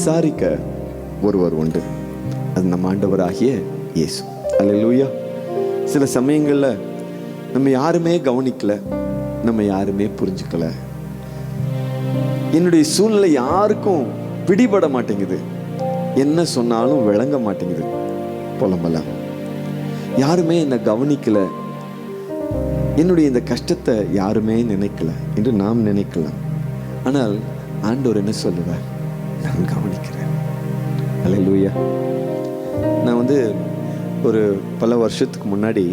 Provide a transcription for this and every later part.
விசாரிக்க ஒருவர் உண்டு, அது நம்ம ஆண்டவராகிய இயேசு. அல்லேலூயா. சில சமயங்கள்ல நம்ம யாருமே கவனிக்கல, நம்ம யாருமே புரிஞ்சுக்கல, என்னுடைய சூழ்நிலை யாருக்கும் பிடிபட மாட்டேங்குது, என்ன சொன்னாலும் விளங்க மாட்டேங்குது, புலம்பலாம். யாருமே என்னை கவனிக்கல, என்னுடைய இந்த கஷ்டத்தை யாருமே நினைக்கல என்று நாம் நினைக்கலாம். ஆனால் ஆண்டவர் என்ன சொல்லுவார்? நான் கவனிக்கிறேன். அல்லேலூயா. நான் ஒரு பல வருஷத்துக்கு முன்னாடி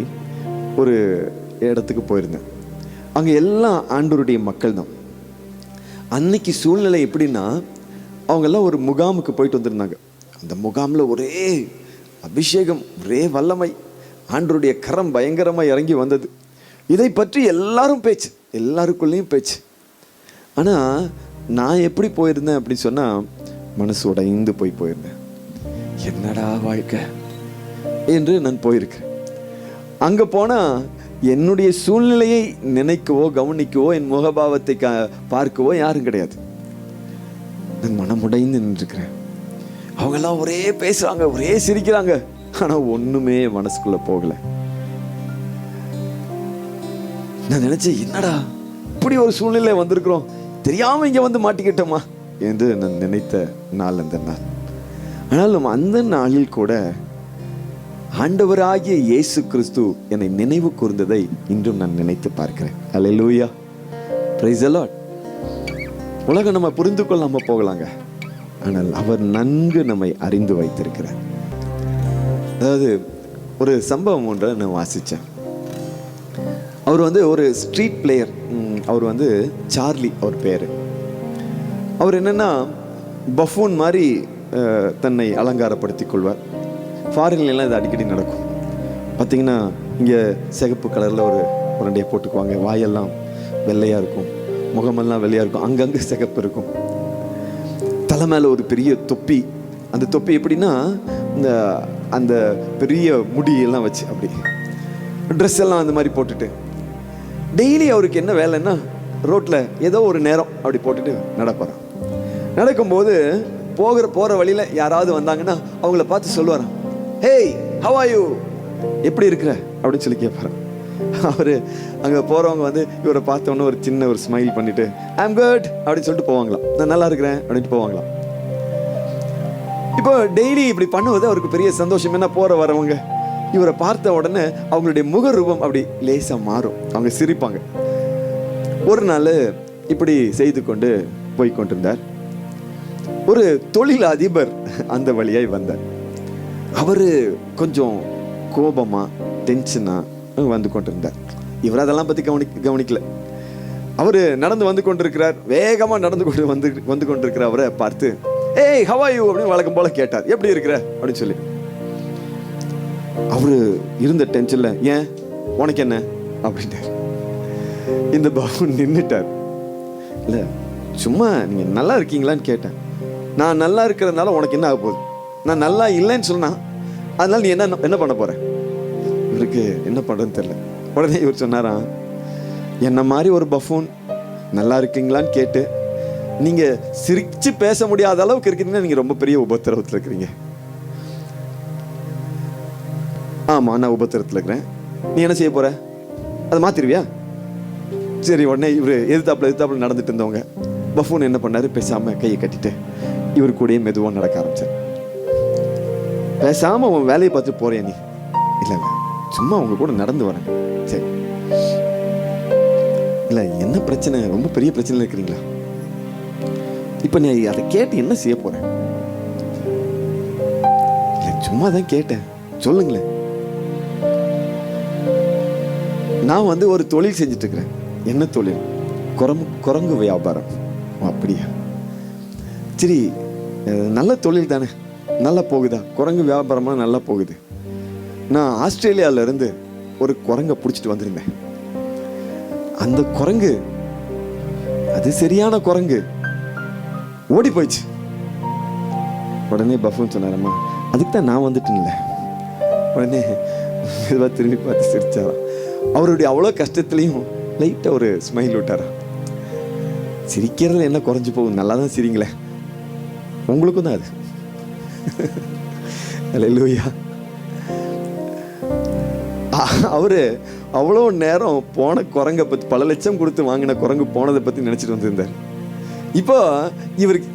ஒரு இடத்துக்கு போயிருந்தேன். அங்கே எல்லாம் ஆண்டவருடைய மக்கள் தான். அன்னைக்கு சூழ்நிலை எப்படின்னா, அவங்கெல்லாம் ஒரு முகாமுக்கு போயிட்டு வந்திருந்தாங்க. அந்த முகாமில் ஒரே அபிஷேகம், ஒரே வல்லமை, ஆண்டவருடைய கரம் பயங்கரமாக இறங்கி வந்தது. இதை பற்றி எல்லாரும் பேச்சு, எல்லாருக்குள்ளேயும் பேச்சு. ஆனால் நான் எப்படி போயிருந்தேன் அப்படின்னு சொன்னால், மனசு உடைந்து போயிருந்தேன். என்னடா வாழ்க்கை என்று நான் போயிருக்கேன். அங்கே போனால் என்னுடைய சூழ்நிலையை நினைக்கவோ கவனிக்கவோ என் முகபாவத்தை பார்க்கவோ யாரும் கிடையாது. நான் மனமுடைந்து நின்றுக்கிறேன். அவங்கெல்லாம் ஒரே பேசுறாங்க, ஒரே சிரிக்கிறாங்க, ஆனால் ஒன்றுமே மனசுக்குள்ளே போகலை. நான் நினைச்சேன், என்னடா இப்படி ஒரு சூழ்நிலை வந்திருக்கிறோம், தெரியாமல் இங்கே வந்து மாட்டிக்கிட்டோமா என்று நான் நினைத்த நாள் அந்த நாள். ஆனாலும் அந்த நாளில் கூட ஆண்டவராகிய இயேசு கிறிஸ்து என்னை நினைவு கூர்ந்ததை இன்றும் நான் நினைத்து பார்க்கிறேன். அல்லேலூயா. Praise the Lord. உலகம் நம்ம புரிந்து கொள்ளாம போகலாங்க, ஆனால் அவர் நன்கு நம்மை அறிந்து வைத்திருக்கிறார். அதாவது ஒரு சம்பவம் ஒன்றை நான் வாசித்தேன். அவர் ஒரு ஸ்ட்ரீட் பிளேயர். அவர் சார்லி அவர் பேர். அவர் என்னன்னா பஃபூன் மாதிரி தன்னை அலங்காரப்படுத்தி கொள்வார். ஃபாரின்லாம் இது அடிக்கடி நடக்கும். பார்த்தீங்கன்னா இங்கே சிகப்பு கலரில் ஒரு உருண்டையை போட்டுக்குவாங்க, வாயெல்லாம் வெள்ளையாக இருக்கும், முகமெல்லாம் வெள்ளையாக இருக்கும், அங்கங்கே சிகப்பு இருக்கும். தலை மேலே ஒரு பெரிய தொப்பி. அந்த தொப்பி எப்படின்னா அந்த பெரிய முடியெல்லாம் வச்சு அப்படி ட்ரெஸ் எல்லாம் அந்த மாதிரி போட்டுட்டு டெய்லி அவருக்கு என்ன வேலைன்னா, ரோட்டில் ஏதோ ஒரு நேரம் அப்படி போட்டுட்டு நடப்பார். நடக்கும்போது போகிற வழியில் யாராவது வந்தாங்கன்னா அவங்கள பார்த்து சொல்லுவாராம், ஹேய் ஹவ் ஆர் யூ, எப்படி இருக்கிற அப்படின்னு சொல்லி கேட்பாராம். அவர் அங்கே போகிறவங்க இவரை பார்த்தோன்னே ஒரு சின்ன ஒரு ஸ்மைல் பண்ணிட்டு ஐ அம் குட் அப்படின்னு சொல்லிட்டு போவாங்களாம். நான் நல்லா இருக்கிறேன் அப்படின்ட்டு போவாங்களாம். இப்போ டெய்லி இப்படி பண்ணுவது அவருக்கு பெரிய சந்தோஷம். என்ன, போகிற வரவங்க இவரை பார்த்த உடனே அவங்களுடைய முக ரூபம் அப்படி லேசாக மாறும், அவங்க சிரிப்பாங்க. ஒரு நாள் இப்படி செய்து கொண்டு போய் கொண்டிருந்தார். ஒரு தொழில் அதிபர் அந்த வழியாய் வந்தார். அவர் கொஞ்சம் கோபமா டென்ஷனா வந்து கொண்டிருந்தார். இவர் அதெல்லாம் பற்றி கவனிக்கல. அவர் நடந்து வந்து கொண்டிருக்கிறார், வேகமாக நடந்து கொண்டிருக்கிற அவரை பார்த்து ஏய் ஹவ் ஆர் யூ அப்படின்னு வழக்கம் போல கேட்டார், எப்படி இருக்கிற அப்படின்னு சொல்லி. அவரு இருந்த டென்ஷன்ல ஏன் உனக்கு என்ன அப்படின்ட்டார். இந்த பாபு நின்றுட்டார். இல்லை சும்மா நீங்கள் நல்லா இருக்கீங்களான்னு கேட்டேன். நான் நல்லா இருக்கிறதுனால உனக்கு என்ன ஆக போகுது, நான் நல்லா இல்லைன்னு சொன்னா அதனால நீ என்ன பண்ண போற? இவருக்கு என்ன பண்ணுறதுன்னு தெரியல. உடனே இவர் சொன்னாராம், என்ன மாதிரி ஒரு பஃபூன் நல்லா இருக்கீங்களான்னு கேட்டு நீங்க சிரிச்சு பேச முடியாத அளவுக்கு இருக்கீங்கன்னா நீங்க ரொம்ப பெரிய உபத்திரவத்தில் இருக்கிறீங்க. ஆமா நான் உபத்திரத்தில் இருக்கிறேன், நீ என்ன செய்ய போற, அதை மாத்திருவியா? சரி. உடனே இவர் எதிர்த்தாப்புல நடந்துட்டு இருந்தவங்க பஃபூன் என்ன பண்ணாரு, பேசாம கையை கட்டிட்டு இவர் கூடயே மெதுவாக நடக்க ஆரம்பிச்சார். பேசாம உன் வேலையை பார்த்து போறேன் நீ? இல்லை சும்மா உங்க கூட நடந்து வரேன். சரி. இல்லை என்ன பிரச்சனை, ரொம்ப பெரிய பிரச்சனை இருக்கிறீங்களா? இப்ப நீ அதை கேட்டு என்ன செய்ய போற? இல்லை சும்மா தான் கேட்டேன், சொல்லுங்களேன். நான் ஒரு தொழில் செஞ்சுட்டு இருக்கிறேன். என்ன தொழில்? குரங்கு வியாபாரம். அப்படியா, சரி, நல்ல தொழில் தானே, நல்லா போகுதா? குரங்கு வியாபாரமா நல்லா போகுது. நான் ஆஸ்திரேலியால இருந்து ஒரு குரங்கை பிடிச்சிட்டு வந்திருந்தேன். அந்த குரங்கு, அது சரியான குரங்கு, ஓடி போயிடுச்சு. உடனே பஃபூன் சொன்னாரம்மா, அதுக்கு தான் நான் வந்துட்டேன்ல. உடனே திரும்பி பார்த்து சிரிச்சாராம். அவருடைய அவ்வளோ கஷ்டத்துலையும் லைட்டாக ஒரு ஸ்மைல் விட்டாரா. சிரிக்கிறதுல என்ன குறைஞ்சி போகும், நல்லா தான் சிரிங்களே. உங்களுக்கும் தான் அது. அல்லேலூயா. அவரு அவ்வளோ நேரம் போன குரங்கை பற்றி, பல லட்சம் கொடுத்து வாங்கின குரங்கு போனதை பற்றி நினச்சிட்டு வந்திருந்தார். இப்போ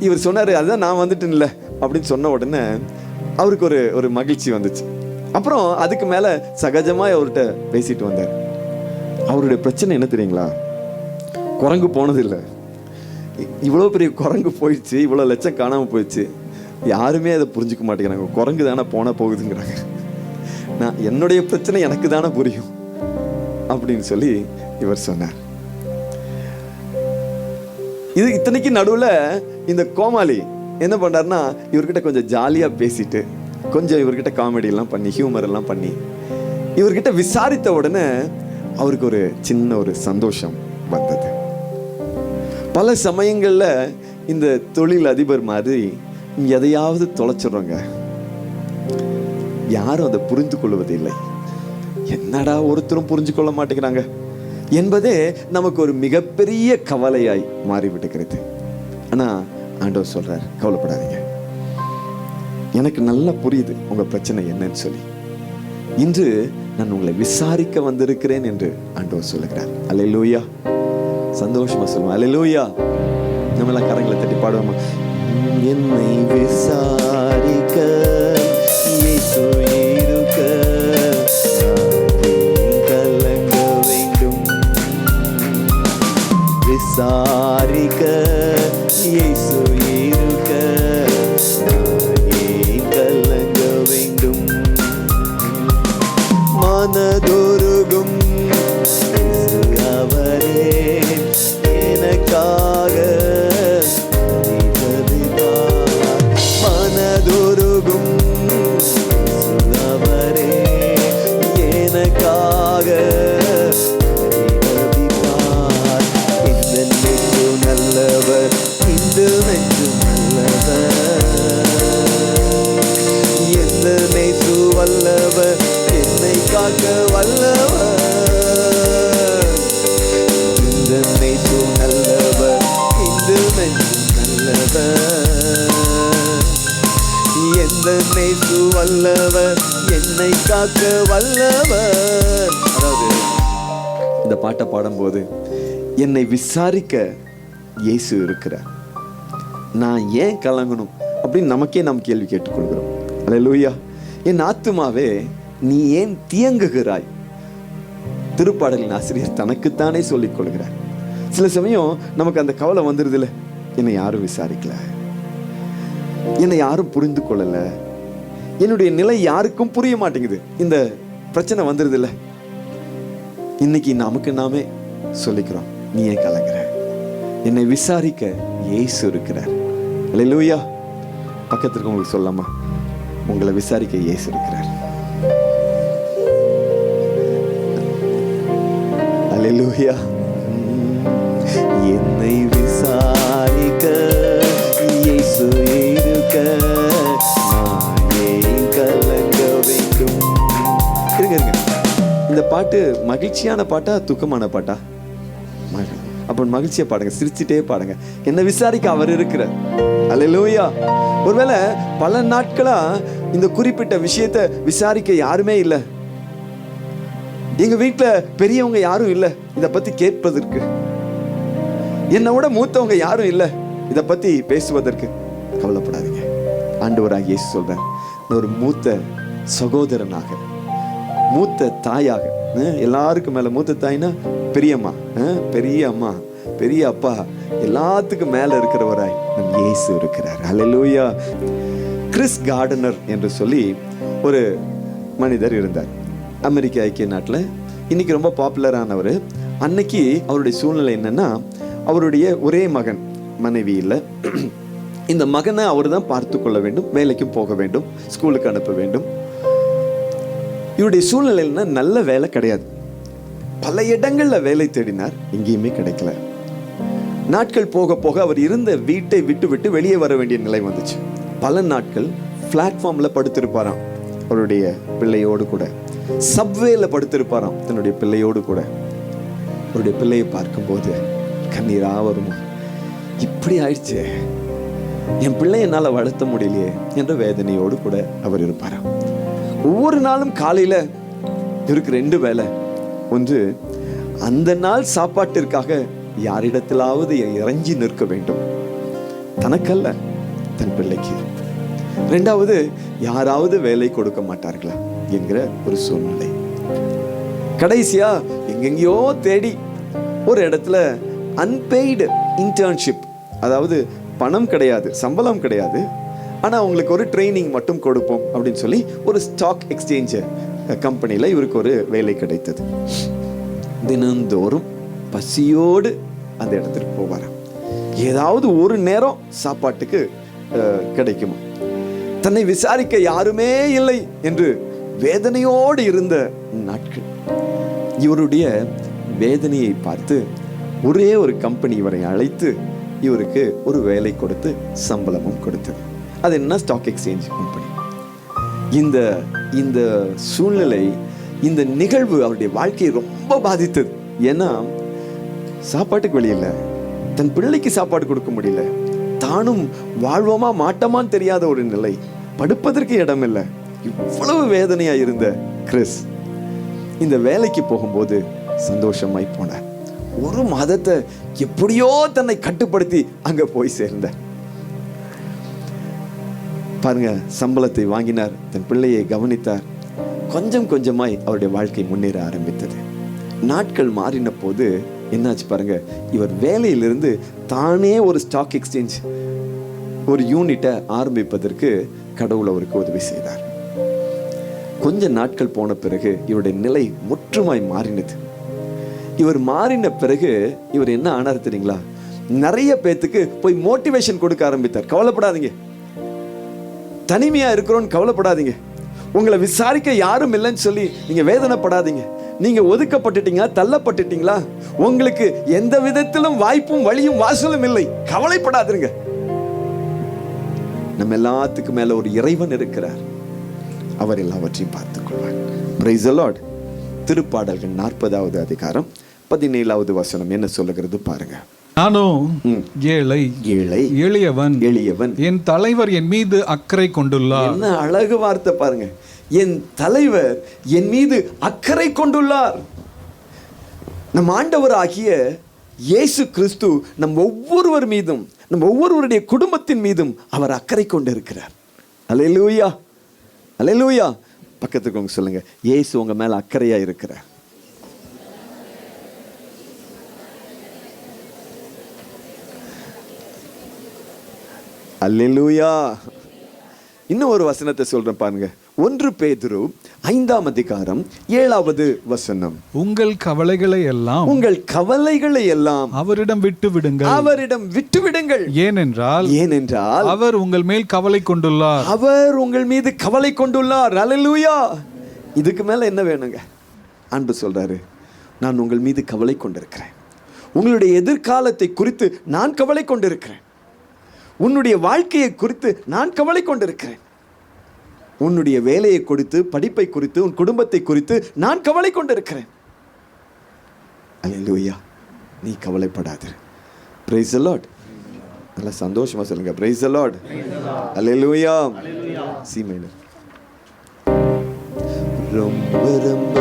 இவர் சொன்னார், அதுதான் நான் வந்துட்டேன்ல அப்படின்னு சொன்ன உடனே அவருக்கு ஒரு மகிழ்ச்சி வந்துச்சு. அப்புறம் அதுக்கு மேலே சகஜமாக அவர்கிட்ட பேசிட்டு வந்தார். அவருடைய பிரச்சனை என்ன தெரியுங்களா? குரங்கு போனதில்லை. இவ்வளோ பெரிய குரங்கு போயிடுச்சு, இவ்வளோ லட்சம் காணாமல் போயிடுச்சு. யாருமே அதை புரிஞ்சுக்க மாட்டேங்கிறாங்க. குரங்கு தானே போனால் போகுதுங்கிறாங்க. நான் என்னுடைய பிரச்சனை எனக்கு தானே புரியும் அப்படின்னு சொல்லி இவர் சொன்னார். இது இத்தனைக்கு நடுவில் இந்த கோமாளி என்ன பண்ணார்னா, இவர்கிட்ட கொஞ்சம் ஜாலியாக பேசிட்டு, கொஞ்சம் இவர்கிட்ட காமெடி எல்லாம் பண்ணி, ஹியூமர் எல்லாம் பண்ணி, இவர்கிட்ட விசாரித்த உடனே அவருக்கு ஒரு சின்ன ஒரு சந்தோஷம் வந்தது. பல சமயங்களில் இந்த தொழில் அதிபர் மாதிரி எதையாவது தொலைச்சிடுறோங்க. யாரும் அதை புரிந்து கொள்வதில்லை. என்னடா ஒருத்தரும் புரிஞ்சு கொள்ள மாட்டேங்கிறாங்க என்பதே நமக்கு ஒரு மிகப்பெரிய கவலையாய் மாறிவிட்டுக்கிறது. ஆனா ஆண்டவர் சொல்றார், கவலைப்படாதீங்க, எனக்கு நல்லா புரியுது உங்க பிரச்சனை என்னன்னு சொல்லி. இன்று நான் உங்களை விசாரிக்க வந்திருக்கிறேன் என்று ஆண்டவர் சொல்லுகிறார். அல்லேலூயா. சந்தோஷமா சொல்லுவோம் அல்லேலூயா. நம்ம எல்லாம் கரங்களை தட்டி பாடுவோமா? என்னை விசாரிக்க இயேசு இருக்க கலங்க வேண்டும். விசாரிக்க இயேசு இருக்க கலங்க வேண்டும். மனதுருகும் அவரே எனக்காக மனதுருகும் அவரே எனக்காக இந்த நெஞ்சு நல்லவர், இந்த நெஞ்சு நல்லவர், எந்த நெஞ்சு வல்லவர், என்னை காக்க வல்லவர். இந்த நெஞ்சு நல்லவர், இந்த நெஞ்சு நல்லவர், எந்த நேசு வல்லவர், என்னை காக்க வல்லவர். அதாவது இந்த பாட்டை பாடும்போது என்னை விசாரிக்க இயேசு இருக்கிறார், நான் ஏன் கலங்கணும் அப்படின்னு நமக்கே நாம் கேள்வி கேட்டுக்கொள்கிறோம். அல்லேலூயா. என் ஆத்துமாவே நீ ஏன் தியங்குகிறாய்? திருப்பாடலின் ஆசிரியர் தனக்குத்தானே சொல்லிக் கொள்கிறார். சில சமயம் நமக்கு அந்த கவலை வந்துருதுல, என்னை யாரும் விசாரிக்கல, என்னை யாரும் புரிந்து கொள்ளல, என்னுடைய நிலை யாருக்கும் புரிய மாட்டேங்குது, இந்த பிரச்சனை வந்துருது இல்ல. இன்னைக்கு நமக்கு நாமே சொல்லிக்கிறோம், நீ ஏன் கலங்குற? என்னை விசாரிக்க இயேசு இருக்கிறார். அல்லேலூயா. பக்கத்துக்கு உங்களுக்கு சொல்லாமா, உங்களை விசாரிக்க இயேசு இருக்கிறார். அல்லேலூயா. என்னை விசாரிக்க இயேசு இருக்க நான் ஏன் கலங்க வேண்டும். இருங்க, இந்த பாட்டு மகிழ்ச்சியான பாட்டா துக்கமான பாட்டா? அப்ப மகிழ்ச்சியா பாடுங்க, சிரிச்சுட்டே பாடுங்க. என்னை விசாரிக்க அவர் இருக்கிறார். அல்லேலூயா. ஒருவேளை பல நாட்களா இந்த குறிப்பிட்ட விஷயத்தை விசாரிக்க யாருமே இல்லை. எங்க வீட்டுல பெரியவங்க யாரும் இல்லை இதை பத்தி கேட்பதற்கு. என்னை விட மூத்தவங்க யாரும் இல்லை இதை பத்தி பேசுவதற்கு. கவலைப்படாதீங்க, ஆண்டவராகிய இயேசு சொல்றார், ஒரு மூத்த சகோதரனாக, மூத்த தாயாக, எல்லாருக்கும் மேல மூத்த தாய்னா பெரியம்மா, பெரிய அம்மா, பெரிய அப்பா, எல்லாத்துக்கும் மேல இருக்கிறவராய் நம் இயேசு இருக்கிறார். அல்லேலூயா. கிறிஸ் கார்டனர் என்று சொல்லி ஒரு மனிதர் இருந்தார் அமெரிக்க ஐக்கிய நாட்டில். இன்னைக்கு ரொம்ப பாப்புலரானவர். அன்னைக்கு அவருடைய சூழ்நிலை என்னன்னா, அவருடைய ஒரே மகன், மனைவி இல்லை. இந்த மகனை அவர் தான் பார்த்து கொள்ள வேண்டும், வேலைக்கும் போக வேண்டும், ஸ்கூலுக்கு அனுப்ப வேண்டும். இவருடைய சூழ்நிலைன்னா நல்ல வேலை கிடையாது. பல இடங்கள்ல வேலை தேடினார், எங்கேயுமே கிடைக்கல. நாட்கள் போக போக அவர் இருந்த வீட்டை விட்டு விட்டு வெளியே வர வேண்டிய நிலை வந்துச்சு. பல நாட்கள் பிளாட்ஃபார்ம்ல படுத்திருப்பாராம் அவருடைய பிள்ளையோடு கூட, சப்வேல படுத்திருப்பாராம் தன்னுடைய பிள்ளையோடு கூட. அவருடைய பிள்ளையை பார்க்கும்போது கண்ணீரா வருமா, இப்படி ஆயிடுச்சு, என் பிள்ளை என்னால் வளர்த்த முடியலையே என்ற வேதனையோடு கூட அவர் இருப்பாராம். ஒவ்வொரு நாளும் காலையில் இவருக்கு 2 வேலை. ஒன்று, அந்த நாள் சாப்பாட்டிற்காக யாரிடத்திலாவது இறைஞ்சி நிற்க வேண்டும், தனக்கல்ல தன் பிள்ளைக்கு. 2வது, யாராவது வேலை கொடுக்க மாட்டார்களா என்கிற ஒரு சூழ்நிலை. கடைசியா எங்கெங்கயோ தேடி ஒரு இடத்துல அன்பெய்டு இன்டர்ன்ஷிப், அதாவது பணம் கிடையாது, சம்பளம் கிடையாது, ஆனால் அவங்களுக்கு ஒரு ட்ரைனிங் மட்டும் கொடுப்போம் அப்படின்னு சொல்லி ஒரு ஸ்டாக் எக்ஸ்சேஞ்ச் கம்பெனியில் இவருக்கு ஒரு வேலை கிடைத்தது. தினந்தோறும் பசியோடு அந்த இடத்துக்கு போவாராம். ஏதாவது ஒரு நேரம் சாப்பாட்டுக்கு கிடைக்குமா. தன்னை விசாரிக்க யாருமே இல்லை என்று வேதனையோடு இருந்த நாட்கள். இவருடைய வேதனையை பார்த்து ஒரே ஒரு கம்பெனி இவரை அழைத்து இவருக்கு ஒரு வேலை கொடுத்து சம்பளமும் கொடுத்தது. அது என்ன, ஸ்டாக் எக்ஸ்சேஞ்ச் கம்பெனி. இந்த சூழ்நிலை, இந்த நிகழ்வு அவருடைய வாழ்க்கையை ரொம்ப பாதித்தது. ஏன்னா சாப்பாட்டுக்கு வழி இல்லை, தன் பிள்ளைக்கு சாப்பாடு கொடுக்க முடியல, தானும் வாழ்வோமா மாட்டோமான்னு தெரியாத ஒரு நிலை, படுப்பதற்கு இடம் இல்லை. இவ்வளவு வேதனையா இருந்த கிறிஸ் இந்த வேலைக்கு போகும்போது சந்தோஷமாய் போனார். 1 மாதத்தை எப்படியோ தன்னை கட்டுப்படுத்தி அங்க போய் சேர்ந்தார். பாருங்க, சம்பளத்தை வாங்கினார், தன் பிள்ளையை கவனித்தார். கொஞ்சம் கொஞ்சமாய் அவருடைய வாழ்க்கை முன்னேற ஆரம்பித்தது. நாட்கள் மாறின போது என்னாச்சு பாருங்க, இவர் வேலையிலிருந்து தானே ஒரு ஸ்டாக் எக்ஸ்சேஞ்ச் ஒரு யூனிட்டை ஆரம்பிப்பதற்கு கடவுள் அவருக்கு உதவி செய்தார். கொஞ்ச நாட்கள் போன பிறகு இவருடைய நிலை முற்றுமாய் மாறினது. இவர் மாறின பிறகு இவர் என்ன ஆனார் தெரியுங்களா? நிறைய பேத்துக்கு போய் மோட்டிவேஷன் கொடுக்க ஆரம்பித்தார். கவலைப்படாதீங்க, தனிமையா இருக்கிறோன்னு கவலைப்படாதீங்க, உங்களை விசாரிக்க யாரும் இல்லைன்னு சொல்லி நீங்க வேதனைப்படாதீங்க. நீங்க ஒதுக்கப்பட்டுட்டீங்க, தள்ளப்பட்டுட்டீங்களா, உங்களுக்கு எந்த விதத்திலும் வாய்ப்பும் வழியும் வாசலும் இல்லை, கவலைப்படாதீங்க. நம்ம எல்லாத்துக்கும் மேல ஒரு இறைவன் இருக்கிறார், அவர் எல்லாவற்றையும் பார்த்துக் கொள்வார். Praise the Lord. திருப்பாடல்கள் 40வது அதிகாரம் 17வது வசனம் என்ன சொல்லுகிறது பாருங்க. நானும் ஏழை எளியவன், என் தலைவர் என் மீது அக்கறை கொண்டுள்ளார். என்ன அழகு வார்த்தை பாருங்க, என் தலைவர் என் மீது அக்கறை கொண்டுள்ளார். நம் ஆண்டவர் ஆகிய இயேசு கிறிஸ்து நம் ஒவ்வொருவர் மீதும், நம் ஒவ்வொருவருடைய குடும்பத்தின் மீதும் அவர் அக்கறை கொண்டு இருக்கிறார். அல்லேலூயா, அல்லேலூயா. பக்கத்துக்கு சொல்லுங்க, இயேசு உங்க மேல அக்கறையா இருக்கிறார். அல்லேலூயா. இன்னும் ஒரு வசனத்தை சொல்றேன் பாருங்க. 1 பேதுரு 5ஆம் அதிகாரம் 7வது வசனம். உங்கள் கவலைகளை எல்லாம் அவரிடம் விட்டு விடுங்கள். ஏனென்றால் அவர் உங்கள் மேல் கவலை கொண்டுள்ளார். அவர் உங்கள் மீது கவலை கொண்டுள்ளார். அல்லேலூயா. இதுக்கு மேல என்ன வேணுங்க? அன்பு சொல்றாரு, நான் உங்கள் மீது கவலை கொண்டிருக்கிறேன். உங்களுடைய எதிர்காலத்தை குறித்து நான் கவலை கொண்டிருக்கிறேன். உன்னுடைய வாழ்க்கையை குறித்து நான் கவலை கொண்டிருக்கிறேன். உன்னுடைய வேலையை குறித்து, படிப்பை குறித்து, உன் குடும்பத்தை குறித்து நான் கவலை கொண்டிருக்கிறேன். அல்லேலூயா. நீ கவலைப்படாதே. Price the Lord. நல்ல சந்தோஷமா சொல்லுங்க, price the Lord. Hallelujah. C minor. ரொம்ப ரொம்ப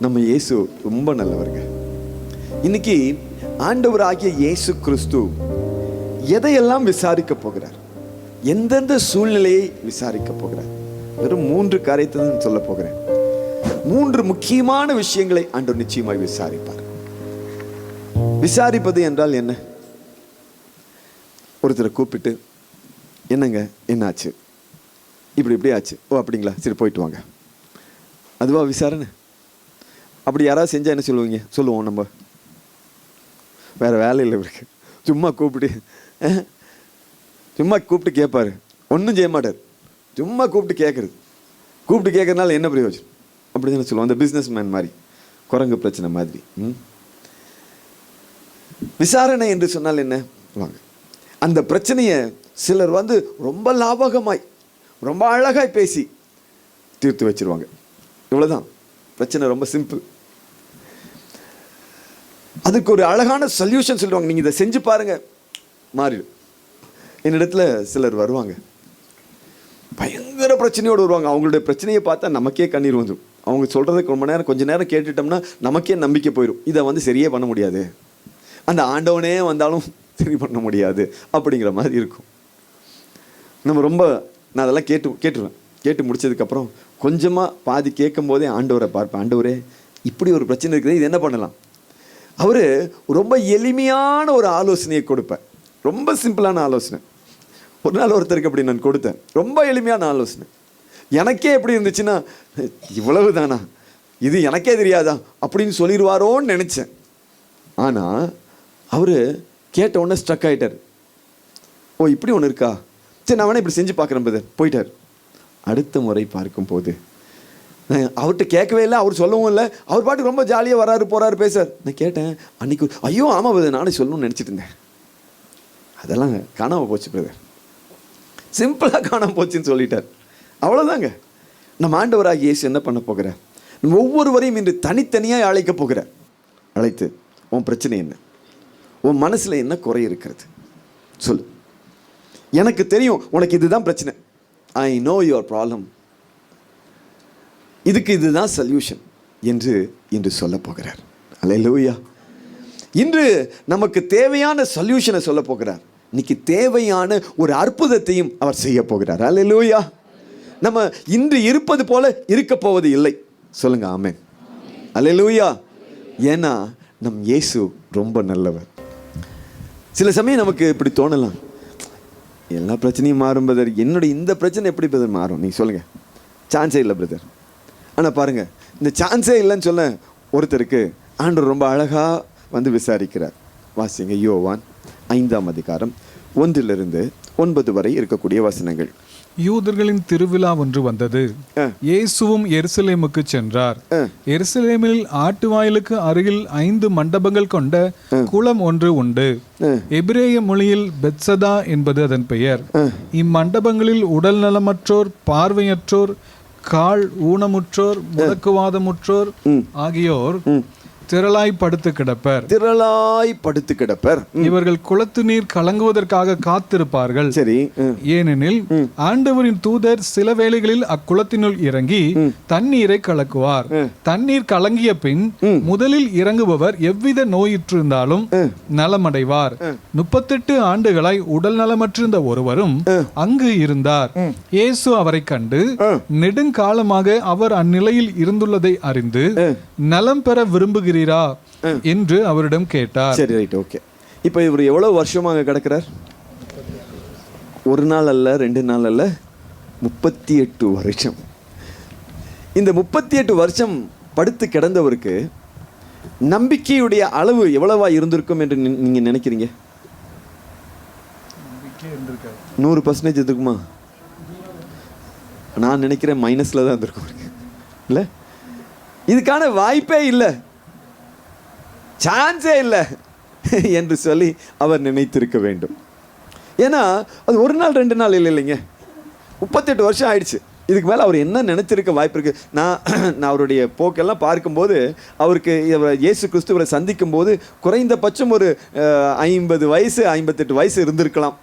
நம்ம இயேசு ரொம்ப நல்லவர்கள். இன்னைக்கு ஆண்டவராகிய இயேசு கிறிஸ்து எதையெல்லாம் விசாரிக்க போகிறார், எந்தெந்த சூழ்நிலையை விசாரிக்க போகிறார், வெறும் 3 காரியத்தை தான் சொல்ல போகிறேன். 3 முக்கியமான விஷயங்களை ஆண்டவர் நிச்சயமாய் விசாரிப்பார். விசாரிப்பது என்றால் என்ன? ஒருத்தரை கூப்பிட்டு, என்னங்க என்னாச்சு, இப்படி ஆச்சு, ஓ அப்படிங்களா, சரி போயிட்டு வாங்க, அதுவா விசாரணை? அப்படி யாராவது செஞ்சால் என்ன சொல்லுவீங்க? சொல்லுவோம் நம்ம, வேறு வேலை இல்லை இவருக்கு, சும்மா கூப்பிட்டு கேட்பாரு, ஒன்றும் செய்ய மாட்டார், சும்மா கூப்பிட்டு கேட்கறதுனால என்ன பிரயோஜனம்? அப்படி தானே சொல்லுவோம். அந்த பிஸ்னஸ் மேன் மாதிரி, குரங்கு பிரச்சனை மாதிரி. விசாரணை என்று சொன்னால் என்ன? வாங்க, அந்த பிரச்சனையை சிலர் ரொம்ப லாபகமாய் ரொம்ப அழகாய் பேசி தீர்த்து வச்சிருவாங்க. இவ்வளோதான் பிரச்சனை, ரொம்ப சிம்பிள். அதுக்கு ஒரு அழகான சொல்யூஷன் சொல்லுவாங்க, நீங்கள் இதை செஞ்சு பாருங்க மாறிடும். என்னிடத்துல சிலர் வருவாங்க, பயங்கர பிரச்சனையோடு வருவாங்க. அவங்களுடைய பிரச்சனையை பார்த்தா நமக்கே கண்ணீர் வந்துடும். அவங்க சொல்கிறதுக்கு ரொம்ப நேரம் கொஞ்ச நேரம் கேட்டுட்டோம்னா நமக்கே நம்பிக்கை போயிடும், இதை சரியே பண்ண முடியாது, அந்த ஆண்டவனே வந்தாலும் சரி பண்ண முடியாது அப்படிங்கிற மாதிரி இருக்கும். நான் அதெல்லாம் கேட்டுருவேன். கேட்டு முடிச்சதுக்கப்புறம் கொஞ்சமாக பாதி கேட்கும் போதே ஆண்டவரை பார்ப்பேன். ஆண்டவரே, இப்படி ஒரு பிரச்சனை இருக்குது, இது என்ன பண்ணலாம்? அவர் ரொம்ப எளிமையான ஒரு ஆலோசனையை கொடுப்பேன், ரொம்ப சிம்பிளான ஆலோசனை. ஒரு நாள் ஒருத்தருக்கு அப்படி நான் கொடுத்தேன், ரொம்ப எளிமையான ஆலோசனை. எனக்கே எப்படி இருந்துச்சுன்னா, இவ்வளவு தானா, இது எனக்கே தெரியாதா அப்படின்னு சொல்லிடுவாரோன்னு நினச்சேன். ஆனால் அவர் கேட்ட உடனே ஸ்ட்ரக் ஆகிட்டார். ஓ இப்படி ஒன்று இருக்கா, சரி நான் வேணா இப்படி செஞ்சு பார்க்குறேன் பிரதர், போயிட்டார். அடுத்த முறை பார்க்கும்போது அவர்கிட்ட கேட்கவே இல்லை, அவர் சொல்லவும் இல்லை, அவர் பாட்டுக்கு ரொம்ப ஜாலியாக வராரு போகிறாரு பேசார். நான் கேட்டேன் அன்னைக்கு, ஐயோ ஆமாம் பிரதர், நானே சொல்லணும்னு நினச்சிட்டு இருந்தேன், அதெல்லாம் காணாமல் போச்சு பிரதர், சிம்பிளாக காணாமல் போச்சுன்னு சொல்லிட்டார். அவ்வளோதாங்க. நம்ம ஆண்டவராகிய இயேசு என்ன பண்ண போகிறார்? நம்ம ஒவ்வொருவரையும் இன்று தனித்தனியாக அழைக்க போகிறார். அழைத்து, உன் பிரச்சனை என்ன, உன் மனசில் என்ன குறை இருக்கிறது சொல்லு, எனக்கு தெரியும் உனக்கு இதுதான் பிரச்சனை, ஐ நோ யுவர் ப்ராப்ளம், இதுக்கு இதுதான் சொல்யூஷன் என்று இன்று சொல்ல போகிறார். அல்லேலூயா. இன்று நமக்கு தேவையான சொல்யூஷனை சொல்ல போகிறார். இன்னைக்கு தேவையான ஒரு அற்புதத்தையும் அவர் செய்ய போகிறார். அல்லேலூயா. நம்ம இன்று இருப்பது போல இருக்க போவது இல்லை. சொல்லுங்க ஆமென். அல்லேலூயா. ஏன்னா நம் இயேசு ரொம்ப நல்லவர். சில சமயம் நமக்கு இப்படி தோணலாம், எல்லா பிரச்சனையும் மாறும் பிரதர், என்னுடைய இந்த பிரச்சனை எப்படி பிரதர் மாறும்? நீங்கள் சொல்லுங்கள், சான்ஸே இல்லை பிரதர். ஆனால் பாருங்கள், இந்த சான்ஸே இல்லைன்னு சொல்ல ஒருத்தருக்கு ஆண்டவர் ரொம்ப அழகாக விசாரிக்கிறார். வாசிங்க யோவான் 5ஆம் அதிகாரம் 1-9 வரை இருக்கக்கூடிய வசனங்கள். யூதர்களின் திருவிழா ஒன்று வந்தது. இயேசுவும் எருசலேமுக்கு சென்றார். எருசலேமில் ஆட்டுவாயிலுக்கு அருகில் 5 மண்டபங்கள் கொண்ட குளம் ஒன்று உண்டு. எபிரேய மொழியில் பெத்சதா என்பது அதன் பெயர். இம்மண்டபங்களில் உடல் நலமற்றோர், பார்வையற்றோர், கால் ஊனமுற்றோர், முடக்குவாதமுற்றோர் ஆகியோர் திரளாய் படுத்து கிடப்பர். இவர்கள் குளத்து நீர் கலங்குவதற்காக காத்திருப்பார்கள். சரி. ஏனெனில் ஆண்டவரின் தூதர் சில வேளைகளில் அக்குளத்தினுள் இறங்கி தண்ணீரை கலக்குவார். தண்ணீர் கலங்கிய பின் முதலில் இறங்குபவர் எவ்வித நோயுற்றிருந்தாலும் நலமடைவார். 38 ஆண்டுகளாய் உடல் நலமற்றிருந்த ஒருவரும் அங்கு இருந்தார். இயேசு அவரை கண்டு நெடுங்காலமாக அவர் அந்நிலையில் இருந்துள்ளதை அறிந்து நலம் பெற விரும்புகிறீர் என்று அவரிடம் கேட்டார். சரி, ரைட், ஓகே. இப்போ இவர் எவ்வளவு வருஷமாக கிடக்கிறார்? ஒரு நாள் அல்ல, 2 நாள் அல்ல, 38 வருஷம். இந்த 38 வருஷம் படுத்து கிடந்தவருக்கு நம்பிக்கையுடைய அளவு எவ்வளவா இருந்திருக்கும் என்று நீங்க நினைக்கிறீங்க? 100% இருக்குமா? நான் நினைக்கிறேன் மைனஸ்ல தான் இருந்திருக்கும். இல்லை, இதுக்கான வாய்ப்பே இல்லை, சான்ஸே இல்லை என்று சொல்லி அவர் நினைத்திருக்க வேண்டும். ஏன்னா அது 1 நாள் 2 நாள் இல்லைங்க, 38 வருஷம் ஆயிடுச்சு. இதுக்கு மேலே அவர் என்ன நினைச்சிருக்க வாய்ப்பு இருக்கு? நான் அவருடைய போக்கெல்லாம் பார்க்கும்போது அவருக்கு இயேசு கிறிஸ்துவரை சந்திக்கும் போது குறைந்தபட்சம் ஒரு 50 வயசு 58 வயசு இருந்திருக்கலாம்.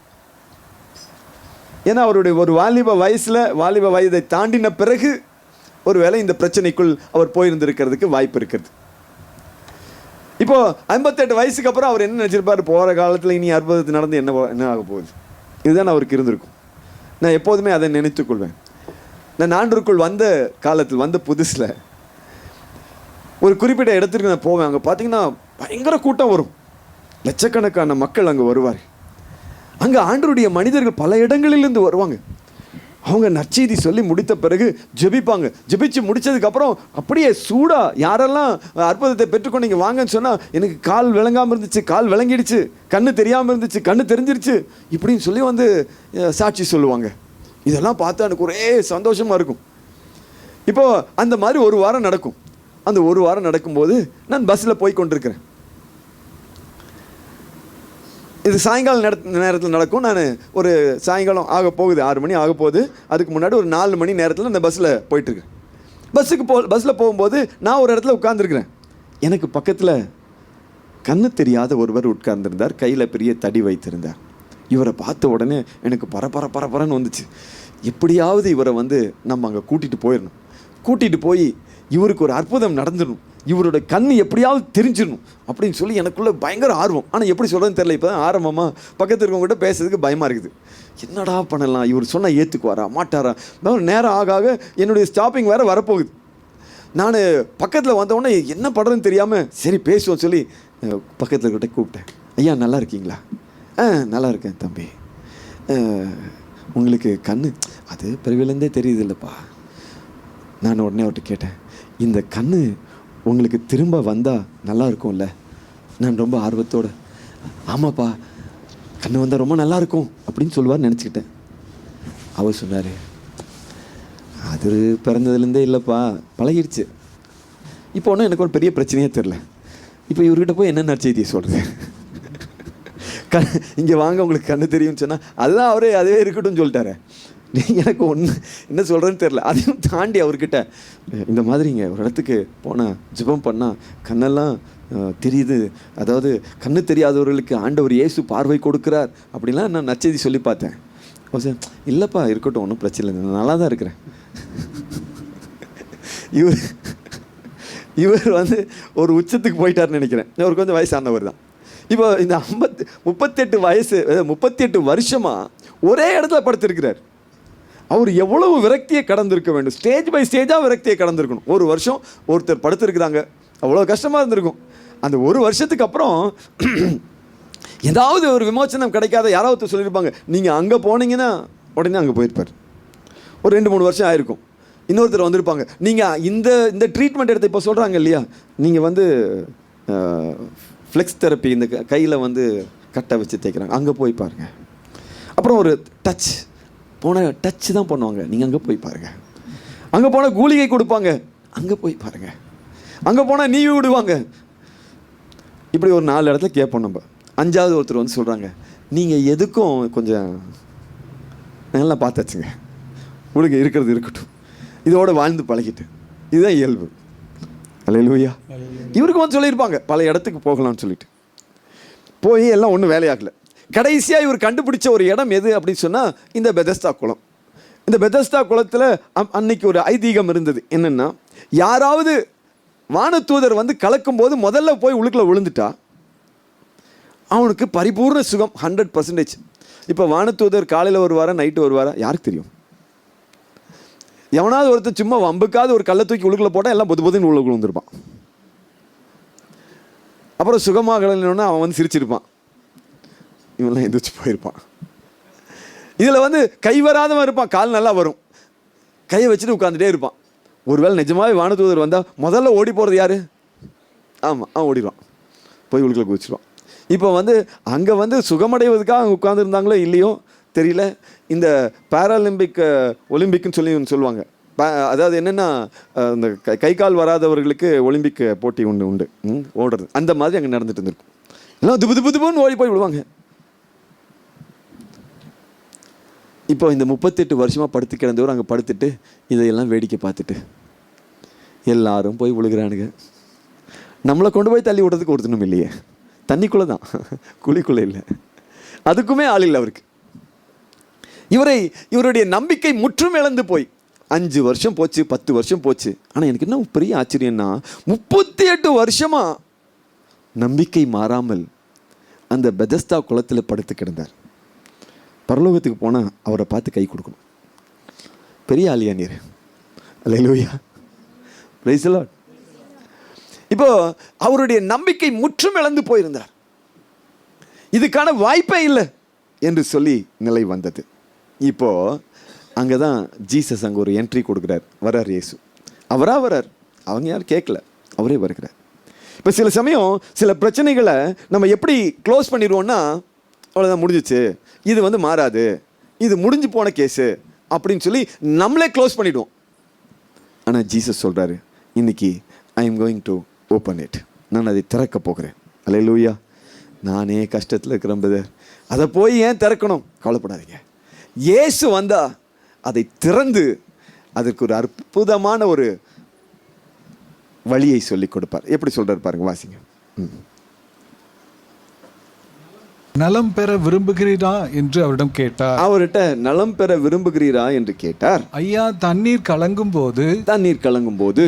ஏன்னா அவருடைய ஒரு வாலிப வயதை தாண்டின பிறகு ஒருவேளை இந்த பிரச்சனைக்குள் அவர் போயிருந்திருக்கிறதுக்கு வாய்ப்பு இருக்கிறது. இப்போ 58 வயசுக்கு அப்புறம் அவர் என்ன நினைச்சிருப்பாரு, போகிற காலத்தில் இனி அற்புதத்து நடந்து என்ன ஆக போகுது, இதுதான் அவருக்கு இருந்திருக்கும். நான் எப்போதுமே அதை நினைத்துக்கொள்வேன். நான் ஆண்டவருக்குள் வந்த காலத்தில், வந்த புதுசில் ஒரு குறிப்பிட்ட இடத்துக்கு நான் போவேன். அங்கே பார்த்தீங்கன்னா பயங்கர கூட்டம் வரும், லட்சக்கணக்கான மக்கள் அங்கே வருவார். அங்கே ஆண்டவருடைய மனிதர்கள் பல இடங்களிலிருந்து வருவாங்க. அவங்க நற்செய்தி சொல்லி முடித்த பிறகு ஜெபிப்பாங்க. ஜெபிச்சு முடிச்சதுக்கப்புறம் அப்படியே சூடா யாரெல்லாம் அற்புதத்தை பெற்றுக்கொண்டு இங்கே வாங்கன்னு சொன்னால், எனக்கு கால் விளங்காமல் இருந்துச்சு, கால் விளங்கிடுச்சு, கண்ணு தெரியாமல் இருந்துச்சு, கண்ணு தெரிஞ்சிருச்சு, இப்படின்னு சொல்லி வந்து சாட்சி சொல்லுவாங்க. இதெல்லாம் பார்த்தா எனக்கு ஒரே சந்தோஷமாக இருக்கும். இப்போது அந்த மாதிரி ஒரு வாரம் நடக்கும். அந்த ஒரு வாரம் நடக்கும்போது நான் பஸ்ஸில் போய் கொண்டிருக்கிறேன். இது சாயங்காலம் நேரத்தில் நடக்கும். நான் ஒரு சாயங்காலம் ஆக போகுது, 6 மணி ஆக போகுது. அதுக்கு முன்னாடி ஒரு 4 மணி நேரத்தில் அந்த பஸ்ஸில் போயிட்டுருக்கேன். பஸ்ஸில் போகும்போது நான் ஒரு இடத்துல உட்கார்ந்துருக்கிறேன். எனக்கு பக்கத்தில் கண்ணு தெரியாத ஒருவர் உட்கார்ந்துருந்தார், கையில் பெரிய தடி வைத்திருந்தார். இவரை பார்த்த உடனே எனக்கு பரபரன்னு வந்துச்சு. எப்படியாவது இவரை வந்து நம்ம அங்கே கூட்டிகிட்டு போய் இவருக்கு ஒரு அற்புதம் நடந்துடணும், இவரோட கண் எப்படியாவது தெரிஞ்சிடணும் அப்படின்னு சொல்லி எனக்குள்ளே பயங்கர ஆர்வம். ஆனால் எப்படி சொல்கிறதுன்னு தெரியல. இப்போ தான் ஆரம்பமாக பக்கத்தில் இருக்கவங்ககிட்ட பேசுறதுக்கு பயமாக இருக்குது. என்னடா பண்ணலாம், இவர் சொன்னால் ஏற்றுக்குவாரா மாட்டாரா? நேரம் ஆக என்னுடைய ஸ்டாப்பிங் வேறு வரப்போகுது. நான் பக்கத்தில் வந்தவுடனே என்ன பண்ணுறதுன்னு தெரியாமல் சரி பேசுவோம் சொல்லி பக்கத்தில் இருக்கிட்ட கூப்பிட்டேன். ஐயா நல்லா இருக்கீங்களா? நல்லா இருக்கேன் தம்பி. உங்களுக்கு கண் அது பிறவிலேருந்தே தெரியுது இல்லைப்பா. நான் உடனே அவர்கிட்ட கேட்டேன், இந்த கண் உங்களுக்கு திரும்ப வந்தால் நல்லா இருக்கும்ல? நான் ரொம்ப ஆர்வத்தோடு ஆமாப்பா கண் வந்தால் ரொம்ப நல்லா இருக்கும் அப்படின்னு சொல்லுவார் நினச்சிக்கிட்டேன். அவர் சொன்னார், அது பிறந்ததுலேருந்தே இல்லைப்பா, பழகிடுச்சு. இப்போ ஒன்றும் எனக்கு ஒரு பெரிய பிரச்சனையே தெரில. இப்போ இவர்கிட்ட போய் என்ன நற்செய்தியை சொல்கிறது? இங்கே வாங்க உங்களுக்கு கண்ணு தெரியும்னு சொன்னால் அதுதான் அவரே அதுவே இருக்கட்டும்னு சொல்லிட்டாரு. எனக்கு ஒன்று என்ன சொல்கிறேன்னு தெரில. அதையும் தாண்டி அவர்கிட்ட இந்த மாதிரிங்க ஒரு இடத்துக்கு போனால் ஜெபம் பண்ணால் கண்ணெல்லாம் தெரியுது, அதாவது கண்ணு தெரியாதவர்களுக்கு ஆண்டவர் இயேசு பார்வை கொடுக்குறார் அப்படின்லாம் நான் நற்செய்தி சொல்லி பார்த்தேன். சார் இல்லைப்பா இருக்கட்டும், ஒன்றும் பிரச்சனை இல்லை, நான் நல்லா தான் இருக்கிறேன். இவர் வந்து ஒரு உச்சத்துக்கு போயிட்டார்னு நினைக்கிறேன். அவருக்கு வந்து வயசானவர் தான். இப்போ இந்த 38 வருஷமாக ஒரே இடத்துல படுத்திருக்கிறார். அவர் எவ்வளவு விரக்தியை கடந்திருக்க வேண்டும், ஸ்டேஜ் பை ஸ்டேஜாக விரக்தியை கடந்திருக்கணும். ஒரு வருஷம் ஒருத்தர் படுத்திருக்கிறாங்க, அவ்வளோ கஷ்டமாக இருந்திருக்கும். அந்த ஒரு வருஷத்துக்கு அப்புறம் ஏதாவது ஒரு விமோசனம் கிடைக்காத யாராவது சொல்லியிருப்பாங்க, நீங்கள் அங்கே போனீங்கன்னா உடனே அங்கே போயிருப்பார். ஒரு 2-3 வருஷம் ஆயிருக்கும். இன்னொருத்தர் வந்திருப்பாங்க, நீங்கள் இந்த ட்ரீட்மெண்ட் எடுத்து இப்போ சொல்கிறாங்க இல்லையா, நீங்கள் வந்து ஃப்ளெக்ஸ் தெரப்பி, இந்த கையில் வந்து கட்டை வச்சு தேய்க்கிறாங்க, அங்கே போய் பாருங்கள். அப்புறம் ஒரு டச் தான் பண்ணுவாங்க, நீங்கள் அங்கே போய் பாருங்கள். அங்கே போனால் கூலிகை கொடுப்பாங்க, அங்கே போய் பாருங்கள். அங்கே போனால் நீவி விடுவாங்க. இப்படி ஒரு 4 இடத்துல கேட்போம் நம்ம. 5வது ஒருத்தர் வந்து சொல்கிறாங்க, நீங்கள் எதுக்கும் கொஞ்சம் நல்லா பார்த்தாச்சுங்க, உங்களுக்கு இருக்கிறது இருக்கட்டும், இதோட வாழ்ந்து பழகிட்டு, இதுதான் இயல்பு. அல்லேலூயா. இவருக்கு வந்து சொல்லியிருப்பாங்க பல இடத்துக்கு போகலாம்னு சொல்லிட்டு. போய் எல்லாம் ஒன்றும் வேலையாகலை. கடைசியாக இவர் கண்டுபிடிச்ச ஒரு இடம் எது அப்படின்னு சொன்னால் இந்த பெதஸ்தா குளம். இந்த பெதஸ்தா குளத்தில் அன்னைக்கு ஒரு ஐதீகம் இருந்தது. என்னென்னா, யாராவது வானதூதர் வந்து கலக்கும் போது முதல்ல போய் உள்ளுக்குள்ள விழுந்துட்டா அவனுக்கு பரிபூர்ண சுகம் 100%. இப்போ வானதூதர் காலையில் வருவாரா நைட்டு வருவாரா யாருக்கு தெரியும்? எவனாவது ஒருத்தர் சும்மா வம்புக்காவது ஒரு கல்லை தூக்கி உள்ளுக்குள்ள போட்டால் எல்லாம் பொதுன்னு உள்ளுக்குள்ள வந்துருப்பான். அப்புறம் சுகமாகலன்னா அவன் வந்து சிரிச்சிருப்பான், இவன்லாம் எந்திரிச்சு போயிருப்பான். இதில் வந்து கை வராதவன் இருப்பான், கால் நல்லா வரும், கையை வச்சுட்டு உட்காந்துட்டே இருப்பான். ஒருவேளை நிஜமாவே வானதூதர் வந்தால் முதல்ல ஓடி போகிறது யார்? ஆமாம், அவன் ஓடிடுவான், போய் உள்ளுக்குள்ள குதிச்சிடுவான். இப்போ வந்து அங்கே வந்து சுகமடைவதுக்காக அவங்க உட்காந்துருந்தாங்களோ இல்லையோ தெரியல. இந்த ஒலிம்பிக்னு சொல்லி சொல்லுவாங்க. அதாவது என்னென்னா, இந்த கை கால் வராதவர்களுக்கு ஒலிம்பிக் போட்டி உண்டு ஓடுறது. அந்த மாதிரி அங்கே நடந்துட்டு இருந்திருக்கும். எல்லாம் துபுன்னு ஓடி போய் விடுவாங்க. இப்போ இந்த 38 வருஷமாக படுத்து கிடந்தவர் அங்கே படுத்துட்டு இதையெல்லாம் வேடிக்கை பார்த்துட்டு எல்லாரும் போய் விழுகிறானுங்க. நம்மளை கொண்டு போய் தள்ளி விடுறதுக்கு ஒருத்தனும் இல்லையே, தண்ணிக்குள்ளே தான், குழிக்குள்ளே இல்லை, அதுக்குமே ஆள் இல்லை அவருக்கு. இவருடைய நம்பிக்கை முற்றும் இழந்து போய் 5 வருஷம் போச்சு, 10 வருஷம் போச்சு. ஆனால் எனக்கு என்ன பெரிய ஆச்சரியம்னா 38 வருஷமா நம்பிக்கை மாறாமல் அந்த பெதஸ்தா குளத்தில் படுத்து கிடந்தார். பரலோகத்துக்கு போனால் அவரை பார்த்து கை கொடுக்கணும். பெரிய ஆளியா நீர். அல்லேலூயா, பிரைஸ் தி லார்ட். இப்போ அவருடைய நம்பிக்கை முற்றும் இழந்து போயிருந்தார். இதுக்கான வாய்ப்பே இல்லை என்று சொல்லி நிலை வந்தது. இப்போ அங்கே தான் ஜீசஸ் அங்கே ஒரு என்ட்ரி கொடுக்குறார். வர்றார் இயேசு. அவராக வர்றார், அவங்க யாரும் கேட்கல, அவரே வருகிறார். இப்போ சில சமயம் சில பிரச்சனைகளை நம்ம எப்படி க்ளோஸ் பண்ணிடுவோம்னா, அவ்வளோதான் முடிஞ்சிச்சு, இது மாறாது, இது முடிஞ்சு போன கேஸு அப்படின்னு சொல்லி நம்மளே க்ளோஸ் பண்ணிவிடுவோம். ஆனால் ஜீசஸ் சொல்கிறாரு, இன்னைக்கு I am going to open it, நான் அதை திறக்க போகிறேன். அல்லேலூயா. நானே கஷ்டத்தில் இருக்கிறேன் பிரதர், அதை போய் ஏன் திறக்கணும்? கவலைப்படாதீங்க, இயேசு வந்தா அதை திறந்து அதற்கு ஒரு அற்புதமான ஒரு வழியை சொல்லி கொடுப்பார். எப்படி சொல்றாரு பாருங்க, வாசிங்க. நலம் பெற விரும்புகிறீரா என்று அவரிடம் கேட்டார். அவர்கிட்ட நலம் பெற விரும்புகிறீரா என்று கேட்டார். ஐயா, தண்ணீர் கலங்கும் போது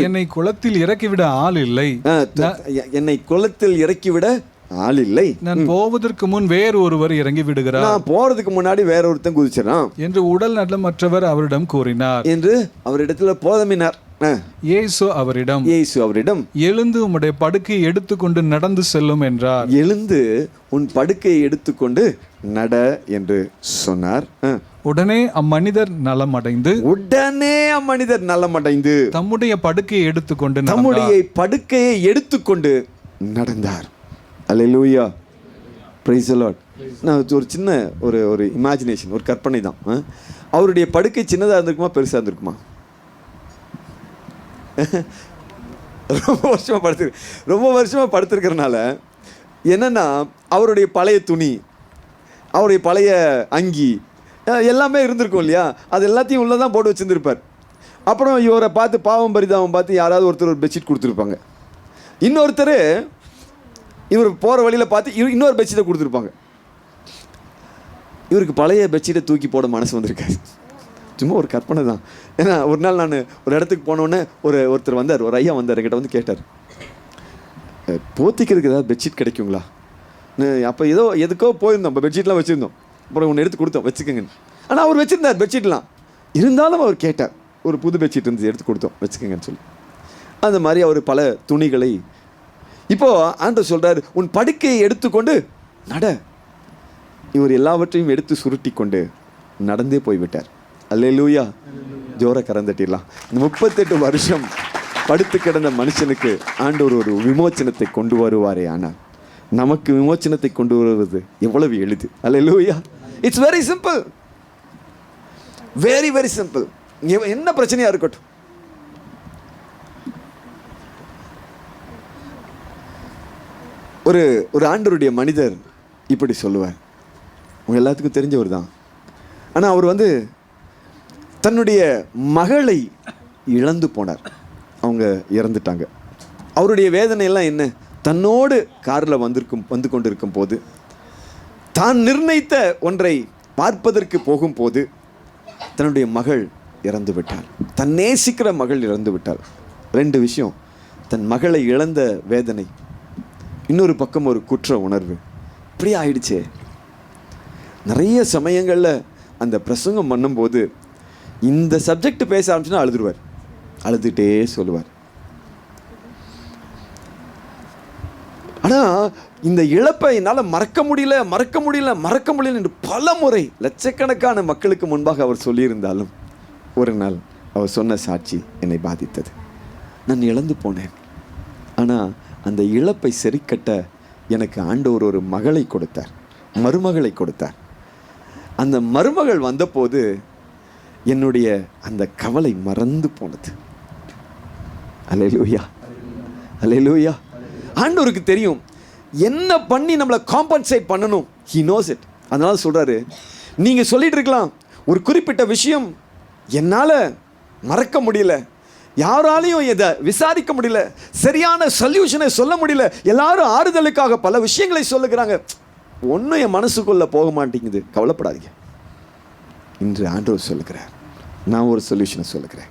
என்னை குளத்தில் இறக்கிவிட ஆள் இல்லை. என்னை குளத்தில் இறக்கிவிட ஆள் இல்லை. நான் போவதற்கு முன் வேறு ஒருவர் இறங்கி விடுகிறார். நான் போறதுக்கு முன்னாடி வேற ஒருத்தன் குதிச்சிடறான் என்று உடல் நலமற்றவர் அவரிடம் கூறினார் என்று அவரிடத்துல போதமினார். இயேசு அவரிடம் எழுந்து உம்முடைய படுக்கையை எடுத்துக்கொண்டு நடந்து செல்லும் என்றார். எழுந்து உன் படுக்கையை எடுத்துக்கொண்டு நட என்று சொன்னார். உடனே அம்மனிதர் நலமடைந்து தம்முடைய படுக்கையை எடுத்துக்கொண்டு நடந்தார். அல்லேலூயா, பிரைஸ் தி லார்ட். நான் ஒரு சின்ன ஒரு இமேஜினேஷன், ஒரு கற்பனை தான். அவருடைய படுக்கை சின்னதாக இருந்திருக்குமா, பெருசாக இருந்திருக்குமா? ரொம்ப வருஷமாக படுத்திருக்கிறனால என்னன்னா, அவருடைய பழைய துணி, அவருடைய பழைய அங்கி எல்லாமே இருந்திருக்கும் இல்லையா, அது எல்லாத்தையும் உள்ளே தான் போட்டு வச்சுருந்துருப்பார். அப்புறம் இவரை பார்த்து பாவம் பரிதாபம் பார்த்து யாராவது ஒருத்தர் ஒரு பெட்ஷீட் கொடுத்துருப்பாங்க. இன்னொருத்தர் இவர் போகிற வழியில் பார்த்து இன்னொரு பெட்ஷீட்டை கொடுத்துருப்பாங்க. இவருக்கு பழைய பெட்ஷீட்டை தூக்கி போட மனசு வந்திருக்காரு. சும்மா ஒரு கற்பனை தான். ஏன்னா ஒரு நாள் நான் ஒரு இடத்துக்கு போனோடனே ஒருத்தர் வந்தார், ஒரு ஐயா வந்தார், என்கிட்ட வந்து கேட்டார், போத்திக்கிறதுக்கு ஏதாவது பெட்ஷீட் கிடைக்குங்களா? அப்போ எதுக்கோ போயிருந்தோம், இப்போ பெட்ஷீட்லாம் வச்சுருந்தோம், அப்புறம் ஒன்று எடுத்து கொடுத்தோம், வச்சுக்கோங்கன்னு. ஆனால் அவர் வச்சுருந்தார் பெட்ஷீட்லாம். இருந்தாலும் அவர் கேட்டார், ஒரு புது பெட்ஷீட் இருந்து எடுத்து கொடுத்தோம், வச்சுக்கோங்கன்னு சொல்லி. அந்த மாதிரி அவர் பல துணிகளை, இப்போது ஆண்டவர் சொல்கிறார், உன் படுக்கையை எடுத்துக்கொண்டு நட. இவர் எல்லாவற்றையும் எடுத்து சுருட்டி கொண்டு நடந்தே போய்விட்டார். அல்லேலூயா, ஜோர கரந்தட்டிடலாம். இந்த 38 வருஷம் படுத்து கிடந்த மனுஷனுக்கு ஆண்டவர் ஒரு விமோச்சனத்தை கொண்டு வருவாரே. ஆனால் நமக்கு விமோச்சனத்தை கொண்டு வருவது எவ்வளவு எளிது. அல்லேலூயா, it's very simple, very very simple. என்ன பிரச்சனையாக இருக்கட்டும், ஒரு ஆண்டவருடைய மனிதர் இப்படி சொல்லுவார். உங்க எல்லாத்துக்கும் தெரிஞ்சவர் தான். ஆனால் அவர் தன்னுடைய மகளை இழந்து போனார். அவங்க இறந்துட்டாங்க. அவருடைய வேதனையெல்லாம் என்ன? தன்னோடு காரில் வந்து கொண்டிருக்கும் போது, தான் நிர்ணயித்த ஒன்றை பார்ப்பதற்கு போகும்போது தன்னுடைய மகள் இறந்து விட்டாள். தன் நேசிக்கிற மகள் இறந்து விட்டாள். 2 விஷயம், தன் மகளை இழந்த வேதனை, இன்னொரு பக்கம் ஒரு குற்ற உணர்வு. இப்படி ஆயிடுச்சே. நிறைய சமயங்களில் அந்த பிரசங்கம் பண்ணும்போது இந்த சப்ஜெக்ட் பேச ஆரம்பிச்சுன்னா அழுதுருவார், அழுதுகிட்டே சொல்லுவார். ஆனால் இந்த இழப்பை என்னால் மறக்க முடியல என்று பல முறை லட்சக்கணக்கான மக்களுக்கு முன்பாக அவர் சொல்லியிருந்தாலும் ஒரு நாள் அவர் சொன்ன சாட்சி என்னை பாதித்தது. நான் இழந்து போனேன், ஆனால் அந்த இழப்பை சரிக்கட்ட எனக்கு ஆண்டவர் ஒரு மகளை கொடுத்தார், மருமகளை கொடுத்தார். அந்த மருமகள் வந்தபோது என்னுடைய அந்த கவலை மறந்து போனது. அல்லேலூயா, அல்லேலூயா. ஆண்டவருக்கு தெரியும் என்ன பண்ணி நம்மளை காம்பன்சேட் பண்ணணும். He knows it. அதனால சொல்றாரு, நீங்க சொல்லிட்டு இருக்கலாம், ஒரு குறிப்பிட்ட விஷயம் என்னால் மறக்க முடியல, யாராலையும் இதை விசாரிக்க முடியல, சரியான சொல்யூஷனை சொல்ல முடியல, எல்லாரும் ஆறுதலுக்காக பல விஷயங்களை சொல்லுகிறாங்க, ஒன்றும் என் மனசுக்குள்ள போக மாட்டேங்குது. கவலைப்படாதீங்க. இன்று ஆண்டவர் சொல்லுகிறார், நான் ஒரு சொல்யூஷனை சொல்லுகிறேன்,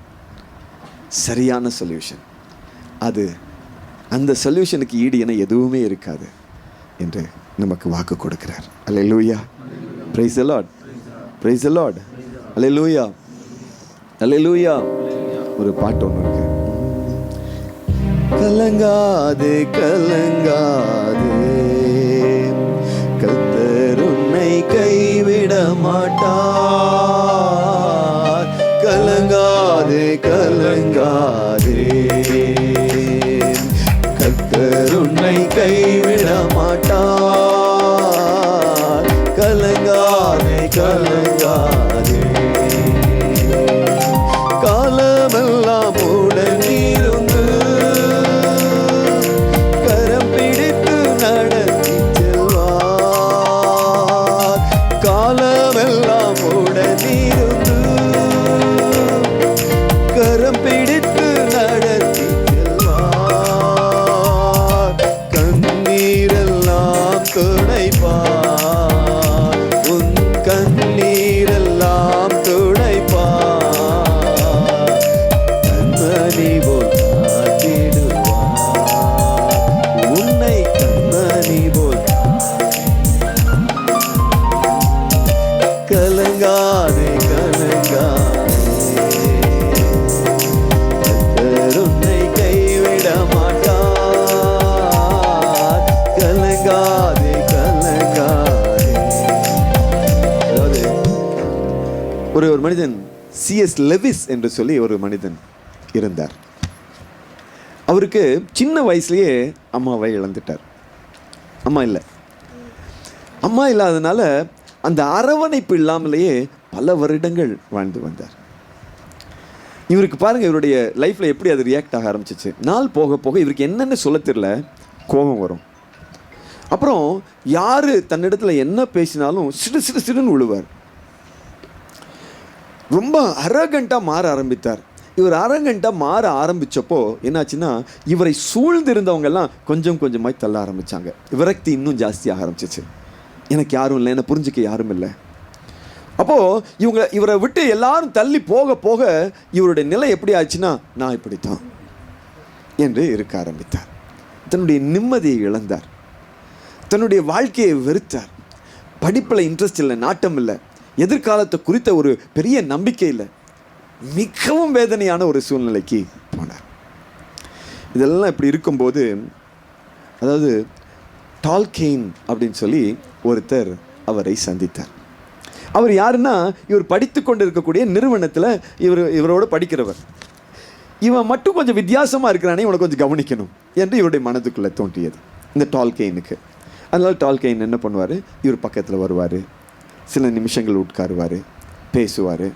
சரியான சொல்யூஷன். அது அந்த சொல்யூஷனுக்கு ஈடு என எதுவுமே இருக்காது என்று நமக்கு வாக்கு கொடுக்கிறார். அல்லேலூயா, praise the Lord, praise the Lord, அல்லேலூயா, அல்லேலூயா. ஒரு பாட்டு ஒன்று இருக்கு, கலங்காதே கலங்காதே கர்த்தர் உன்னை கைவிட மாட்டார், கலங்காதே கலங்காதே கர்த்தர் உன்னை கைவிட மாட்டார், கலங்காதே கலங்காதே. காலமெல்லாம் உடன் இருந்து கரம் பிடித்து நடத்தி செல்வார், காலமெல்லாம் உடன் இருந்து கரம் பிடித்து நடத்தி செல்வார், கண்ணீரெல்லாம் துடைப்பார், உன் கண்ணீரெல்லாம் துடைப்பார், கண்மணி போல் காத்திடுவார், உன்னை கண்மணி போல். கலங்காதே கலங்காதே கர்த்தர் உன்னை கைவிட மாட்டார், கலங்காதே கலங்காதே. அதாவது ஒரு மனிதன் C.S. லெவிஸ் என்று சொல்லி ஒரு மனிதன் இருந்தார். அவருக்கு சின்ன வயசுலயே அம்மாவை இழந்துட்டார். அம்மா இல்லாதனால அந்த அரவணைப்பு இல்லாமலேயே பல வருடங்கள் வாழ்ந்து வந்தார். இவருக்கு பாருங்க, இவருடைய லைஃப்ல எப்படி அது ரியாக்ட் ஆக ஆரம்பிச்சிச்சு. நாள் போக போக இவருக்கு என்னென்னு சொல்ல தெரியல, கோபம் வரும். அப்புறம் யாரு தன்னிடத்துல என்ன பேசினாலும் சிடு சிடு சிடுன்னு விழுவார். ரொம்ப அரகண்டாக மாற ஆரம்பித்தார். இவர் அரகண்டாக மாற ஆரம்பித்தப்போ என்னாச்சுன்னா, இவரை சூழ்ந்திருந்தவங்கெல்லாம் கொஞ்சம் கொஞ்சமாய் தள்ள ஆரம்பித்தாங்க. விரக்தி இன்னும் ஜாஸ்தியாக ஆரம்பிச்சிச்சு. எனக்கு யாரும் இல்லை, என்னை புரிஞ்சுக்க யாரும் இல்லை. அப்போது இவரை விட்டு எல்லாரும் தள்ளி போக போக இவருடைய நிலை எப்படி ஆச்சுன்னா, நான் இப்படித்தான் என்று இருக்க ஆரம்பித்தார். தன்னுடைய நிம்மதியை இழந்தார், தன்னுடைய வாழ்க்கையை வெறுத்தார், படிப்பில் இன்ட்ரெஸ்ட் இல்லை, நாட்டம் இல்லை, எதிர்காலத்தை குறித்த ஒரு பெரிய நம்பிக்கை இல்லை. மிகவும் வேதனையான ஒரு சூழ்நிலைக்கு போனார். இதெல்லாம் இப்படி இருக்கும்போது, அதாவது டால்கெயின் அப்படின்னு சொல்லி ஒருத்தர் அவரை சந்தித்தார். அவர் யாருன்னா, இவர் படித்து கொண்டு இருக்கக்கூடிய நிறுவனத்தில் இவரோடு படிக்கிறவர். இவன் மட்டும் கொஞ்சம் வித்தியாசமாக இருக்கிறானே, இவனை கொஞ்சம் கவனிக்கணும் என்று இவருடைய மனதுக்குள்ளே தோன்றியது இந்த டால்கெயினுக்கு. அதனால் டால்கெயின் என்ன பண்ணுவார், இவர் பக்கத்தில் வருவார், சில நிமிஷங்கள் உட்காருவார், பேசுவார்.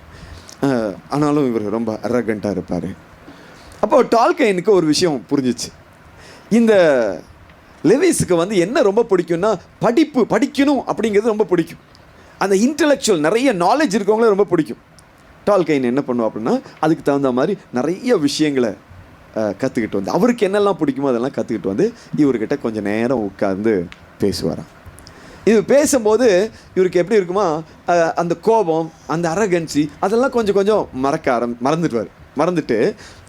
ஆனாலும் இவர் ரொம்ப அரகண்டாக இருப்பார். அப்போ டால்கெயினுக்கு ஒரு விஷயம் புரிஞ்சிச்சு. இந்த லெவிஸுக்கு என்ன ரொம்ப பிடிக்கும்னா, படிக்கணும் அப்படிங்கிறது ரொம்ப பிடிக்கும். அந்த இன்டெலெக்சுவல் நிறைய நாலேஜ் இருக்கவங்களே ரொம்ப பிடிக்கும். டால்கெயின் என்ன பண்ணுவோம் அப்படின்னா, அதுக்கு தகுந்த மாதிரி நிறைய விஷயங்களை கற்றுக்கிட்டு வந்து, அவருக்கு என்னெல்லாம் பிடிக்குமோ அதெல்லாம் கற்றுக்கிட்டு வந்து இவர்கிட்ட கொஞ்சம் நேரம் உட்கார்ந்து பேசுவாராம். இது பேசும்போது இவருக்கு எப்படி இருக்குமா, அந்த கோபம், அந்த அரகன்சி அதெல்லாம் கொஞ்சம் கொஞ்சம் மறந்துட்டு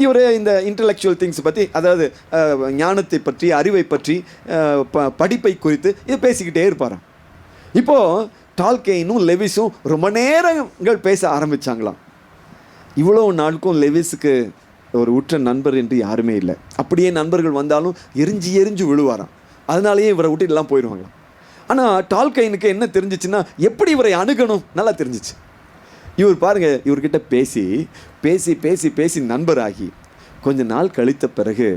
இவர் இந்த இன்டெலெக்சுவல் திங்ஸ் பற்றி, அதாவது ஞானத்தை பற்றி, அறிவை பற்றி, படிப்பை குறித்து இது பேசிக்கிட்டே இருப்பாராம். இப்போது டால்கெயினும் லெவிஸும் ரொம்ப நேரங்கள் பேச ஆரம்பித்தாங்களாம். இவ்வளோ நாளுக்கும் லெவிஸுக்கு ஒரு உற்ற நண்பர் என்று யாருமே இல்லை. அப்படியே நண்பர்கள் வந்தாலும் எரிஞ்சு விழுவாராம். அதனாலேயே இவரை விட்டுலாம் போயிடுவாங்களாம். ஆனால் டால்கெயினுக்கு என்ன தெரிஞ்சிச்சுன்னா, எப்படி இவரை அணுகணும் நல்லா தெரிஞ்சிச்சு. இவர் பாருங்க, இவர்கிட்ட பேசி பேசி பேசி பேசி நண்பராகி கொஞ்ச நாள் கழித்த பிறகு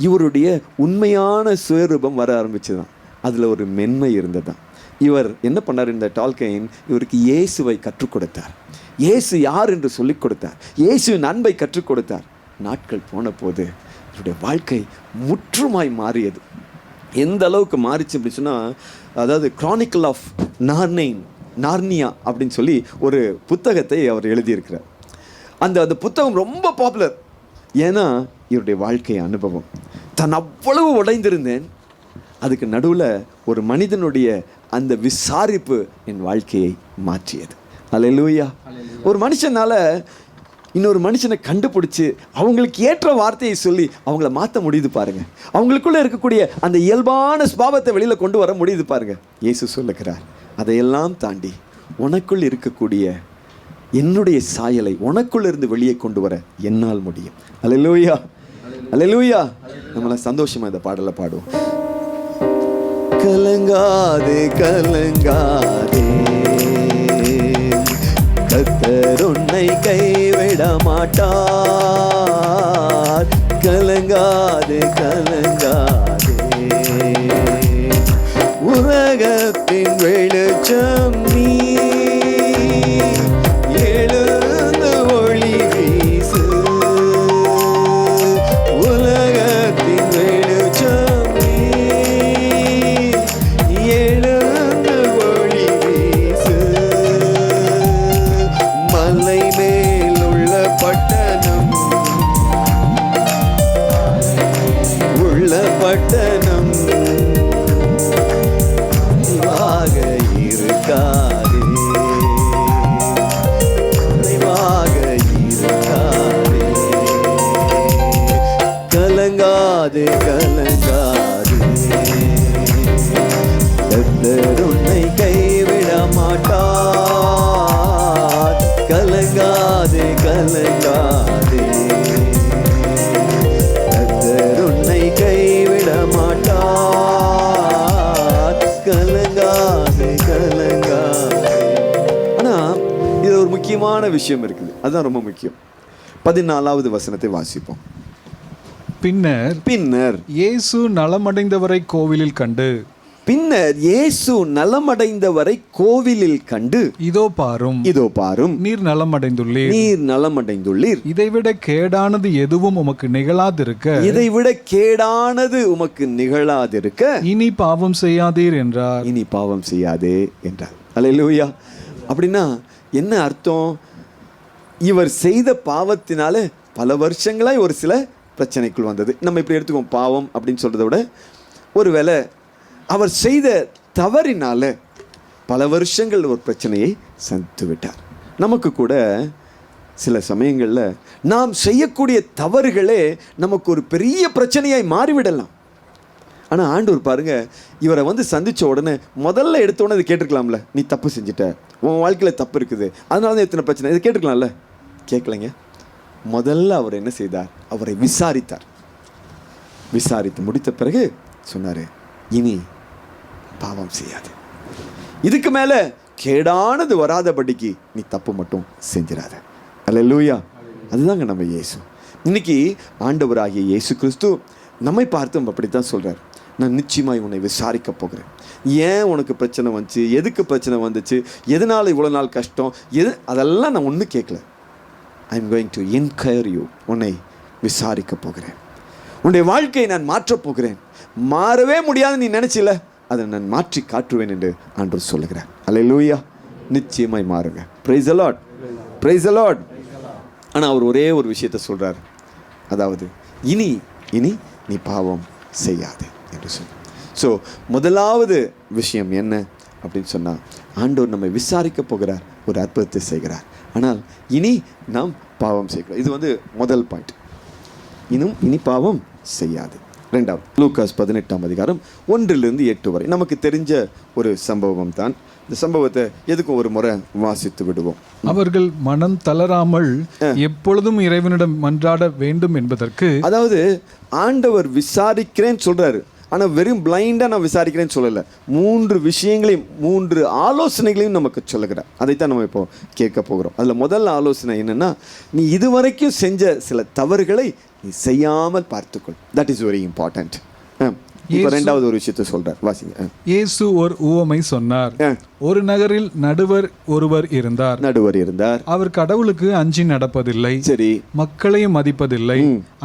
இவருடைய உண்மையான சுயரூபம் வர ஆரம்பிச்சுதான். அதில் ஒரு மென்மை இருந்ததுதான். இவர் என்ன பண்ணார், இந்த டால்கெயின் இவருக்கு இயேசுவை கற்றுக் கொடுத்தார். இயேசு யார் என்று சொல்லிக் கொடுத்தார். இயேசுவின் அன்பை கற்றுக் கொடுத்தார். நாட்கள் போன போது இவருடைய வாழ்க்கை முற்றுமாய் மாறியது. எந்த அளவுக்கு மாறிச்சு அப்படின்னு சொன்னால், அதாவது கிரானிக்கல் ஆஃப் நார்னியா அப்படின்னு சொல்லி ஒரு புத்தகத்தை அவர் எழுதியிருக்கிறார். அந்த புத்தகம் ரொம்ப பாப்புலர். ஏன்னா இவருடைய வாழ்க்கை அனுபவம். தான் அவ்வளவு உடைந்திருந்தேன், அதுக்கு நடுவில் ஒரு மனிதனுடைய அந்த விசாரிப்பு என் வாழ்க்கையை மாற்றியது. அல்லேலூயா. ஒரு மனுஷனால இன்னொரு மனுஷனை கண்டுபிடிச்சு அவங்களுக்கு ஏற்ற வார்த்தையை சொல்லி அவங்கள மாற்ற முடியுது பாருங்க. அவங்களுக்குள்ள இருக்கக்கூடிய அந்த இயல்பான சுபாவத்தை வெளியில கொண்டு வர முடியுது பாருங்க. இயேசு சொல்லுகிறார், அதையெல்லாம் தாண்டி உனக்குள் இருக்கக்கூடிய என்னுடைய சாயலை உனக்குள்ள இருந்து வெளியே கொண்டு வர என்னால் முடியும். அல்லேலூயா, அல்லேலூயா. நம்மள சந்தோஷமா இந்த பாடலை பாடுவோம். கலங்காதே கலங்காதே, கர்த்தர் உன்னை கைவிட மாட்டார். கலங்காதே கலங்காதே, உலகத்தின் வெளிச்சம் நீ, எழுந்து ஒளி வீசு. உலகத்தின் வெளிச்சம் நீ, எழுந்து ஒளி வீசு. மலை மேல் உள்ள பட்டணம், உள்ள பட்டணம் இருக்காதே, குறைவாக இருக்காதே. கலங்காதே கலங்காதே, கர்த்தர் உன்னை கைவிட மாட்டார். கலங்காதே கலங்காதே, கர்த்தர் உன்னை கைவிட மாட்டார். கலங்காதே கலங்காதே. ஆனா இது ஒரு முக்கியமான விஷயம் இருக்குது, அதுதான் ரொம்ப முக்கியம். 14வது வசனத்தை வாசிப்போம். பின்னர் இயேசு நலமடைந்தவரை கோவிலில் கண்டு, பின்னர் இயேசு நலமடைந்தவரை கோவிலில் கண்டு, இதோ பாரும், இதோ பாரும், நீர் நலமடைந்துள்ளீர், நீர் நலமடைந்துள்ளீர். இதைவிட கேடானது எதுவும் உமக்கு நிகழாதிருக்க, இதைவிட கேடானது உமக்கு நிகழாதிருக்க இனி பாவம் செய்யாதீர் என்றார். இனி பாவம் செய்யாதே என்றார். அல்லேலூயா. அப்படின்னா என்ன அர்த்தம்? இவர் செய்த பாவத்தினால பல வருஷங்களாய் ஒரு சில பிரச்சனைக்குள் வந்தது. நம்ம இப்படி எடுத்துக்கோம், பாவம் அப்படின்னு சொல்றதை விட ஒருவேளை அவர் செய்த தவறினால பல வருஷங்கள் ஒரு பிரச்சனையை சந்தித்து விட்டார். நமக்கு கூட சில சமயங்களில் நாம் செய்யக்கூடிய தவறுகளே நமக்கு ஒரு பெரிய பிரச்சனையாய் மாறிவிடலாம். ஆனால் ஆண்டவர் பாருங்க, இவரை வந்து சந்தித்த உடனே முதல்ல எடுத்த உடனே இது கேட்டிருக்கலாம்ல, நீ தப்பு செஞ்சுட்ட, உன் வாழ்க்கையில் தப்பு இருக்குது, அதனால தான் எத்தனை பிரச்சனை, இது கேட்டிருக்கலாம்ல. கேட்கலைங்க. முதல்ல அவர் என்ன செய்தார்? அவரை விசாரித்தார். விசாரித்து முடித்த பிறகு சொன்னார், இனி பாவம் செய்யாது, இதுக்கு மேல கேடானது வராதபடிக்கு நீ தப்பு மட்டும் செஞ்சிடாத. அல்லேலூயா. அதுதாங்க நம்ம இயேசு. இன்னைக்கு ஆண்டவராகிய இயேசு கிறிஸ்து நம்மை பார்த்து அப்படித்தான் சொல்றார், நான் நிச்சயமாய் உன்னை விசாரிக்க போகிறேன். ஏன் உனக்கு பிரச்சனை வந்துச்சு, எதுக்கு பிரச்சனை வந்துச்சு, எதனால இவ்வளோ நாள் கஷ்டம், அதெல்லாம் நான் ஒன்றும் கேட்கல. I am going to enquire you. உன்னை விசாரிக்க போகிறேன், உன்னுடைய வாழ்க்கையை நான் மாற்றப் போகிறேன். மாறவே முடியாது நீ நினைச்சில, அதை நான் மாற்றி காட்டுவேன் என்று ஆண்டவர் சொல்லுகிறார். அல்லேலூயா. நிச்சயமாய் மாறுங்க. Price the Lord, praise the Lord. ஆனால் அவர் ஒரே ஒரு விஷயத்தை சொல்றார், அதாவது இனி நீ பாவம் செய்யாது என்று சொல்லி. ஸோ முதலாவது விஷயம் என்ன அப்படின்னு சொன்னால், ஆண்டவர் நம்மை விசாரிக்க போகிறார், ஒரு அற்புதத்தை செய்கிறார். ஆனால் இனி நாம் பாவம் செய்யக்கூடாது. இது வந்து முதல் பாயிண்ட். இனி பாவம் செய்யாது. ரெண்டாவது, லூக்காஸ் 18ஆம் அதிகாரம் 1-8 வரை நமக்கு தெரிஞ்ச ஒரு சம்பவம் தான். இந்த சம்பவத்தை எதுக்கும் ஒரு முறை வாசித்து விடுவோம். அவர்கள் மனம் தளராமல் எப்பொழுதும் இறைவனிடம் மன்றாட வேண்டும் என்பதற்கு, அதாவது ஆண்டவர் விசாரிக்கிறேன்னு சொல்றாரு, ஆனால் வெறும் பிளைண்டாக நான் விசாரிக்கிறேன்னு சொல்லலை. 3 விஷயங்களையும் 3 ஆலோசனைகளையும் நமக்கு சொல்லுகிறார். அதைத்தான் நம்ம இப்போ கேட்க போகிறோம். அதில் முதல் ஆலோசனை என்னென்னா, நீ இதுவரைக்கும் செஞ்ச சில தவறுகளை நீ செய்யாமல் பார்த்துக்கொள். That is very important. இப்போ ரெண்டாவது ஒரு விஷயத்தை சொல்றார், வாசிங்க. இயேசு ஒரு உவமை சொன்னார். ஒரு நகரில் நடுவர் ஒருவர் இருந்தார். அவர் கடவுளுக்கு அஞ்சி நடப்பதில்லை, சரி, மக்களையும் மதிப்பதில்லை.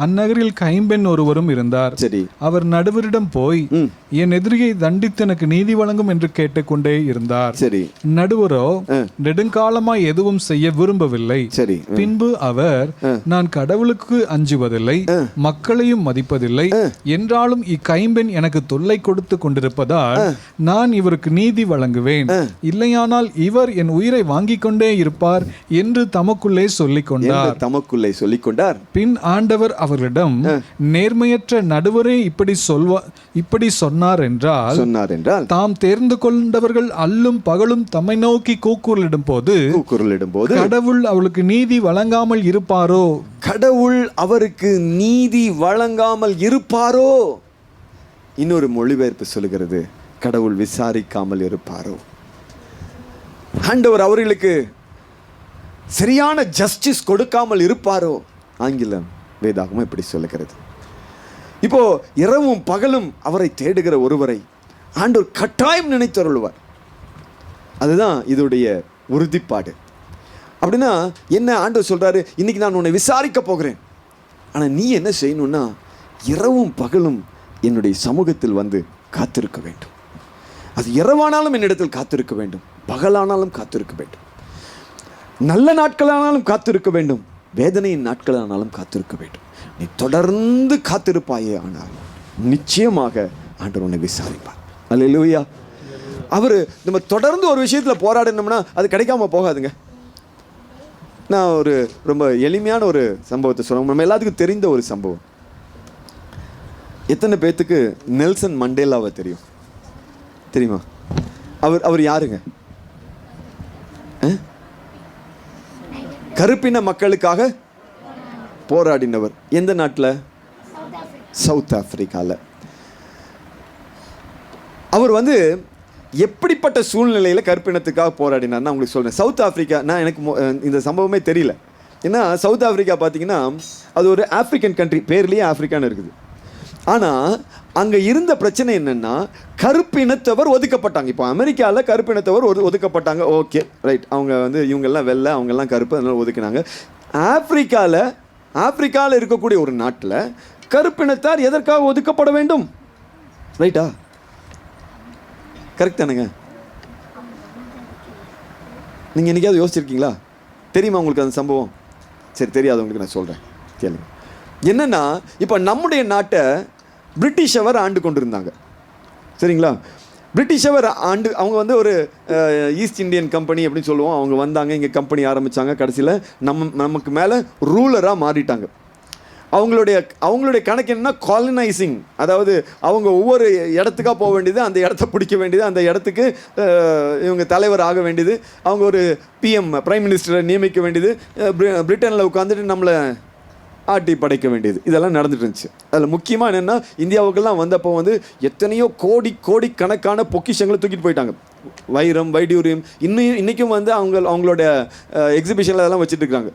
அந்நகரில் கைம்பெண் ஒருவரும் இருந்தார். சரி, அவர் நடுவரிடம் போய் என் எதிரியை தண்டித்து எனக்கு நீதி வழங்கும் என்று கேட்டுக்கொண்டே இருந்தார். சரி, நடுவரோ நெடுங்காலமாய் எதுவும் செய்ய விரும்பவில்லை. சரி, பின்பு அவர், நான் கடவுளுக்கு அஞ்சுவதில்லை, மக்களையும் மதிப்பதில்லை, என்றாலும் இக்கைம்பெண் எனக்கு தொல்லை கொடுத்து கொண்டிருப்பதால் நான் இவருக்கு நீதி வழங்குவேன், இல்லையானால் இவர் என் உயிரை வாங்கிக் கொண்டே இருப்பார் என்று தமக்குள்ளே சொல்லிக் கொண்டார். பின் ஆண்டவர் அவர்களிடம், நேர்மையற்ற நடுவரே இப்படி சொன்னார் என்றால் தாம் தேர்ந்து கொண்டவர்கள் அல்லும் பகலும் தம்மை நோக்கி கூக்குரலிடும் போது கடவுள் அவளுக்கு நீதி வழங்காமல் இருப்பாரோ? கடவுள் அவருக்கு நீதி வழங்காமல் இருப்பாரோ? இன்னொரு மொழிபெயர்ப்பு சொல்லுகிறது, கடவுள் விசாரிக்காமல் இருப்பாரோ? ஆண்டவர் அவர்களுக்கு சரியான ஜஸ்டிஸ் கொடுக்காமல் இருப்பாரோ? ஆங்கிலம் வேதாகமம் இப்படி சொல்லுகிறது. இப்போ இரவும் பகலும் அவரை தேடுகிற ஒருவரை ஆண்டவர் கட்டாயம் நினைத்தருள்வார். அதுதான் இதோடைய உறுதிப்பாடு. அப்படின்னா என்ன ஆண்டவர் சொல்றாரு, இன்னைக்கு நான் உன்னை விசாரிக்க போகிறேன், ஆனால் நீ என்ன செய்யணும்னா இரவும் பகலும் என்னுடைய சமூகத்தில் வந்து காத்திருக்க வேண்டும். அது இரவானாலும் என்னிடத்தில் காத்திருக்க வேண்டும், பகலானாலும் காத்திருக்க வேண்டும், நல்ல நாட்களானாலும் காத்திருக்க வேண்டும், வேதனையின் நாட்களானாலும் காத்திருக்க வேண்டும். நீ தொடர்ந்து காத்திருப்பாயே, ஆனால் நிச்சயமாக ஆண்டவர் உன்னை விசாரிப்பார். அல்லேலூயா. அவர் நம்ம தொடர்ந்து ஒரு விஷயத்தில் போராடினோம்னா அது கிடைக்காம போகாதுங்க. நான் ஒரு ரொம்ப எளிமையான ஒரு சம்பவத்தை சொல்லுவேன், நம்ம எல்லாத்துக்கும் தெரிந்த ஒரு சம்பவம். எத்தனை பேர்த்துக்கு நெல்சன் மண்டேலாவை தெரியுமா? அவர் யாருங்க? கருப்பின மக்களுக்காக போராடினவர். எந்த நாட்டில்? சவுத் ஆப்பிரிக்காவில். அவர் வந்து எப்படிப்பட்ட சூழ்நிலையில் கருப்பினத்துக்காக போராடினார்னா உங்களுக்கு சொல்கிறேன். சவுத் ஆப்பிரிக்கா, எனக்கு இந்த சம்பவமே தெரியல. ஏன்னா சவுத் ஆப்பிரிக்கா பார்த்தீங்கன்னா அது ஒரு ஆப்பிரிக்கன் கண்ட்ரி, பேர்லேயே ஆப்பிரிக்கான்னு இருக்குது. ஆனால் அங்கே இருந்த பிரச்சனை என்னென்னா, கருப்பினத்தவர் ஒதுக்கப்பட்டாங்க. இப்போ அமெரிக்காவில் கருப்பினத்தவர் ஒதுக்கப்பட்டாங்க, ஓகே ரைட், அவங்க வந்து இவங்கெல்லாம் வெள்ளை, அவங்கெல்லாம் கருப்பு, அதனால ஒதுக்கினாங்க. ஆப்பிரிக்காவில் இருக்கக்கூடிய ஒரு நாட்டில் கருப்பினத்தார் எதற்காக ஒதுக்கப்பட வேண்டும்? ரைட்டா? கரெக்ட் தானுங்க? நீங்கள் என்னைக்காவது யோசிச்சிருக்கீங்களா? தெரியுமா உங்களுக்கு அந்த சம்பவம்? சரி, தெரியாதவங்களுக்கு நான் சொல்கிறேன், கேளுங்க. என்னென்னா, இப்போ நம்முடைய நாட்டை பிரிட்டிஷவர் ஆண்டு கொண்டு இருந்தாங்க, சரிங்களா? பிரிட்டிஷவர் அவங்க வந்து ஒரு ஈஸ்ட் இந்தியன் கம்பெனி அப்படின்னு சொல்லுவோம். அவங்க வந்தாங்க, இங்கே கம்பெனி ஆரம்பித்தாங்க, கடைசியில் நமக்கு மேலே ரூலராக மாறிட்டாங்க. அவங்களுடைய கணக்கு என்னன்னா காலனைசிங், அதாவது அவங்க ஒவ்வொரு இடத்துக்காக போக வேண்டியது, அந்த இடத்த பிடிக்க வேண்டியது, அந்த இடத்துக்கு இவங்க தலைவர் ஆக வேண்டியது, அவங்க ஒரு பிரைம் மினிஸ்டரை நியமிக்க வேண்டியது, பிரிட்டனில் உட்காந்துட்டு நம்மளை ஆட்டி படைக்க வேண்டியது, இதெல்லாம் நடந்துட்டு இருந்துச்சு. அதில் முக்கியமாக என்னென்னா, இந்தியாவுக்கெல்லாம் வந்தப்போ வந்து எத்தனையோ கோடி கணக்கான பொக்கிஷங்களை தூக்கிட்டு போயிட்டாங்க. வைரம், வைடூரியம், இன்றைக்கும் வந்து அவங்களோட எக்ஸிபிஷனில் அதெல்லாம் வச்சுட்டு இருக்காங்க.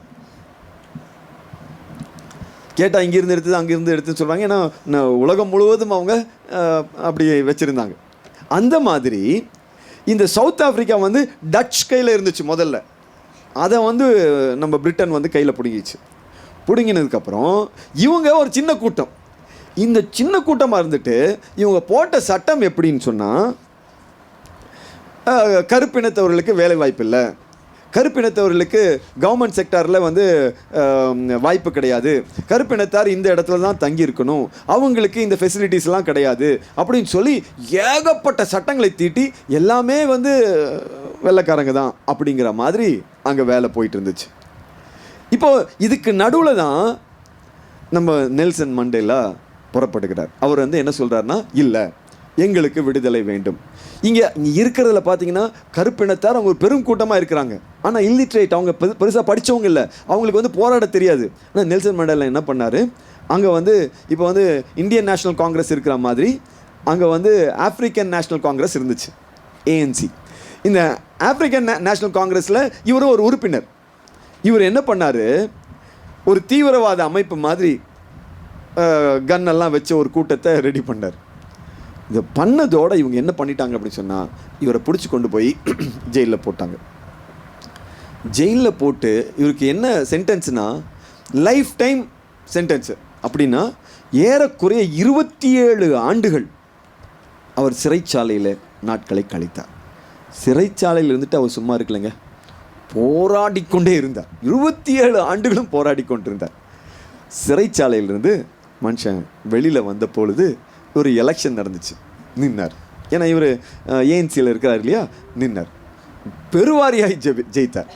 கேட்டால் இங்கேருந்து எடுத்தது அங்கேருந்து எடுத்துன்னு சொல்கிறாங்க. ஏன்னா உலகம் முழுவதும் அவங்க அப்படி வச்சுருந்தாங்க. அந்த மாதிரி இந்த சவுத் ஆப்பிரிக்கா வந்து டச் கையில் இருந்துச்சு முதல்ல. அதை வந்து நம்ம பிரிட்டன் வந்து கையில் பிடுங்கினதுக்கப்புறம் இவங்க ஒரு சின்ன கூட்டம், இந்த சின்ன கூட்டமாக இருந்துட்டு இவங்க போட்ட சட்டம் எப்படின்னு சொன்னால், கருப்பினத்தவர்களுக்கு வேலை வாய்ப்பு இல்லை, கருப்பினத்தவர்களுக்கு கவர்மெண்ட் செக்டாரில் வந்து வாய்ப்பு கிடையாது, கருப்பினத்தார் இந்த இடத்துல தான் தங்கியிருக்கணும், அவங்களுக்கு இந்த ஃபெசிலிட்டிஸ்லாம் கிடையாது அப்படின்னு சொல்லி ஏகப்பட்ட சட்டங்களை தீட்டி எல்லாமே வந்து வெள்ளைக்காரங்க தான் அப்படிங்கிற மாதிரி அங்கே வேலை போயிட்டு இருந்துச்சு. இப்போது இதுக்கு நடுவில் தான் நம்ம நெல்சன் மண்டேலா புறப்படுகிறார். அவர் வந்து என்ன சொல்கிறாருன்னா, இல்லை எங்களுக்கு விடுதலை வேண்டும். இங்கே இருக்கிறதுல பார்த்தீங்கன்னா கருப்பினத்தார் அவங்க ஒரு பெரும் கூட்டமாக இருக்கிறாங்க, ஆனால் இல்லிட்ரேட், அவங்க பெருசாக படித்தவங்க இல்லை, அவங்களுக்கு வந்து போராட தெரியாது. ஆனால் நெல்சன் மண்டேலா என்ன பண்ணார், அங்கே வந்து இப்போ வந்து இந்தியன் நேஷனல் காங்கிரஸ் இருக்கிற மாதிரி அங்கே வந்து ஆப்ரிக்கன் நேஷனல் காங்கிரஸ் இருந்துச்சு, ANC. இந்த ஆப்ரிக்கன் நேஷனல் காங்கிரஸில் இவரும் ஒரு உறுப்பினர். இவர் என்ன பண்ணார், ஒரு தீவிரவாத அமைப்பு மாதிரி கன்னெல்லாம் வச்ச ஒரு கூட்டத்தை ரெடி பண்ணார். இதை பண்ணதோடு இவங்க என்ன பண்ணிட்டாங்க அப்படின்னு சொன்னால், இவரை பிடிச்சி கொண்டு போய் ஜெயிலில் போட்டாங்க. ஜெயிலில் போட்டு இவருக்கு என்ன சென்டென்ஸ்னால், லைஃப் டைம் சென்டென்ஸு. அப்படின்னா ஏறக்குறைய 27 ஆண்டுகள் அவர் சிறைச்சாலையில் நாட்களை கழித்தார். சிறைச்சாலையில் இருந்துட்டு அவர் சும்மா இருக்கலைங்க, போராடி கொண்டே இருந்தார். 27 ஆண்டுகளும் போராடி கொண்டிருந்தார். சிறைச்சாலையிலிருந்து மனுஷன் வெளியில் வந்த பொழுது ஒரு எலெக்ஷன் நடந்துச்சு, நின்னார். ஏன்னா இவர் ஏஎன்சியில் இருக்கிறார் இல்லையா, நின்னார். பெருவாரியாய் ஜெயித்தார்.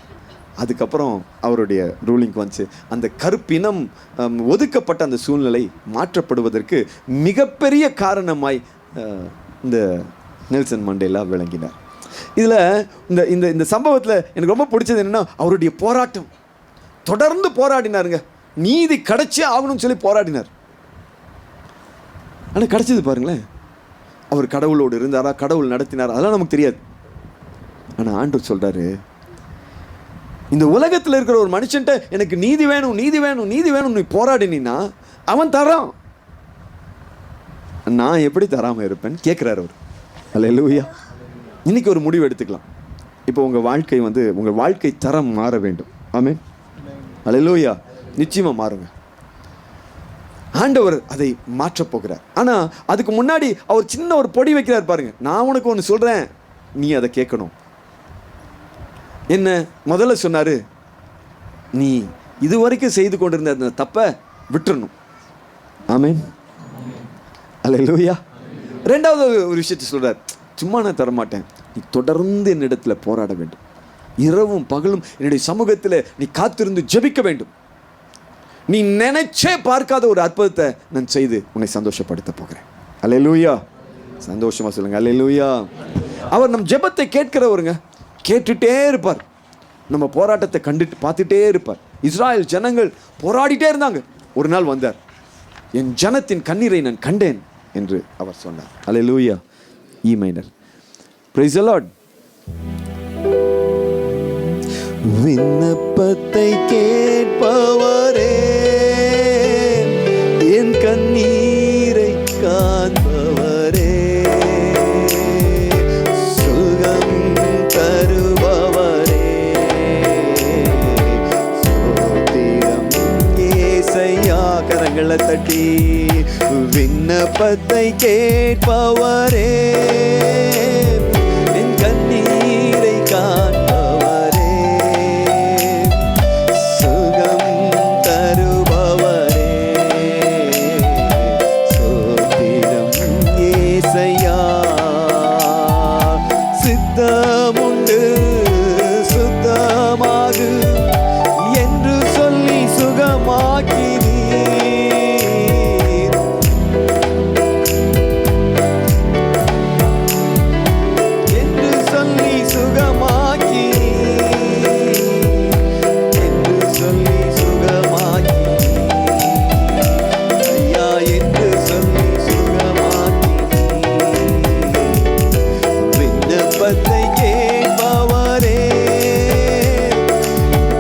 அதுக்கப்புறம் அவருடைய ரூலிங் வந்துச்சு. அந்த கருப்பினம் ஒதுக்கப்பட்ட அந்த சூழ்நிலை மாற்றப்படுவதற்கு மிகப்பெரிய காரணமாய் இந்த நெல்சன் மண்டேலா விளங்கினார். இதில் இந்த இந்த இந்த சம்பவத்தில் எனக்கு ரொம்ப பிடிச்சது என்னென்னா, அவருடைய போராட்டம். தொடர்ந்து போராடினாருங்க. நீதி கிடைச்சே ஆகணும்னு சொல்லி போராடினார். ஆனால் கிடைச்சது பாருங்களேன். அவர் கடவுளோடு இருந்தாரா, கடவுள் நடத்தினார், அதெல்லாம் நமக்கு தெரியாது. ஆனால் ஆண்டவர் சொல்கிறாரு, இந்த உலகத்தில் இருக்கிற ஒரு மனுஷன்ட்ட எனக்கு நீதி வேணும், நீதி வேணும், நீதி வேணும் நீ போராடினா அவன் தரான். நான் எப்படி தராமல் இருப்பேன் கேட்குறாரு அவர். அல்லேலூயா. இன்னைக்கு ஒரு முடிவு எடுத்துக்கலாம். இப்போ உங்கள் வாழ்க்கை உங்கள் வாழ்க்கை தரம் மாற வேண்டும். ஆமென். அல்லேலூயா. நிச்சயமாக மாறுங்க. ஆண்டவர் அதை மாற்றப் போகிறார். ஆனால் அதுக்கு முன்னாடி அவர் சின்ன ஒரு பொடி வைக்கிறார் பாருங்க. நான் உனக்கு ஒன்று சொல்கிறேன், நீ அதை கேட்கணும். என்ன முதல்ல சொன்னார், நீ இதுவரைக்கும் செய்து கொண்டிருந்த அந்த தப்பை விட்டுறணும். ஆமென். அல்லேலூயா. ரெண்டாவது ஒரு விஷயத்தை சொல்கிறார், சும்மா நான் தரமாட்டேன், நீ தொடர்ந்து என்னிடத்தில் போராட வேண்டும். இரவும் பகலும் என்னுடைய சமூகத்தில் நீ காத்திருந்து ஜெபிக்க வேண்டும். நீ நினைச்சே பார்க்காத ஒரு அற்புதத்தை நான் செய்து உன்னை சந்தோஷப்படுத்த போகிறேன். அல்லேலூயா. சந்தோஷமா சொல்லுங்க அல்லேலூயா. அவர் நம் ஜெபத்தை கேட்கிறவருங்க. கேட்டுட்டே இருப்பார். நம்ம போராட்டத்தை கண்டுட்டு பார்த்துட்டே இருப்பார். இஸ்ராயல் ஜனங்கள் போராடிட்டே இருந்தாங்க. ஒரு நாள் வந்தார், என் ஜனத்தின் கண்ணீரை நான் கண்டேன் என்று அவர் சொன்னார். அல்லேலூயா. E minor. Praise the Lord. விண்ணப்பத்தை கேட்பவரே, என் கண்ணீரை காண்பவரே, சுகம் தருபவரே, ஸ்தோத்திரம் இயேசையா. கரங்களை தட்டி, விண்ணப்பத்தை கேட்பவரே, என் கண்ணீரை காண்பவரே, சுகம் தருபவரே, ஸ்தோத்திரம் இயேசையா. சித்தமுண்டு சுத்தமாகு என்று சொல்லி சுகமாக்கினீர். என்று சொல்லி சுகமாக்கினீர். என்று சொல்லி சுகமாக்கினீர். ஐயா, என்று சொல்லி சுகமாக்கினீர். விண்ணப்பத்தை கேட்பவரே,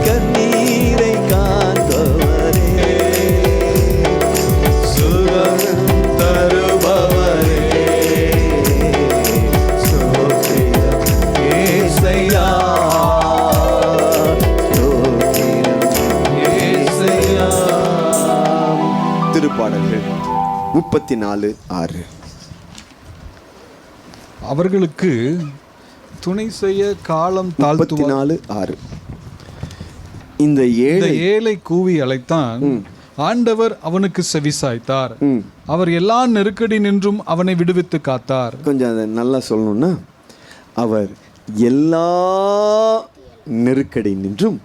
கண்ணீரை காண்பவரே, சுகம் தருபவரே, ஸ்தோத்திரம் இயேசையா. ஸ்தோத்திரம் இயேசையா. திருப்பாடல்கள் 34:6. அவர்களுக்கு துணை செய்ய காலம் தாழ்த்துவார். 34:6. இந்த ஏழை கூவி அழைத்தான், ஆண்டவர் அவனுக்கு செவிசாய்த்தார். அவர் எல்லா நெருக்கடி நின்றும் அவனை விடுவித்து காத்தார். கொஞ்சம் அதை நல்லா சொல்லணும்னா, அவர் எல்லா நெருக்கடி நின்றும்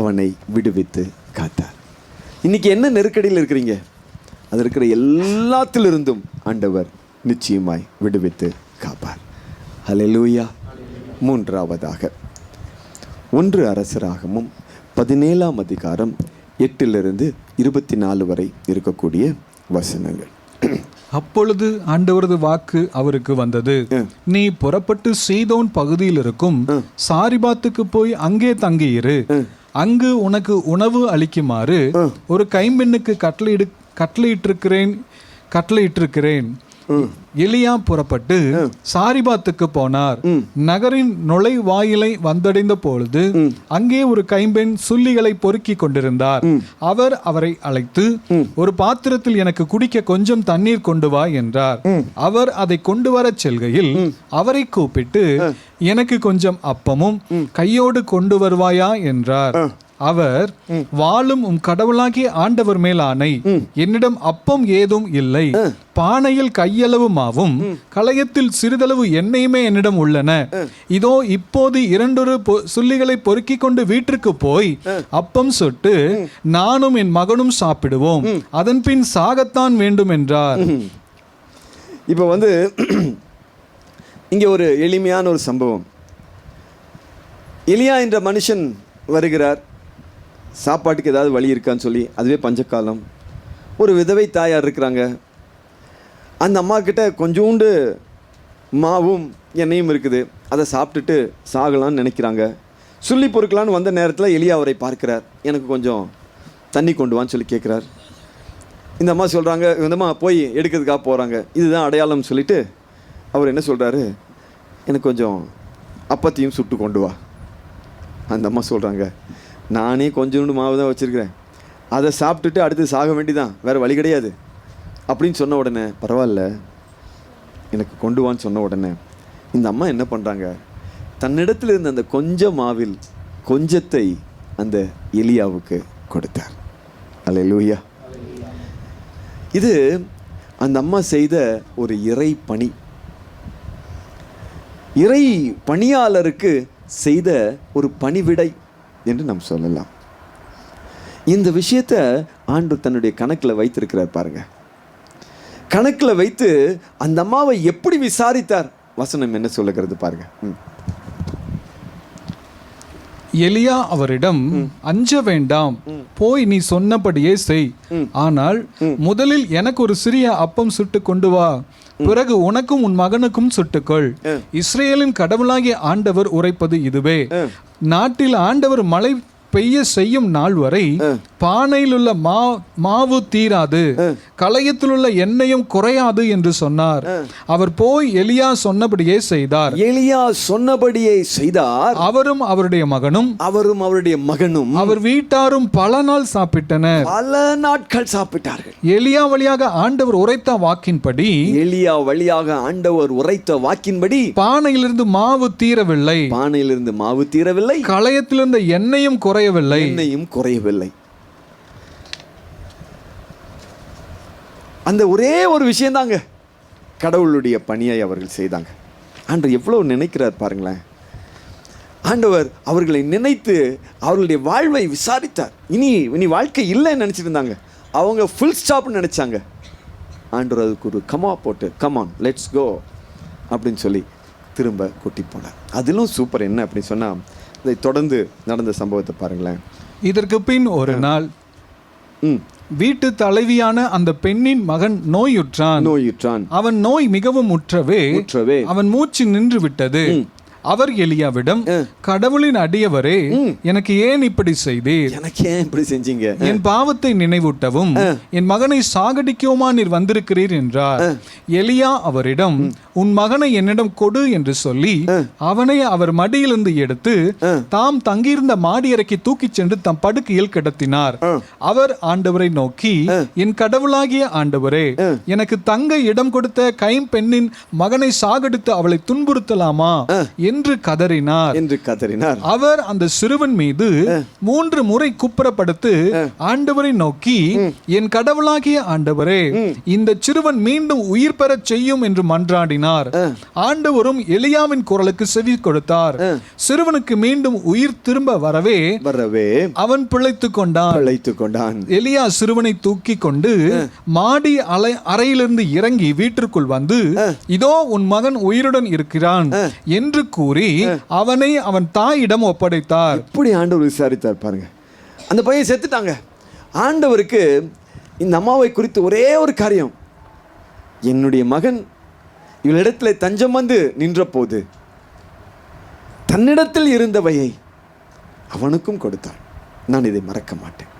அவனை விடுவித்து காத்தார். இன்னைக்கு என்ன நெருக்கடியில் இருக்கிறீங்க? அது இருக்கிற எல்லாத்திலிருந்தும் ஆண்டவர் நிச்சயமாய் விடுவித்து காப்பார். அல்லேலூயா. மூன்றாவதாக 1 அரசராகமும் 17ஆம் அதிகாரம் 8-24 வரை இருக்கக்கூடிய வசனங்கள். அப்பொழுது ஆண்டவரது வாக்கு அவருக்கு வந்தது, நீ புறப்பட்டு சீதோன் பகுதியில் இருக்கும் சாரிபாத்துக்கு போய் அங்கே தங்கியிரு. அங்கு உனக்கு உணவு அளிக்குமாறு ஒரு கைம்பெண்ணுக்கு கட்டளையிட்டிருக்கிறேன். எலியா புறப்பட்டு சாரிபாத்துக்கு போனார். நகரின் நுழைவாயிலை வந்தடைந்த பொழுது அங்கே ஒரு கைம்பெண் சுள்ளிகளை பொறுக்கி கொண்டிருந்தார். அவர் அவரை அழைத்து, ஒரு பாத்திரத்தில் எனக்கு குடிக்க கொஞ்சம் தண்ணீர் கொண்டு வா என்றார். அவர் அதை கொண்டு வரச் செல்கையில் அவரை கூப்பிட்டு, எனக்கு கொஞ்சம் அப்பமும் கையோடு கொண்டு வருவாயா என்றார். அவர் வாழும் உம் கடவுளாகிய ஆண்டவர் மேல் ஆணை, என்னிடம் அப்பம் ஏதும் இல்லை, பானையில் கையளவு மாவும் களையத்தில் சிறிதளவு எண்ணெயுமே என்னிடம் உள்ளன. இதோ இப்போது 2 சுள்ளிகளை பொறுக்கி கொண்டு வீட்டிற்கு போய் அப்பம் சுட்டு நானும் என் மகனும் சாப்பிடுவோம், அதன் பின் சாகத்தான் வேண்டும் என்றார். இப்போ இங்கே ஒரு எளிமையான ஒரு சம்பவம். எலியா என்ற மனுஷன் வருகிறார். சாப்பாட்டுக்கு ஏதாவது வழி இருக்கான்னு சொல்லி, அதுவே பஞ்சக்காலம். ஒரு விதவை தாயார் இருக்கிறாங்க. அந்த அம்மா கிட்ட கொஞ்சோண்டு மாவும் எண்ணெயும் இருக்குது. அதை சாப்பிட்டுட்டு சாகலான்னு நினைக்கிறாங்க. சுள்ளி பொறுக்கலான்னு வந்த நேரத்தில் எலியா அவரை பார்க்கிறார். எனக்கு கொஞ்சம் தண்ணி கொண்டு வான்னு சொல்லி கேட்குறார். இந்த அம்மா சொல்கிறாங்க, இந்த அம்மா போய் எடுக்கிறதுக்காக போகிறாங்க. இதுதான் அடையாளம் சொல்லிவிட்டு அவர் என்ன சொல்கிறாரு, எனக்கு கொஞ்சம் அப்பத்தையும் சுட்டு கொண்டு வா. அந்த அம்மா சொல்கிறாங்க, நானே கொஞ்சோண்டு மாவு தான் வச்சுருக்கிறேன், அதை சாப்பிட்டுட்டு அடுத்து சாக வேண்டிதான், வேறு வழி கிடையாது அப்படின்னு சொன்ன உடனே, பரவாயில்ல எனக்கு கொண்டு வான்னு சொன்ன உடனே இந்த அம்மா என்ன பண்ணுறாங்க, தன்னிடத்தில் இருந்த அந்த கொஞ்சம் மாவில் கொஞ்சத்தை அந்த எலியாவுக்கு கொடுத்தார். அல்லேலூயா. இது அந்த அம்மா செய்த ஒரு இறை பணி, இறை பணியாளருக்கு செய்த ஒரு பணிவிடை என்று நாம் சொல்லலாம். இந்த விஷயத்தை ஆண்டவர் தன்னுடைய கணக்கில் வைத்திருக்கிறார் பாருங்க. கணக்கில் வைத்து அந்த அம்மாவை எப்படி விசாரித்தார், வசனம் என்ன சொல்லுகிறது பாருங்க. எலியா அவரிடம், அஞ்ச வேண்டாம், போய் நீ சொன்னபடியே செய், ஆனால் முதலில் எனக்கு ஒரு சிறிய அப்பம் சுட்டு கொண்டு வா, பிறகு உனக்கும் உன் மகனுக்கும் சுட்டுக்கொள். இஸ்ரேலின் கடவுளாகிய ஆண்டவர் உரைப்பது இதுவே, நாட்டில் ஆண்டவர் மழை பெய்ய செய்யும் நாள் வரை பானையில் உள்ள மாவு தீராது, களையத்தில் உள்ள எண்ணெயும் குறையாது என்று சொன்னார். அவர் போய் எலியா சொன்னபடியே செய்தார். எலியா சொன்னபடியே செய்தார். அவரும் அவருடைய மகனும் அவர் வீட்டாரும் பல நாள் சாப்பிட்டனர். பல நாட்கள் சாப்பிட்டார்கள். எலியா வழியாக ஆண்டவர் உரைத்த வாக்கின்படி பானையிலிருந்து மாவு தீரவில்லை, களையத்திலிருந்து எண்ணெயும் குறையவில்லை. அந்த ஒரே ஒரு விஷயம் தாங்க கடவுளுடைய பணியை அவர்கள் செய்தாங்க. ஆண்டவர் எவ்வளவு நினைக்கிறார் பாருங்களேன். ஆண்டவர் அவர்களை நினைத்து அவர்களுடைய வாழ்வை விசாரித்தார். இனி வாழ்க்கை இல்லைன்னு நினைச்சிட்டு இருந்தாங்க. அவங்க ஃபுல் ஸ்டாப்னு நினைச்சாங்க. ஆண்டவர் அதுக்கு ஒரு கமா போட்டு, கமான் லெட்ஸ் கோ அப்படின்னு சொல்லி திரும்ப கூட்டி போனார். அதிலும் சூப்பர் என்ன அப்படின்னு சொன்னா, இதை தொடர்ந்து நடந்த சம்பவத்தை பாருங்களேன். இதற்கு பின் ஒரு நாள் வீட்டு தலைவியான அந்த பெண்ணின் மகன் நோயுற்றான். அவன் நோய் மிகவும் முற்றவே அவன் மூச்சு நின்று விட்டது. அவர் எலியாவிடம், கடவுளின் அடியவரே, எனக்கு ஏன் இப்படி செய்தீர்? எனக்கு ஏன் இப்படி செஞ்சீங்க? என் பாவத்தை நினைவூட்டவும் என் மகனை சாகடிக்கவுமா நீர் வந்திருக்கிறீர் என்றார். எலியா அவரிடம், உன் மகனை என்னிடம் கொடு என்று சொல்லி அவனை அவர் மடியிலிருந்து எடுத்து தாம் தங்கியிருந்த மாடி அறைக்கு தூக்கிச் சென்று தம் படுக்கையில் கிடத்தினார். அவர் ஆண்டவரை நோக்கி, என் கடவுளாகிய ஆண்டவரே, எனக்கு தங்க இடம் கொடுத்த கைம்பெண்ணின் மகனை சாகடித்து அவளை துன்புறுத்தலாமா என்று கதறினார். அவர் அந்த சிறுவன் மீது 3 முறை குப்புறப்படுத்து ஆண்டவரை நோக்கி, என் கடவுளாகிய ஆண்டவரே, இந்த சிறுவன் மீண்டும் உயிர் பெறச் செய்யும் என்று மன்றாடினார். ஆண்டவரும் எலியாவின் குரலுக்கு செவி கொடுத்தார். சிறுவனுக்கு மீண்டும் உயிர் திரும்ப வரவே அவன் பிழைத்துக் கொண்டான். எலியா சிறுவனை தூக்கி கொண்டு மாடி அறையிலிருந்து இறங்கி வீட்டிற்குள் வந்து, இதோ உன் மகன் உயிருடன் இருக்கிறான் என்று கூறி அவனை அவன் தாயிடம் ஒப்படைத்தார். இப்படி ஆண்டவர் விசாரித்தார் பாருங்க. அந்த பையன் செத்துட்டாங்க. ஆண்டவருக்கு இந்த அம்மாவை குறித்து ஒரே ஒரு காரியம், என்னுடைய மகன் இவளிடத்தில் தஞ்சம் வந்து நின்ற போது தன்னிடத்தில் இருந்தவையை அவனுக்கும் கொடுத்தான், நான் இதை மறக்க மாட்டேன்.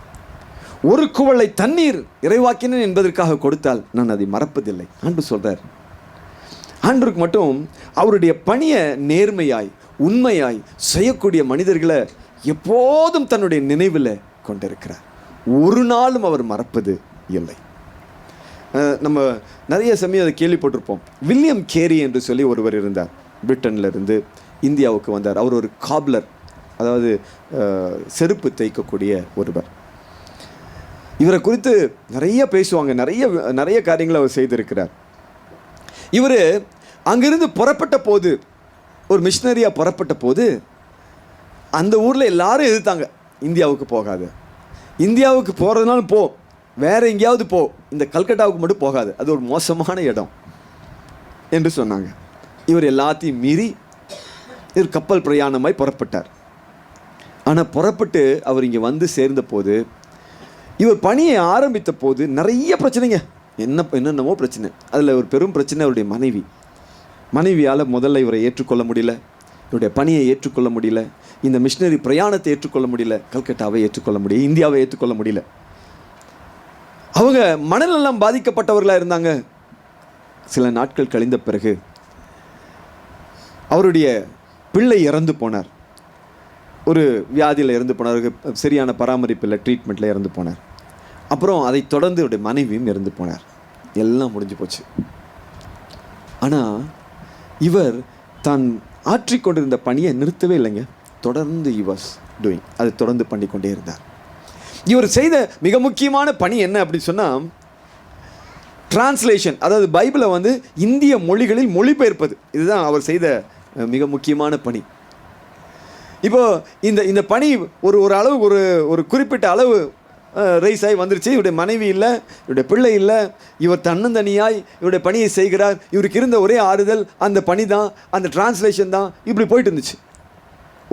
ஒரு குவளை தண்ணீர் இறைவாக்கினன் என்பதற்காக கொடுத்தால் நான் அதை மறப்பதில்லை. ஆண்டு சொல்றார். ஆண்டவருக்கு மட்டும் அவருடைய பணியை நேர்மையாய் உண்மையாய் செய்யக்கூடிய மனிதர்களை எப்போதும் தன்னுடைய நினைவில் கொண்டிருக்கிறார். ஒரு நாளும் அவர் மறப்பது இல்லை. நம்ம நிறைய சமயம் அதை கேள்விப்பட்டிருப்போம். வில்லியம் கேரி என்று சொல்லி ஒருவர் இருந்தார். பிரிட்டன்ல இருந்து இந்தியாவுக்கு வந்தார். அவர் ஒரு காப்லர், அதாவது செருப்பு தைக்கக்கூடிய ஒருவர். இவரை குறித்து நிறைய பேசுவாங்க, நிறைய காரியங்களை அவர் செய்திருக்கிறார். இவர் அங்கிருந்து புறப்பட்ட போது, ஒரு மிஷினரியாக புறப்பட்ட போது அந்த ஊரில் எல்லாரும் எதிர்த்தாங்க, இந்தியாவுக்கு போகாது, இந்தியாவுக்கு போகிறதுனாலும் போ, வேற எங்கேயாவது போ, இந்த கல்கட்டாவுக்கு மட்டும் போகாது, அது ஒரு மோசமான இடம் என்று சொன்னாங்க. இவர் எல்லாத்தையும் மீறி இவர் கப்பல் பிரயாணமாய் புறப்பட்டார். ஆனால் புறப்பட்டு அவர் இங்கே வந்து சேர்ந்த போது, இவர் பணியை ஆரம்பித்த போது நிறைய பிரச்சனைங்க, என்னென்னமோ பிரச்சனை. அதில் ஒரு பெரும் பிரச்சனை அவருடைய மனைவியால் முதல்ல இவரை ஏற்றுக்கொள்ள முடியல, இவருடைய பணியை ஏற்றுக்கொள்ள முடியல, இந்த மிஷினரி பிரயாணத்தை ஏற்றுக்கொள்ள முடியல, கல்கட்டாவை ஏற்றுக்கொள்ள முடியல, இந்தியாவை ஏற்றுக்கொள்ள முடியல. அவங்க மனநலம் பாதிக்கப்பட்டவர்களாக இருந்தாங்க. சில நாட்கள் கழிந்த பிறகு அவருடைய பிள்ளை இறந்து போனார். ஒரு வியாதியில் இறந்து போனார், சரியான பராமரிப்பில் ட்ரீட்மெண்ட்டில் இறந்து போனார். அப்புறம் அதை தொடர்ந்து அவருடைய மனைவியும் இறந்து போனார். எல்லாம் முடிஞ்சு போச்சு. ஆனால் இவர் தான் ஆற்றிக்கொண்டிருந்த பணியை நிறுத்தவே இல்லைங்க. தொடர்ந்து அதை தொடர்ந்து பண்ணிக்கொண்டே இருந்தார். இவர் செய்த மிக முக்கியமான பணி என்ன அப்படின்னு சொன்னால், டிரான்ஸ்லேஷன், அதாவது பைபிளை வந்து இந்திய மொழிகளில் மொழிபெயர்ப்பது. இதுதான் அவர் செய்த மிக முக்கியமான பணி. இப்போ இந்த பணி ஒரு அளவு ஒரு குறிப்பிட்ட அளவு ரைஸ் ஆகி வந்துருச்சு. இவருடைய மனைவி இல்லை, இவருடைய பிள்ளை இல்லை, இவர் தன்னந்தனியாய் இவருடைய பணியை செய்கிறார். இவருக்கு இருந்த ஒரே ஆறுதல் அந்த பணி தான், அந்த டிரான்ஸ்லேஷன் தான். இப்படி போயிட்டு இருந்துச்சு.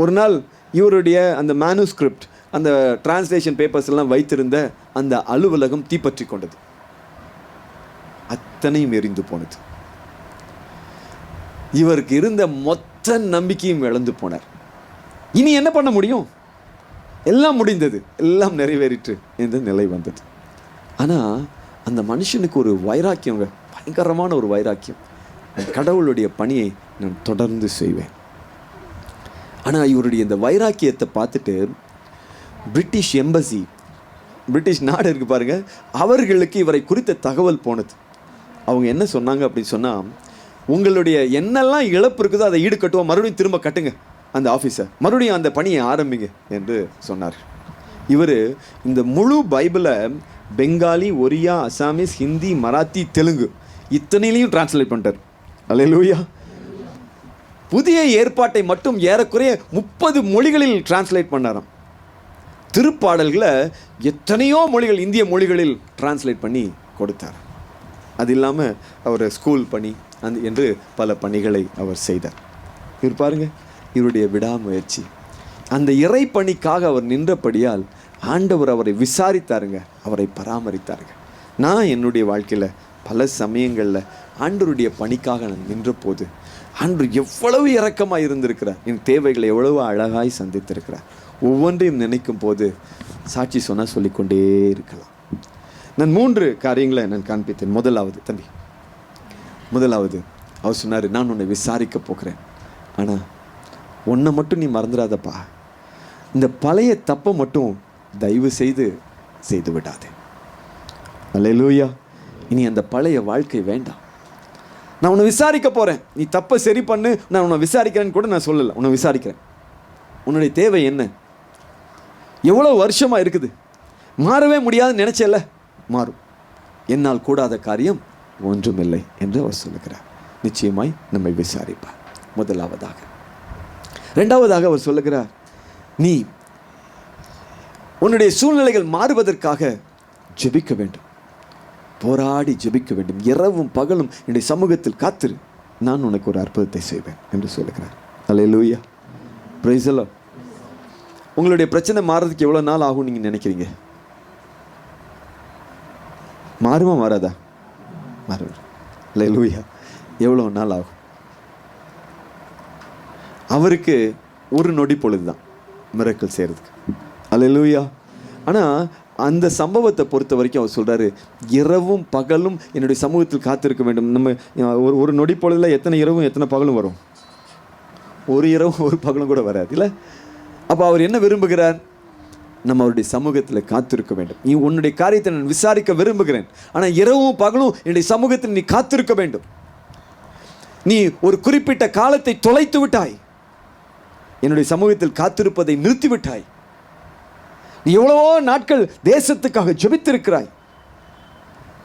ஒரு நாள் இவருடைய அந்த மேனுஸ்கிரிப்ட், அந்த டிரான்ஸ்லேஷன் பேப்பர்ஸ் எல்லாம் வைத்திருந்த அந்த அலுவலகம் தீப்பற்றி கொண்டது. அத்தனையும் எரிந்து போனது. இவருக்கு இருந்த மொத்த நம்பிக்கையும் இழந்து போனார். இனி என்ன பண்ண முடியும்? எல்லாம் முடிந்தது, எல்லாம் நிறைவேறிற்று என்ற நிலை வந்தது. ஆனால் அந்த மனுஷனுக்கு ஒரு வைராக்கியம், பயங்கரமான ஒரு வைராக்கியம். கடவுளுடைய பணியை நான் தொடர்ந்து செய்வேன். ஆனால் இவருடைய இந்த வைராக்கியத்தை பார்த்துட்டு பிரிட்டிஷ் எம்பசி, பிரிட்டிஷ் நாடு இருக்கு பாருங்க, அவர்களுக்கு இவரை குறித்த தகவல் போனது. அவங்க என்ன சொன்னாங்க அப்படின்னு சொன்னால், உங்களுடைய என்னெல்லாம் இழப்பு இருக்குதோ அதை ஈடுகட்டுவோம், மறுபடியும் திரும்ப கட்டுங்க அந்த ஆஃபீஸை, மறுபடியும் அந்த பணியை ஆரம்பிங்க என்று சொன்னார். இவர் இந்த முழு பைபிளை பெங்காலி, ஒரியா, அசாமீஸ், ஹிந்தி, மராத்தி, தெலுங்கு இத்தனையிலையும் டிரான்ஸ்லேட் பண்ணிட்டார். அல்லேலூயா. புதிய ஏற்பாட்டை மட்டும் ஏறக்குறைய 30 மொழிகளில் டிரான்ஸ்லேட் பண்ணாராம். திருப்பாடல்களை எத்தனையோ மொழிகள், இந்திய மொழிகளில் டிரான்ஸ்லேட் பண்ணி கொடுத்தார். அது இல்லாமல் அவர் ஸ்கூல் பணி என்று பல பணிகளை அவர் செய்தார். இவர் பாருங்க, இவருடைய விடாமுயற்சி, அந்த இறை பணிக்காக அவர் நின்றபடியால் ஆண்டவர் அவரை விசாரித்தாருங்க, அவரை பராமரித்தாருங்க. நான் என்னுடைய வாழ்க்கையில் பல சமயங்களில் ஆண்டவருடைய பணிக்காக நான் நின்ற போது ஆண்டவர் எவ்வளவு இரக்கமாக இருந்திருக்கிறார், என் தேவைகளை எவ்வளவு அழகாய் சந்தித்திருக்கிறார். ஒவ்வொன்றையும் நினைக்கும் போது சாட்சி சொன்னால் சொல்லிக்கொண்டே இருக்கலாம். நான் 3 காரியங்களை நான் காண்பித்தேன். முதலாவது அவர் சொன்னார், நான் உன்னை விசாரிக்க போகிறேன், ஆனால் உன்னை மட்டும் நீ மறந்துடாதப்பா, இந்த பழைய தப்பை மட்டும் தயவு செய்து விடாதே. அல்லேலூயா. இனி அந்த பழைய வாழ்க்கை வேண்டாம். நான் உன்னை விசாரிக்க போகிறேன், நீ தப்பை சரி பண்ணு, நான் உன்னை விசாரிக்கிறேன்னு கூட நான் சொல்லலை. உன்னை விசாரிக்கிறேன், உன்னுடைய தேவை என்ன, எவ்வளோ வருஷமாக இருக்குது, மாறவே முடியாதுன்னு நினச்சல, மாறும், என்னால் கூடாத காரியம் ஒன்றுமில்லை என்று அவர் சொல்லுகிறார். நிச்சயமாய் நம்மை விசாரிப்பார். முதலாவதாக. 2வது அவர் சொல்லுகிறார், நீ உன்னுடைய சூழ்நிலைகள் மாறுவதற்காக ஜெபிக்க வேண்டும், போராடி ஜெபிக்க வேண்டும், இரவும் பகலும் என்னுடைய சமூகத்தில் காத்திரு, நான் உனக்கு ஒரு அற்புதத்தை செய்வேன் என்று சொல்லுகிறார். அல்லேலூயா. Praise the Lord. உங்களுடைய பிரச்சனை மாறுறதுக்கு எவ்வளோ நாள் ஆகும் நீங்கள் நினைக்கிறீங்க? மாறுமா மாறாதா? மாறும். அல்லேலூயா. எவ்வளோ நாள் ஆகும்? அவருக்கு ஒரு நொடி பொழுது தான் மிரக்கல் செய்கிறதுக்கு. அல்லேலூயா. ஆனால் அந்த சம்பவத்தை பொறுத்த வரைக்கும் அவர் சொல்கிறாரு, இரவும் பகலும் என்னுடைய சமூகத்தில் காத்திருக்க வேண்டும். நம்ம ஒரு நொடி பொழுதில் எத்தனை இரவும் எத்தனை பகலும் வரும்? ஒரு இரவும் ஒரு பகலும் கூட வராது இல்லை? அப்போ அவர் என்ன விரும்புகிறார்? நம்ம அவருடைய சமூகத்தில் காத்திருக்க வேண்டும். நீ உன்னுடைய காரியத்தை நான் விசாரிக்க விரும்புகிறேன், ஆனால் இரவும் பகலும் என்னுடைய சமூகத்தில் நீ காத்திருக்க வேண்டும். நீ ஒரு குறிப்பிட்ட காலத்தை தொலைத்து விட்டாய், என்னுடைய சமூகத்தில் காத்திருப்பதை நிறுத்திவிட்டாய். நீ எவ்வளவோ நாட்கள் தேசத்துக்காக ஜெபித்திருக்கிறாய்,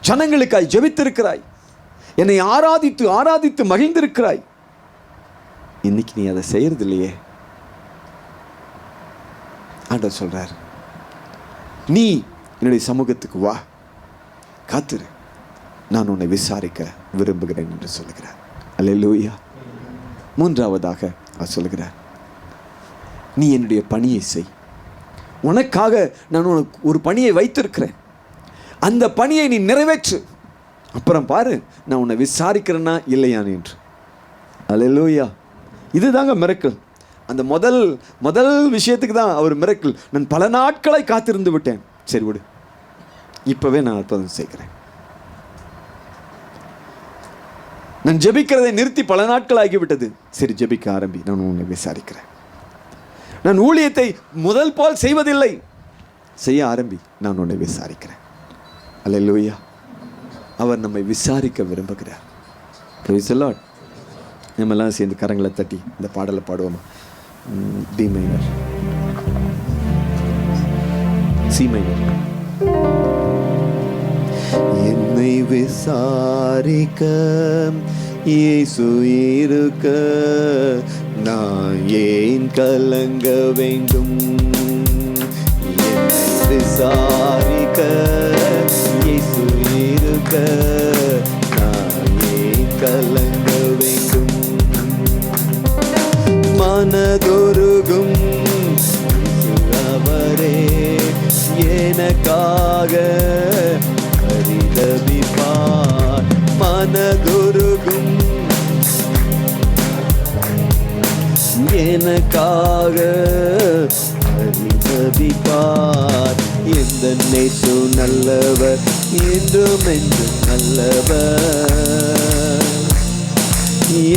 ஜனங்களுக்காய் ஜெபித்திருக்கிறாய், என்னை ஆராதித்து ஆராதித்து மகிழ்ந்திருக்கிறாய். இன்னைக்கு நீ அதை செய்யறது இல்லையே. ஆண்டவர் சொல்றார், நீ என்னுடைய சமூகத்துக்கு வா, காத்திரு, நான் உன்னை விசாரிக்க விரும்புகிறேன் என்று சொல்லுகிறார். அல்லேலூயா. மூன்றாவதாக அவர் சொல்லுகிறார், நீ என்னுடைய பணியை செய். உனக்காக நான் உனக்கு ஒரு பணியை வைத்திருக்கிறேன், அந்த பணியை நீ நிறைவேற்று. அப்புறம் பாரு நான் உன்னை விசாரிக்கிறேன்னா இல்லையான்னு என்று. அல்லேலூயா. இதுதாங்க மிரக்கல். அந்த முதல் விஷயத்துக்கு தான் அவர் மிரக்கல். நான் பல நாட்களை காத்திருந்து விட்டேன், சரி விடு, இப்பவே நான் அற்புதம் செய்கிறேன். நான் ஜெபிக்கிறதை நிறுத்தி பல நாட்கள் ஆகிவிட்டது, சரி ஜெபிக்க ஆரம்பி, நான் உன்னை விசாரிக்கிறேன். நான் ஊழியத்தை முதல் போல் செய்வதில்லை, செய்ய ஆரம்பி, நான் உன்னை விசாரிக்கிறேன். அல்லேலூயா. அவர் நம்மை விசாரிக்க விரும்புகிறார். Praise the lord. நம்ம எல்லாம் சேர்ந்து கரங்களை தட்டி இந்த பாடலை பாடுவோமா? D minor, C minor. என்னை விசாரிக்க இயேசு இருக்க நான் ஏன் கலங்க வேண்டும்? என்னை விசாரிக்க இயேசு இருக்க நான் ஏன் கலங்க வேண்டும்? மனதொருகும் அவரே எனக்காக பரிதபிப்பார். மனதொருகும் எனக்காக பரிதபிப்பார். எந்த நேசு நல்லவர், என்றும் என்றும் நல்லவர்.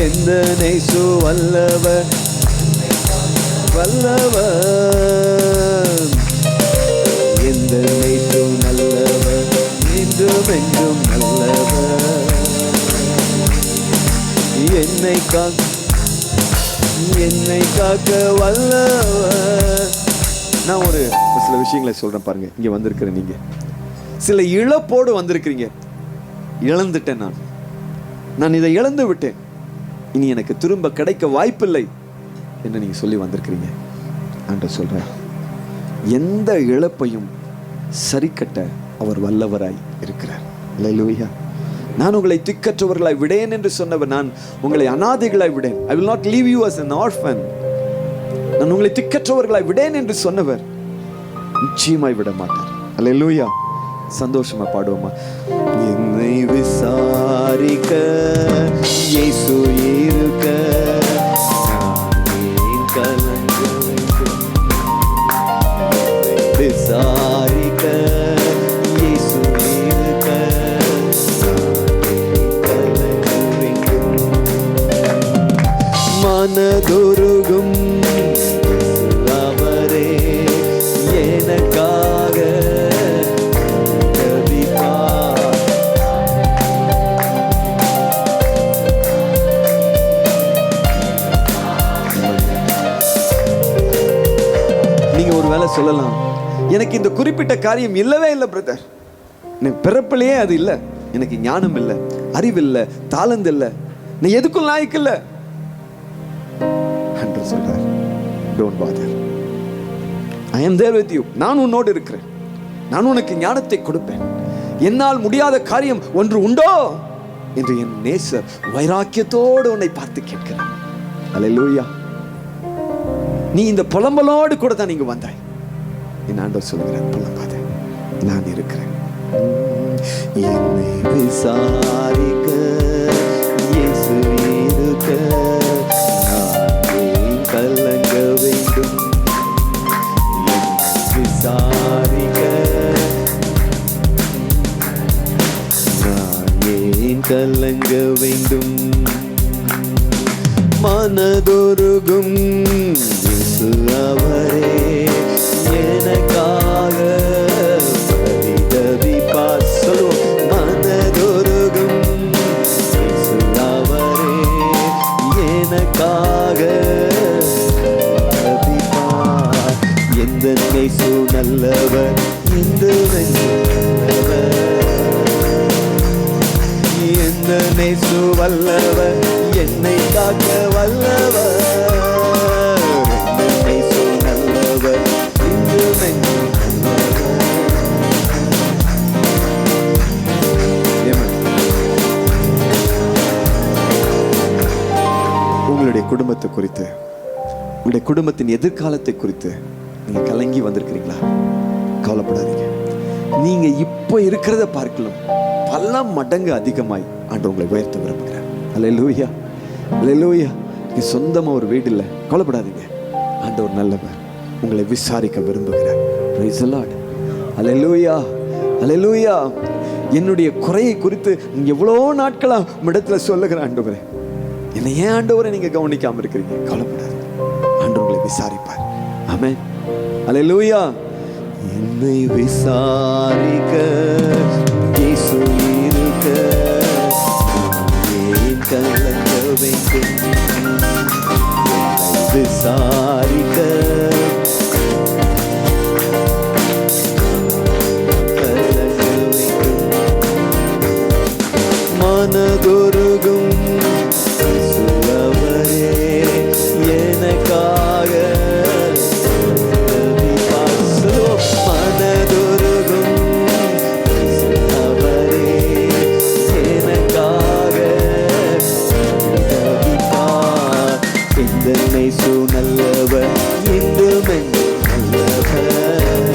எந்த நேசு வல்லவர், வல்லவர். எந்த நேசு நல்லவர், என்றும் என்றும் நல்லவர். என்னை காக்க வல்லவர். நான் ஒரு சில விஷயங்களை சொல்றேன் பாருங்க. இங்க வந்திருக்கிற நீங்க சில இழப்போடு வந்திருக்கிறீங்க. இழந்துட்டேன், நான் இதை இழந்து விட்டேன், இனி எனக்கு திரும்ப கிடைக்க வாய்ப்பில்லை என்று நீங்க சொல்லி வந்திருக்கிறீங்க. ஆண்டவர் சொல்றார், எந்த இழப்பையும் சரி கட்ட அவர் வல்லவராய் இருக்கிறார். அல்லேலூயா. நான் உங்களை திக்கற்றவர்களாய் விடேன் என்று சொன்னவர், நான் உங்களை அனாதைகளாய் விடேன். I will not leave you as an orphan. நான் உங்களை திக்கற்றவர்களாய் விடேன் என்று சொன்னவர் நிச்சயமாய் விட மாட்டார். அல்லேலூயா. சந்தோஷமா பாடுவோமா? என்னை விசாரிக்க இயேசு இருக்க நான் கலங்க வேண்டும். விசாரிக்க இயேசு இருக்க நான் கலங்க வேண்டும். மனதொருகும் அவரே எனக்காக ஜெபிப்பார். நீங்க ஒரு வேளை சொல்லலாம், எனக்கு இந்த குறிப்பிட்ட காரியம் இல்லவே இல்லை பிரதர், எனக்கு பிறப்பிலேயே அது இல்லை, எனக்கு ஞானம் இல்லை, அறிவு இல்லை, தாளந்து இல்லை, நீ எதுக்கும் லாய்க்கு இல்லை. சொல்றார், don't bother, I am there with you. நான் உன்னோடு இருக்கிறேன், நான் உனக்கு ஞானத்தை கொடுப்பேன். என்னால் முடியாத காரியம் ஒன்று உண்டோ என்று என் நேசர் வைராக்கியத்தோடு உன்னை பார்த்து கேட்கிறார். அல்லேலூயா. நீ இந்த புலம்பலோடு கூட தான் நீங்க வந்தாய். என் ஆண்டவர் சொல்கிறார், புலம்பாத, நான் இருக்கிறேன். என்னை விசாரிக்க இயேசு இருக்க கலங்க வேண்டும். விசாரிக்க நான் ஏன் கலங்க வேண்டும்? மனதொருகும் இயேசு அவரே எனக்காக பரிதபிப்பார். சொல்லுவோம், மனதொருகும் இயேசு அவரே எனக்காக நேசு வல்லவர், என்னை காக்க வல்லவர். இந்த நேசு நல்லவர், இன்றும் என்றும் நல்லவர். உங்களுடைய குடும்பத்தை குறித்து, உங்களுடைய குடும்பத்தின் எதிர்காலத்தை குறித்து நீங்க கலங்கி வந்திருக்கிறீங்களா? கவலைப்படாதீங்க. நீங்க இப்போ இருக்கிறத பார்க்கலாம் பல மடங்கு அதிகமாய் ஆண்டவர் உங்களை உயர்த்த விரும்புகிறார். அல்லேலூயா, அல்லேலூயா. நீ சொந்தமா ஒரு வீடு இல்லை, கவலைப்படாதீங்க. ஆண்டவர் நல்லவர், உங்களை விசாரிக்க விரும்புகிறார். Praise the Lord. அல்லேலூயா, அல்லேலூயா. என்னுடைய குறையை குறித்து எவ்வளோ நாட்களா இடத்துல சொல்லுகிற ஆண்டவரே, என்னை ஏன் ஆண்டவரை நீங்க கவனிக்காம இருக்கிறீங்க? கவலைப்படாதீங்க, ஆண்டவர் உங்களை விசாரிப்பார். ஆமென். அல்லேலூயா. என்னை விசாரிக்க இயேசு இருக்க, ஏன் கலங்க வேண்டும்? என்னை விசாரிக்க கலங்க வேண்டும். மனதுருகும் இயேசுவரே, எனக்காக நல்லவர், இன்றும் நல்லவர்.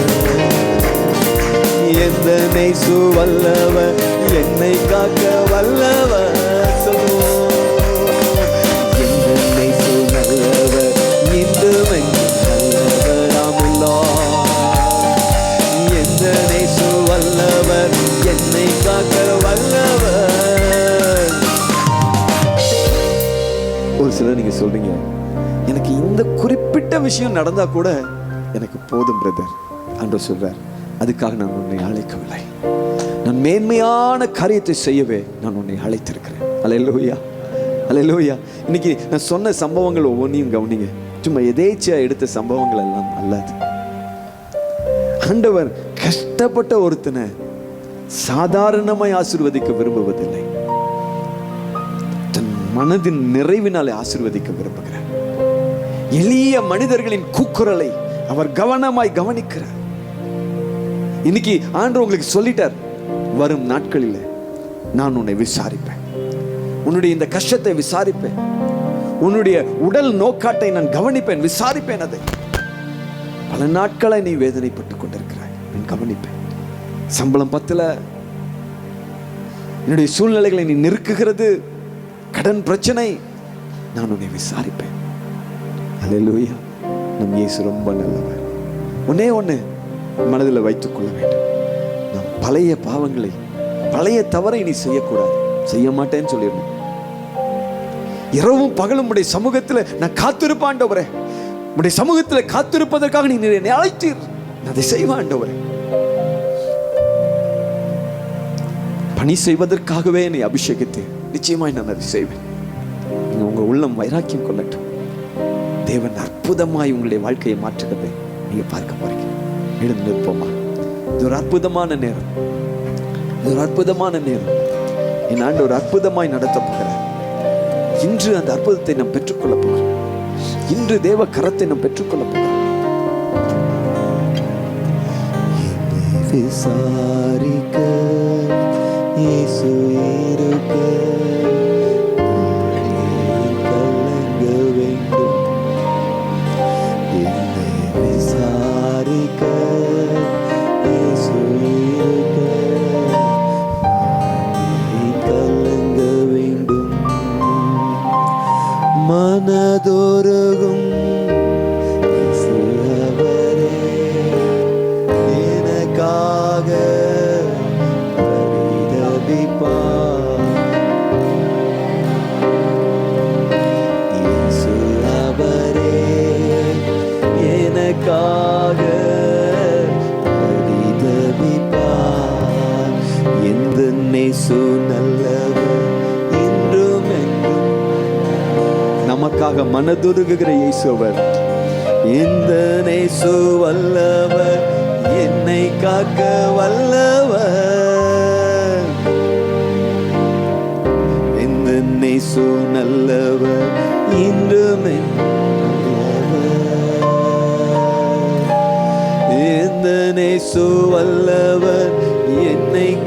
எந்த நேசு வல்லவர், என்னை காக்க வல்லவர். எந்த நேசு நல்லவர், இன்றும் நல்லவர். ஆமெல்லா. எந்த நேசு வல்லவர், என்னை காக்க வல்லவர். ஒரு சிலர் நீங்க சொல்றீங்க, எனக்கு இந்த குறிப்பிட்ட விஷயம் நடந்தா கூட எனக்கு போதும் பிரதர். ஆண்டவர் சொல்றார், அதுக்காக நான் உன்னை அழைக்கவில்லை, நான் மேன்மையான காரியத்தை செய்யவே நான் உன்னை அழைத்திருக்கிறேன். அல்லேலூயா, அல்லேலூயா. இன்னைக்கு நான் சொன்ன சம்பவங்கள் ஒவ்வொன்றையும் கவனிங்க. சும்மா எதேச்சையா எடுத்த சம்பவங்கள் எல்லாம் அல்லாது. ஆண்டவர் கஷ்டப்பட்ட ஒருத்தனை சாதாரணமாய் ஆசீர்வதிக்க விரும்புவதில்லை, தன் மனதின் நிறைவினாலே ஆசீர்வதிக்க விரும்புகிறார். எளிய மனிதர்களின் கூக்குரலை அவர் கவனமாய் கவனிக்கிறார். இன்னைக்கு ஆண்டவர் உங்களுக்கு சொல்லிட்டார், வரும் நாட்களில் நான் உன்னை விசாரிப்பேன், உன்னுடைய இந்த கஷ்டத்தை விசாரிப்பேன், உன்னுடைய உடல் நோக்காட்டை நான் கவனிப்பேன், விசாரிப்பேன். அதை பல நாட்களை நீ வேதனைப்பட்டுக் கொண்டிருக்கிறாய், நான் கவனிப்பேன். சம்பளம் பத்தல, என்னுடைய சூழ்நிலைகளை நீ நெருக்குகிறது, கடன் பிரச்சனை, நான் உன்னை விசாரிப்பேன். அல்லேலூயா. நம் இயேசு ரொம்ப நல்லவர். ஒன்னே ஒன்று மனதில் வைத்துக் கொள்ள வேண்டும், நம் பழைய பாவங்களை, பழைய தவறை நீ செய்யக்கூடாது, செய்ய மாட்டேன்னு சொல்லிடணும். இரவும் பகலும் உடைய சமூகத்தில் நான் காத்திருப்பாண்டவரே, உடைய சமூகத்தில் காத்திருப்பதற்காக நீ என்னை அழைத்தீர், நான் அதை செய்வாண்டவரே. பணி செய்வதற்காகவே என்னை அபிஷேகித்து நிச்சயமாய் நான் அதை செய்வேன். உங்க உள்ளம் வைராக்கியம் கொள்ளட்டும். தேவன் அற்புதமாய் உங்களுடைய வாழ்க்கையை மாற்றுகிறதை நீங்க பார்க்க போறீங்க. எழுந்து நிற்போமா? இது ஒரு அற்புதமான நேரம், இது ஒரு அற்புதமான நேரம். என் ஆண்டு ஒரு அற்புதமாய் நடத்த போகிறார். இன்று அந்த அற்புதத்தை நாம் பெற்றுக்கொள்ள போகிறோம். இன்று தேவ கரத்தை நாம் பெற்றுக்கொள்ள போகிறோம். விசாரிக்க இயேசு இருக்க, கலங்க வேண்டும். என்னை விசாரிக்க இயேசு இருக்க, கலங்க வேண்டும். மனதொருகும் நமக்காக மனதுருகுகிற இயேசுவர், இந்த நேசு வல்லவர், என்னை காக்க வல்லவர்.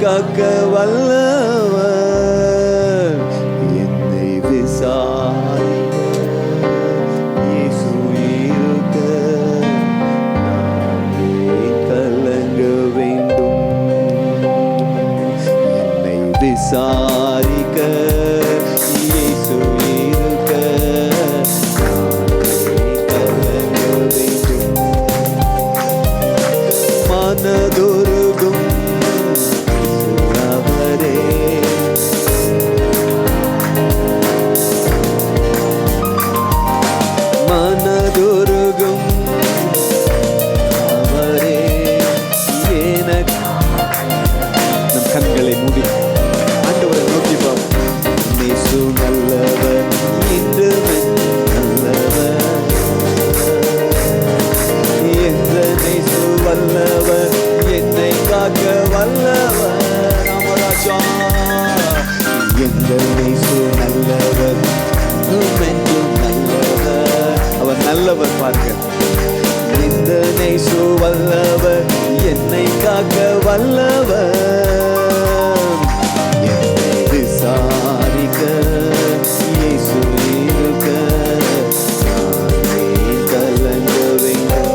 காக்க வல்லவர், என்னை விசாரிக்க இயேசு இருக்க நானே கலங்க வேண்டும். என்னை விசாரிக்க இயேசு இருக்க நானே கலங்க வேண்டும். மனதுருகும் அவரே, மனதுருகும் அவரே எனக்கு. நம் கண்களை மூடி ஆண்டவரை நோக்கி பார்ப்போம். இயேசு நல்லவர், இன்று நல்லவர், எந்த இயேசு வல்லவர், என்னை காக்க வல்லவர். ராமராஜா, எந்த இயேசு நல்லவர், என்றும் நல்லவர். அவர் நல்லவர் பாருங்க. எந்த இயேசு வல்லவர், என்னை காக்க வல்லவர், என்னை விசாரிக்க இயேசு இருக்க நானே கலங்க வேண்டும்.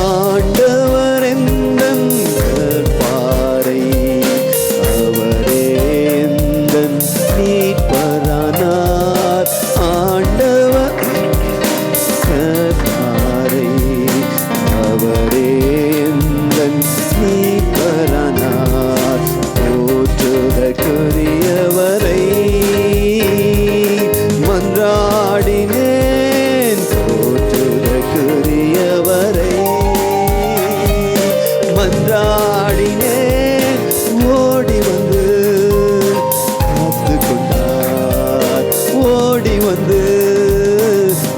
ஆண்டவர் எந்தன் கற்பாரை, அவரே எந்தன் மீட்பரானார். ஆண்டவர் கற்பாரை, அவரே எந்தன் மீட்பரானார். போற்றுதற்குரியவரை மன்றாடினேன், போற்றுதற்குரியவரை மன்றாடினேன், ஓடி வந்து காத்து கொண்டார், ஓடி வந்து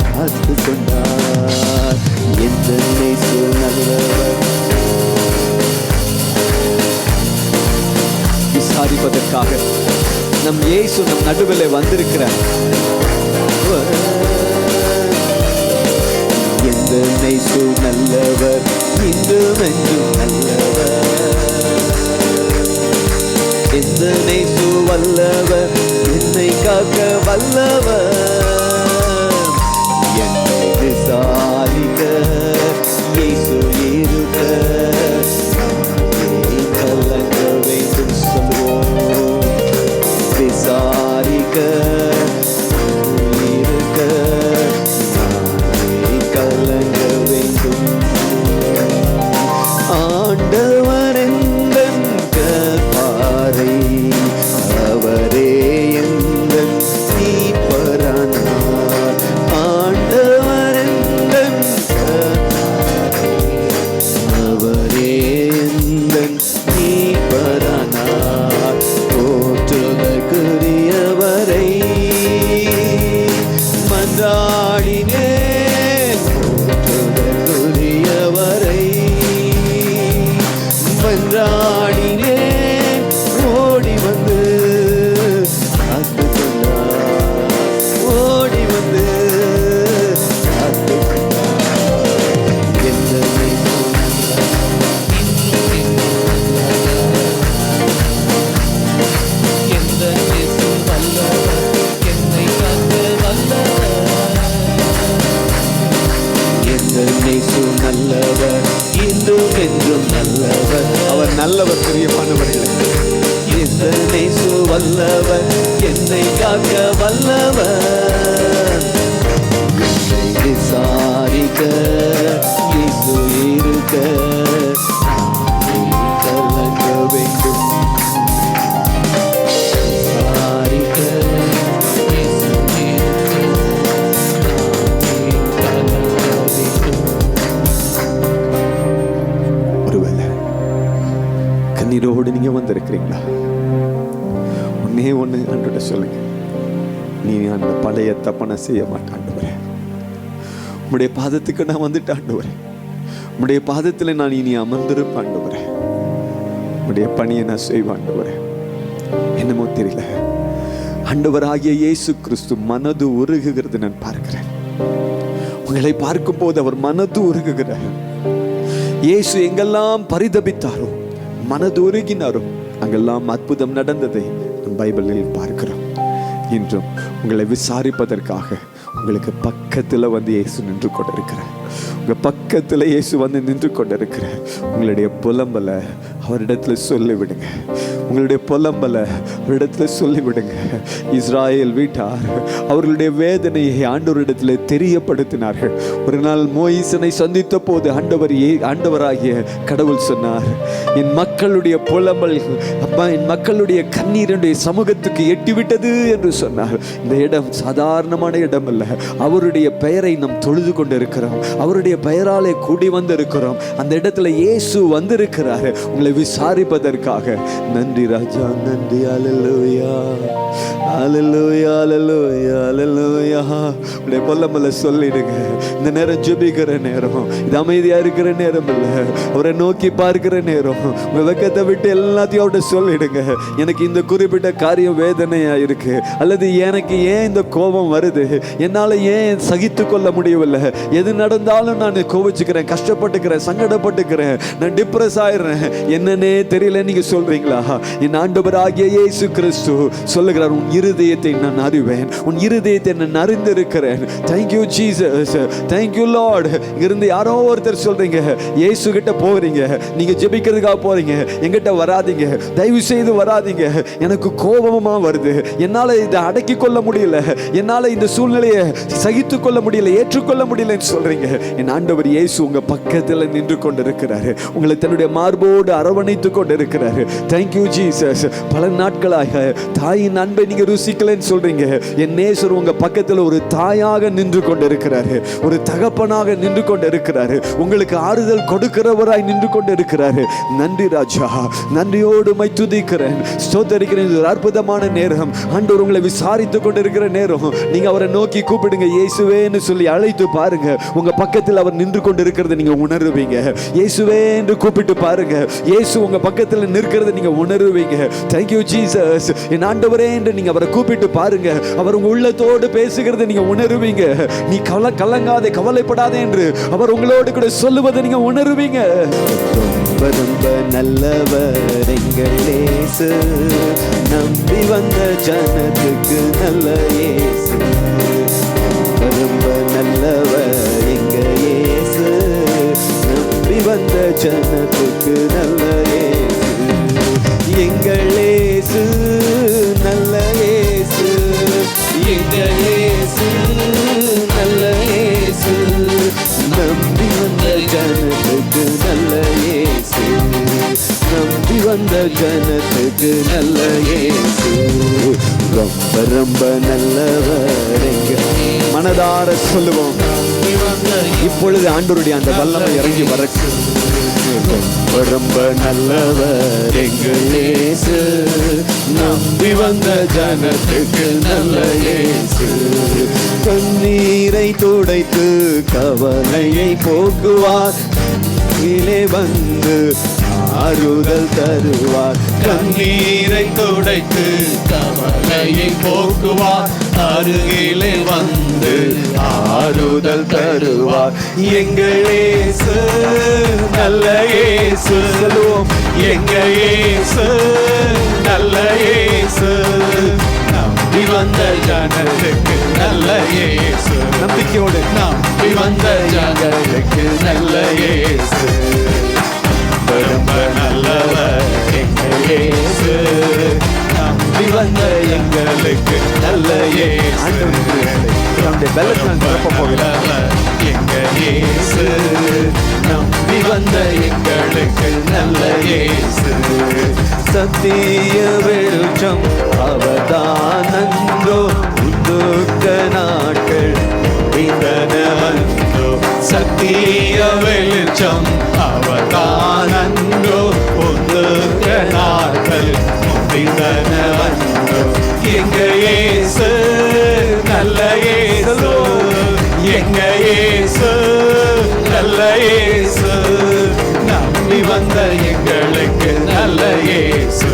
காத்து கொண்டார். எந்த இயேசு நல்லவர், விசாரிப்பதற்காக நம் இயேசு நம் நடுவில் வந்திருக்கிறார். எந்த இயேசு நல்லவர், இன்றும் என்றும் நல்லவர், எந்த இயேசு வல்லவர், என்னை காக்க வல்லவர், என்னை விசாரிக்க இயேசு இருக்க நானே கலங்க வேண்டும். சொல்வோம், விசாரிக்க இருக்க நானே கலங்க வேண்டும். ஆண்டவர் எந்தன் கற்பாரை, அவரே எந்தன் மீட்பரானார். ஆண்டவர் எந்தன் கற்பாரை, அவரே எந்தன் மீட்பரானார். போற்றுதற்குரியவரை மன்றாடினேன், போற்றுதற்குரியவரை மன்றாடினேன், ஓடி வந்து காத்து கொண்டார், ஓடி வந்து காத்து கொண்டார். எந்த இயேசு நல்லவர், இன்றும் என்றும் நல்லவர். அவர் நல்லவர் பிரியமானவர்களே. எந்த இயேசு வல்லவர், என்னை காக்க வல்லவர், என்னை விசாரிக்க இயேசு இருக்க நானே கலங்க வேண்டும். விசாரிக்க இயேசு இருக்க நானே கலங்க வேண்டும். ஒருவேளை கண்ணீரோடு நீங்க வந்திருக்கிறீங்களா? ஒன்னே ஒண்ணு ஆண்டவர்கிட்ட சொல்லுங்க, நீ அந்த பழைய தப்பனை செய்ய மாட்டேன் ஆண்டவரே. உம்முடைய பாதத்துக்கு நான் வந்துட்டேன் ஆண்டவரே. உம்முடைய பாதத்துல நான் இனி அமர்ந்திருப்பேன் ஆண்டவரே. உம்முடைய பணியை நான் செய்வேன் ஆண்டவரே. என்னமோ தெரியல, ஆண்டவராகிய இயேசு கிறிஸ்து மனது உருகுகிறது நான் பார்க்கிறேன். உங்களை பார்க்கும் போது அவர் மனது உருகுகிறார். இயேசு எங்கெல்லாம் பரிதபித்தாரோ, மனதுருகினாரோ அங்கெல்லாம் அற்புதம் நடந்ததை பைபிளில் பார்க்கிறோம். இன்றும் உங்களை விசாரிப்பதற்காக உங்களுக்கு பக்கத்துல வந்து இயேசு நின்று கொண்டிருக்கிறார். உங்க பக்கத்துல இயேசு வந்து நின்று கொண்டிருக்கிறார். உங்களுடைய புலம்பல அவரிடத்துல சொல்லிவிடுங்க. உங்களுடைய புலம்பல அவரிடத்துல சொல்லிவிடுங்க. இஸ்ராயேல் வீட்டார் அவர்களுடைய வேதனையை ஆண்டவரிடத்துல தெரியப்படுத்தினார்கள். ஒரு நாள் மோயிசனை சந்தித்த போது ஆண்டவராகிய கடவுள் சொன்னார், என் மக்களுடைய புலம்பல், அப்பா, என் மக்களுடைய கண்ணீருடைய சமூகத்துக்கு எட்டிவிட்டது என்று சொன்னார். இந்த இடம் சாதாரணமான இடம் அல்ல. அவருடைய பெயரை நாம் தொழுது கொண்டிருக்கிறோம். அவருடைய பெயராலே கூடி வந்திருக்கிறோம். அந்த இடத்துல இயேசு வந்திருக்கிறார் உங்களை விசாரிப்பதற்காக. நன்றி ராஜா, நன்றி. அல்லேலூயா, அல்லேலூயா, அல்லேலூயா, அல்லேலூயா. உடைய பொல்லமல்ல சொல்லிடுங்க. இந்த நேரம் ஜெபிக்கிற நேரம், இது அமைதியா இருக்கிற நேரம் இல்ல, அவரை நோக்கி பார்க்கிற நேரம். உங்க வெக்கத்தை விட்டு எல்லாத்தையும் அவர்கிட்ட சொல்லிடுங்க. எனக்கு இந்த குறிப்பிட்ட காரியம் வேதனையா இருக்கு, அல்லது எனக்கு ஏன் இந்த கோபம் வருது, என்னால ஏன் சகித்து கொள்ள முடியவில்லை, எது நடந்தாலும் நான் கோவிச்சுக்கிறேன், கஷ்டப்பட்டுக்கிறேன், சங்கடப்பட்டுக்கிறேன், நான் டிப்ரெஸ் ஆயிடுறேன், என்னன்னே தெரியல. நீங்க சொல்றீங்களா? என் ஆண்டவராகிய இயேசு கிறிஸ்து சொல்லுகிறார், உன் இருதயத்தை நான் அறிவேன், உன் இருதயத்தை நான் அறிந்திருக்கிறேன். Thank you Jesus, thank you Lord. இருந்து யாரோ ஒருத்தர் சொல்றீங்க, இயேசு கிட்ட போறீங்க, நீங்க ஜெபிக்கிறதுக்காக போறீங்க, எங்கிட்ட வராதீங்க, தயவு செய்து வராதீங்க, எனக்கு கோபமா வருது, என்னால இதை அடக்கி கொள்ள முடியல, என்னால இந்த சூழ்நிலையை சகித்து கொள்ள முடியல, ஏற்றுக்கொள்ள முடியலன்னு சொல்றீங்க. என் ஆண்டவர் இயேசு உங்க பக்கத்துல நின்று கொண்டிருக்கிறாரு. உங்களை தன்னுடைய மார்போடு அரவணைத்து கொண்டிருக்கிறாரு. Thank you Jesus. பல நாட்களாக தாயின் அன்பை நீங்க ருசிக்கலன்னு சொல்றீங்க. என் நேசர் உங்க பக்கத்துல ஒரு தாயாக நின்று கொண்டிருக்கிறாரு, ஒரு தகப்பனாக நின்று கொண்டிருக்கிறாரு, உங்களுக்கு ஆறுதல் கொடுக்கிறவராய் நின்று கொண்டிருக்கிறாரு. நன்றி ராஜா, நன்றியோடு மை துதிக்கிறேன், ஸ்தோத்தரிக்கிறேன். இது ஒரு அற்புதமான நேரம். ஆண்டவர் உங்களை விசாரித்து கொண்டிருக்கிற நேரம். நீங்க அவரை நோக்கி கூப்பிடுங்க, இயேசுவேன்னு சொல்லி அழைத்து பாருங்க. உங்க பக்கத்தில் அவர் நின்று கொண்டிருக்கிறத நீங்க உணருவீங்க. இயேசுவே என்று கூப்பிட்டு பாருங்க, இயேசு உங்க பக்கத்தில் நிற்கிறத நீங்க உணருவீங்க. Thank you Jesus. என் ஆண்டவரே என்று நீங்க அவரை கூப்பிட்டு பாருங்க, அவர் உங்க உள்ளத்தோடு பேசுகிறத நீங்க உணருவீங்க. நீ கலங்காதே, கவலைப்படாதே என்று அவர் உங்களோடு கூட சொல்லுவதை நீங்க உணருவீங்க. ரொம்ப நல்லவர் எங்கள் இயேசு, நம்பி வந்த ஜனத்துக்கு நல்ல இயேசு. ரொம்ப நல்லவர் எங்கள் இயேசு, நம்பி வந்த ஜனத்துக்கு நல்ல இயேசு. எங்கள் இயேசு நல்ல இயேசு, எங்கள் இயேசு நல்ல இயேசு, நம்பி வந்த ஜனத்துக்கு நல்ல இயேசு, நம்பி வந்த ஜனத்துக்கு நல்ல இயேசு. ரொம்ப ரொம்ப நல்லவர் எங்கள் மனதார சொல்லுவோம். இப்பொழுது ஆண்டவருடைய அந்த வல்லமை இறங்கி வரக்கு. ரொம்ப நல்லவர் எங்கள் இயேசு, நம்பி வந்த ஜனத்துக்கு நல்ல இயேசு. கண்ணீரை துடைத்து கவலையை போக்குவார், கீழே வந்து ஆறுதல் தருவார். கண்ணீரை துடைத்து கவலையை போக்குவார், அருகிலே வந்து ஆறுதல் தருவார். எங்கள் இயேசு நல்ல இயேசு, எங்கள் இயேசு நல்ல இயேசு, நம்பி வந்த ஜனத்துக்கு நல்ல இயேசு. நம்பிக்கையோடு நம்பி வந்த ஜனத்துக்கு நல்ல இயேசு. ரொம்ப நல்லவர் எங்கள் இயேசு, நம்பி வந்த எங்களுக்கு நல்ல இயேசு. எங்கள் இயேசு, நம்பி வந்த எங்களுக்கு நல்ல இயேசு. சத்திய வெளிச்சம் அவர்தான் அன்றோ, துக்க நாட்கள் முடிந்தனவன்றோ. சத்திய வெளிச்சம் அவர்தான் அன்றோ, துக்க நாட்கள் முடிந்தனவன்றோ. எங்க இயேசு நல்ல இயேசு, எங்க இயேசு நல்ல இயேசு, நம்பி வந்த எங்களுக்கு நல்ல இயேசு,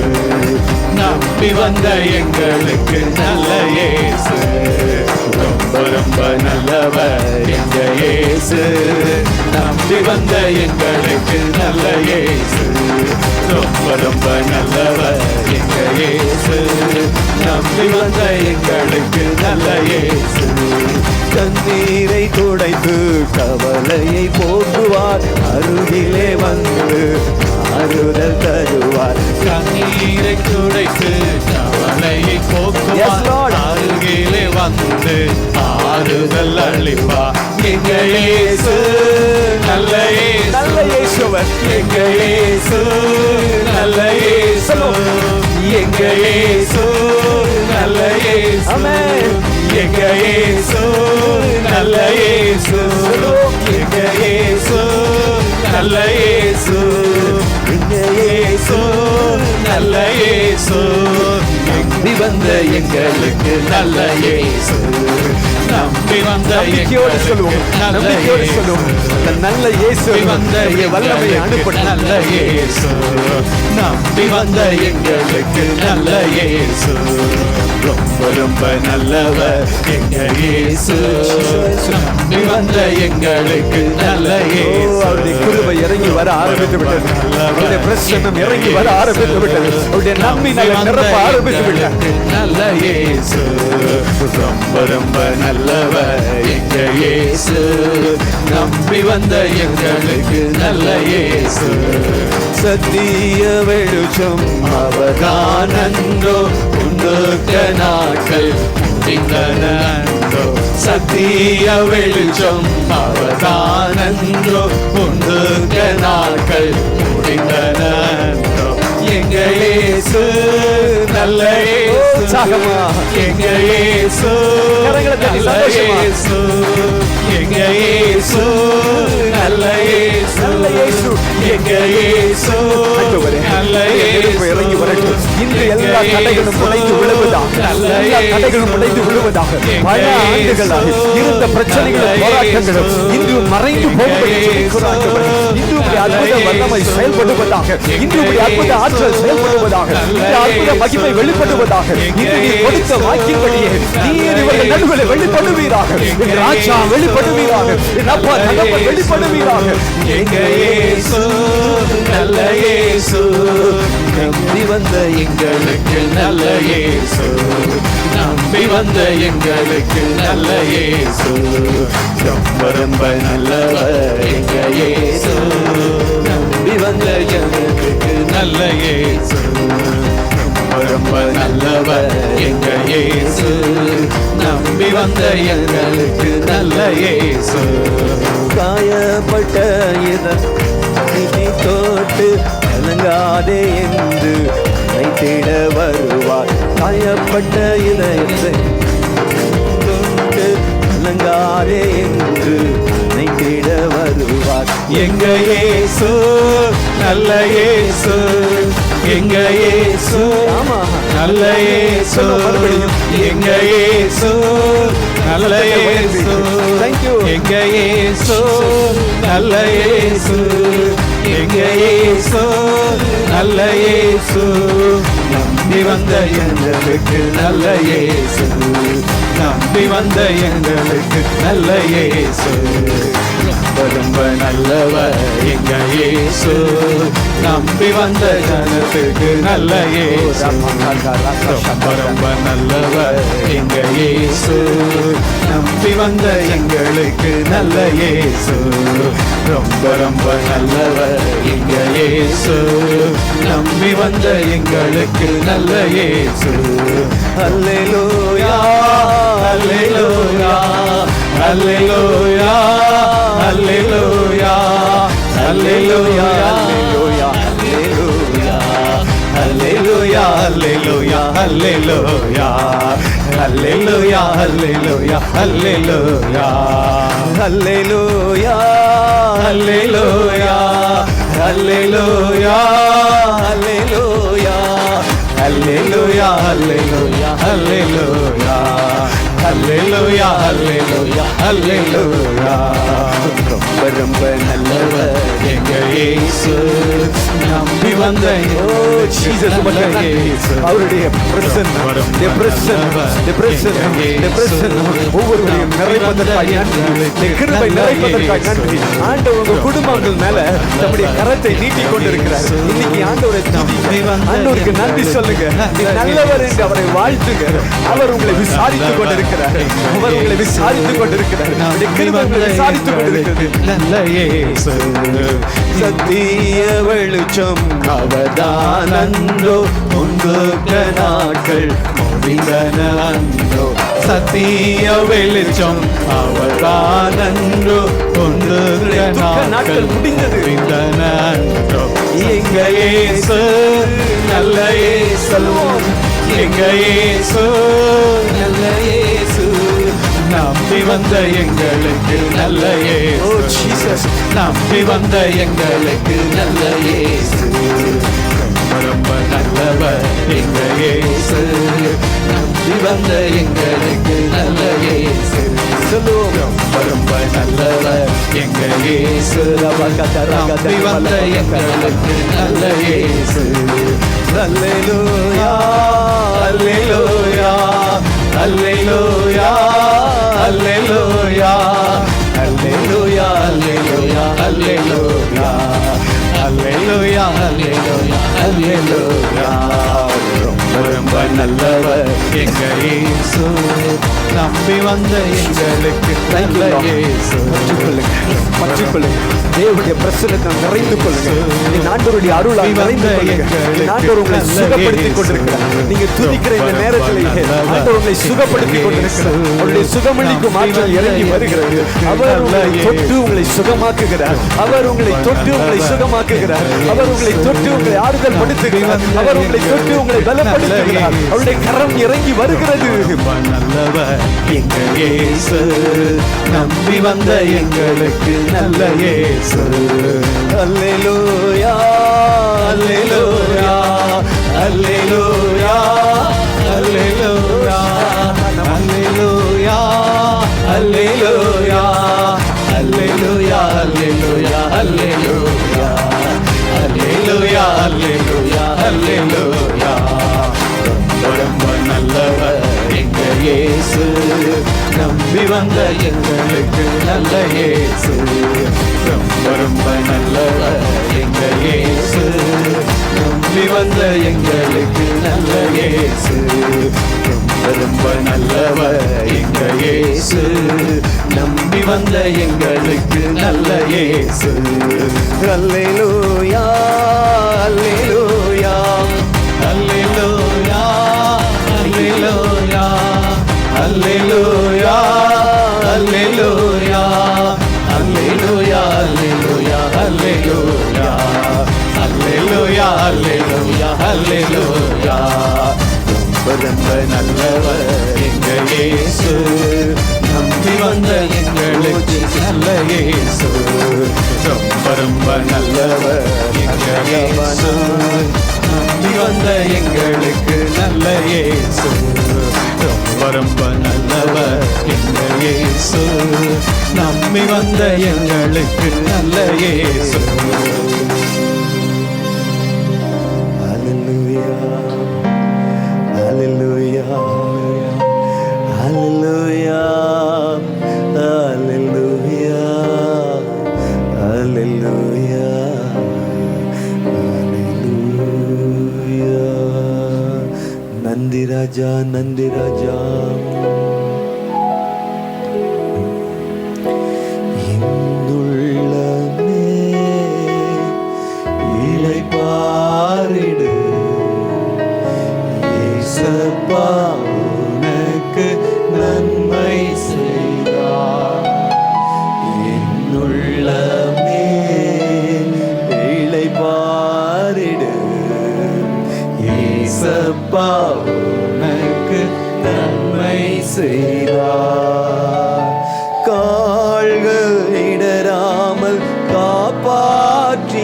நம்பி வந்த எங்களுக்கு நல்ல இயேசு. ரொம்ப ரொம்ப நல்லவர் எங்க இயேசு, நம்பி நம்பி வந்த எங்களுக்கு நல்ல இயேசு, ரொம்ப ரொம்ப நல்லவர் எங்க இயேசு. நம்பி வந்த எங்களுக்கு நல்ல இயேசு. கண்ணீரை துடைத்து கவலையை போக்குவார், அருகிலே வந்து ஆறுதல் தருவார். கண்ணீரை துடைத்து கவலையை போக்குவார், அருகிலே வந்து ஆறுதல் அளிப்பார். எங்க இயேசு நல்ல இயேசு, நல்ல இயேசுவர். எங்க இயேசு நல்ல இயேசு, எங்க இயேசு நல்ல இயேசு. எங்க இயேசு நல்ல இயேசு, எங்க இயேசு நல்ல இயேசு, எங்க இயேசு நல்ல இயேசு. நம்பி வந்த எங்களுக்கு நல்ல இயேசு, நம்பி வந்த நம்பிக்கையோடு சொல்லுவோம், நம்பிக்கையோடு சொல்லுவோம். நல்ல இயேசு வந்த வல்லமையை அனுப்ப நல்ல இயேசு, நம்பி வந்த எங்களுக்கு நல்ல இயேசு, ரொம்ப ரொம்ப நல்லவர் எங்க இயேசு. நம்பி வந்த எங்களுக்கு நல்ல இயேசு. அவருடைய கிருபை இறங்கி வர ஆரம்பித்து விட்டது, அவருடைய பிரசன்னம் இறங்கி வர ஆரம்பித்து விட்டது, அவருடைய நன்மையினால நிரப்ப ஆரம்பித்து விட்டது. நல்ல இயேசு, ரொம்ப ரொம்ப நல்லவர் எங்க இயேசு. நம்பி வந்த எங்களுக்கு நல்ல இயேசு. சத்திய வெளிச்சம் அவதானந்தோ, உன்னுக்க நாட்கள் முடிந்தனந்தோ. சத்திய வெளிச்சம் அவதானந்தோ, உன்னுக்க நாட்கள் முடிந்தனந்தோ. எங்க இயேசு நல்ல இயேசு, எங்க இயேசு நல்ல இயேசு, எங்க இயேசு நல்ல இயேசு, எங்க இயேசு நல்ல இயேசு. இறங்கி வரட்டும். இன்று எல்லா தடைகளும் உடைந்து விழுவதாக, எல்லா தடைகளும் உடைந்து விழுவதாக. பல ஆண்டுகளாக இருந்த பிரச்சனைகளும் போராட்டங்களும் இன்று மறைந்து போகும்படி ஜெபிக்கிறோம். இன்று அற்புத வல்லமை செயல்படுவதாக, இன்று அற்புத ஆற்றல் செயல்படுவதாக, இந்த அற்புத மகிமை வெளிப்படுவதாக. இன்று நீ கொடுத்த வாக்கின்படியே நீர் இவர்கள் நடுவில் வெளிப்படுவீராக, ராஜா வெளிப்படுவீராக, அப்பா தகப்பன் வெளிப்படுவீராக. எங்க இயேசு நல்ல இயேசு, நம்பி வந்த எங்களுக்கு நல்ல இயேசு, நம்பி வந்த எங்களுக்கு நல்ல இயேசு, ரொம்ப ரொம்ப நல்லவர் எங்க இயேசு. நம்பி வந்த எங்களுக்கு நல்ல இயேசு, ரொம்ப ரொம்ப நல்லவர் எங்க இயேசு. நம்பி வந்த எங்களுக்கு நல்ல இயேசு. காயப்பட்ட இதன் தோட்டு கலங்காதே என்று தேட வருவார். காயப்பட்ட இதயத்தை தொட்டு கலங்காதே என்று தேட வருவார். எங்க இயேசு நல்ல இயேசு, எங்க இயேசு நல்ல இயேசு, எங்க இயேசு நல்ல இயேசு, எங்க இயேசு நல்ல இயேசு, எங்க இயேசு நல்ல இயேசு. நம்பி வந்த எங்களுக்கு நல்ல இயேசு, நம்பி வந்த எங்களுக்கு நல்ல இயேசு, ரொம்ப ரொம்ப நல்லவர் எங்க இயேசு. நம்பி வந்த ஜனத்துக்கு நல்ல இயேசு, ரொம்ப ரொம்ப நல்லவர் எங்க இயேசு. நம்பி வந்த எங்களுக்கு நல்ல இயேசு, ரொம்ப ரொம்ப நல்லவர் எங்க இயேசு. நம்பி வந்த எங்களுக்கு நல்ல இயேசு. அல்லேலூயா அல்லேலூயா அல்லேலூயா அல்லேலூயா அல்லேலூயா அல்லேலூயா அல்லேலூயா அல்லேலூயா அல்லேலூயா அல்லேலூயா அல்லேலூயா அல்லேலூயா அல்லேலூயா அல்லேலூயா அல்லேலூயா அல்லேலூயா அல்லேலூயா அல்லேலூயா அல்லேலூயா அல்லேலூயா அல்லேலூயா. ரொம்ப ரொம்ப நல்லவர் எங்க இயேசு, நம்பி வந்த அவருடைய ஒவ்வொருவரையும் நிறைப்பதற்காக நன்றி, கிருபை நிறைப்பதற்காக நன்றி. ஆண்டவர் உங்க குடும்பங்கள் மேல தம்முடைய கரத்தை நீட்டிக் கொண்டிருக்கிறார். இன்னைக்கு ஆண்டவரை ஆண்டவருக்கு நன்றி சொல்லுங்க. நீ நல்லவர் என்று அவரை வாழ்த்துங்க. அவர் உங்களை விசாரித்துக் கொண்டிருக்கிறார். அவர் உங்களை விசாரித்துக் கொண்டிருக்கிறார். கிருபை உங்களை விசாரித்துக் கொண்டிருக்கிறது. நல்ல இயேசு, சத்திய வெளிச்சம் அவர்தான் அன்றோ, முன்புக்க நாட்கள் முடிந்தன அன்றோ. சத்திய வெளிச்சம் அவர்தான் அன்றோ, முன்புக்க நாட்கள் முடிந்தன அன்றோ. எங்க இயேசு நல்ல இயேசு, எங்க இயேசு நல்ல இயேசு, நம்பி வந்த எங்களுக்கு நல்ல இயேசு, நம்பி வந்த எங்களுக்கு நல்ல இயேசு. ரொம்ப நல்லவர் எங்க இயேசு, நம்பி வந்த எங்களுக்கு நல்ல இயேசு. சொல்லுவோம், ரொம்ப நல்லவர் எங்க இயேசு, நம்பி வந்த எங்களுக்கு நல்ல இயேசு. அல்லேலூயா அல்லேலூயா அல்லேலூயா அல்லேலூயா அல்லேலூயா அல்லேலூயா அல்லேலூயா அல்லேலூயா அல்லேலூயா அல்லேலூயா. ரொம்ப நல்லவர் எங்க இயேசு, நம்பி வந்த எங்களுக்கு நல்ல இயேசு. தேவனுடைய பிரசன்னத்தை நிறைந்து கொள்ளுங்க. ஆண்டவருடைய அருளால் நிறைந்து கொள்ளுங்க. ஆண்டவர் உங்களை சுகப்படுத்திக் கொண்டிருக்கிறார். நீங்க துதிக்கிற இந்த நேரத்திலேயே ஆண்டவர் உங்களை சுகப்படுத்திக் கொண்டிருக்கிறார். அவருடைய சுகமளிக்கும் ஆற்றல் இறங்கி வருகிறது. அவர் உங்களை தொட்டு உங்களை சுகமாக்குகிறார். அவர் உங்களை தொட்டு உங்களை சுகமாக்குகிறார். அவர் உங்களை தொட்டு உங்களை ஆறுதல் படுத்துகிறார். அவர் உங்களை தொட்டு உங்களை பலப்படுத்துகிறார். அவருடைய கரம் இறங்கி வருகிறது. நல்லவர் எங்க இயேசு, நம்பி வந்த எங்களுக்கு நல்ல இயேசு. அல்லேலூயா அல்லேலூயா அல்லேலூயா அல்லேலூயா அல்லேலூயா அல்லேலூயா அல்லேலூயா அல்லேலூயா அல்லேலூயா அல்லேலூயா அல்லேலூயா அல்லேலூயா. ரொம்ப நல்லவர் எங்க இயேசு, நம்பி வந்த எங்களுக்கு நல்ல இயேசு. ரொம்ப ரொம்ப நல்லவர் எங்க இயேசு, நம்பி வந்த எங்களுக்கு நல்ல இயேசு. ரொம்ப ரொம்ப நல்லவர் எங்க இயேசு, நம்பி வந்த எங்களுக்கு நல்ல இயேசு. அல்லேலூயா அல்லேலூயா அல்லேலூயா அல்லேலூயா அல்லேலூயா அல்லேலூயா அல்லேலூயா அல்லேலூயா அல்லேலூயா அல்லேலூயா அல்லேலூயா அல்லேலூயா. ரொம்ப நல்லவர் எங்க இயேசு, நம்பி வந்த எங்களுக்கு நல்ல இயேசு. ரொம்ப ரொம்ப நல்லவர் எங்க இயேசு, நம்பி வந்த எங்களுக்கு நல்ல இயேசு. ரொம்ப ரொம்ப நல்லவர் எங்க இயேசு, நம்பி வந்த எங்களுக்கு நல்ல இயேசு. Hallelujah, hallelujah, hallelujah, hallelujah, hallelujah, hallelujah. Nandi ராஜா, நந்தி ராஜா. இந்துள்ளமே இளைப்பாறிடு, இயேசப்பா உனக்கு நன்மை செய்தார். என்னுள்ளமே இளைப்பாறிடு, இயேசப்பா உனக்கு நன்மை செய்தார். கால்கள் இடராமல் காப்பாற்றினார்,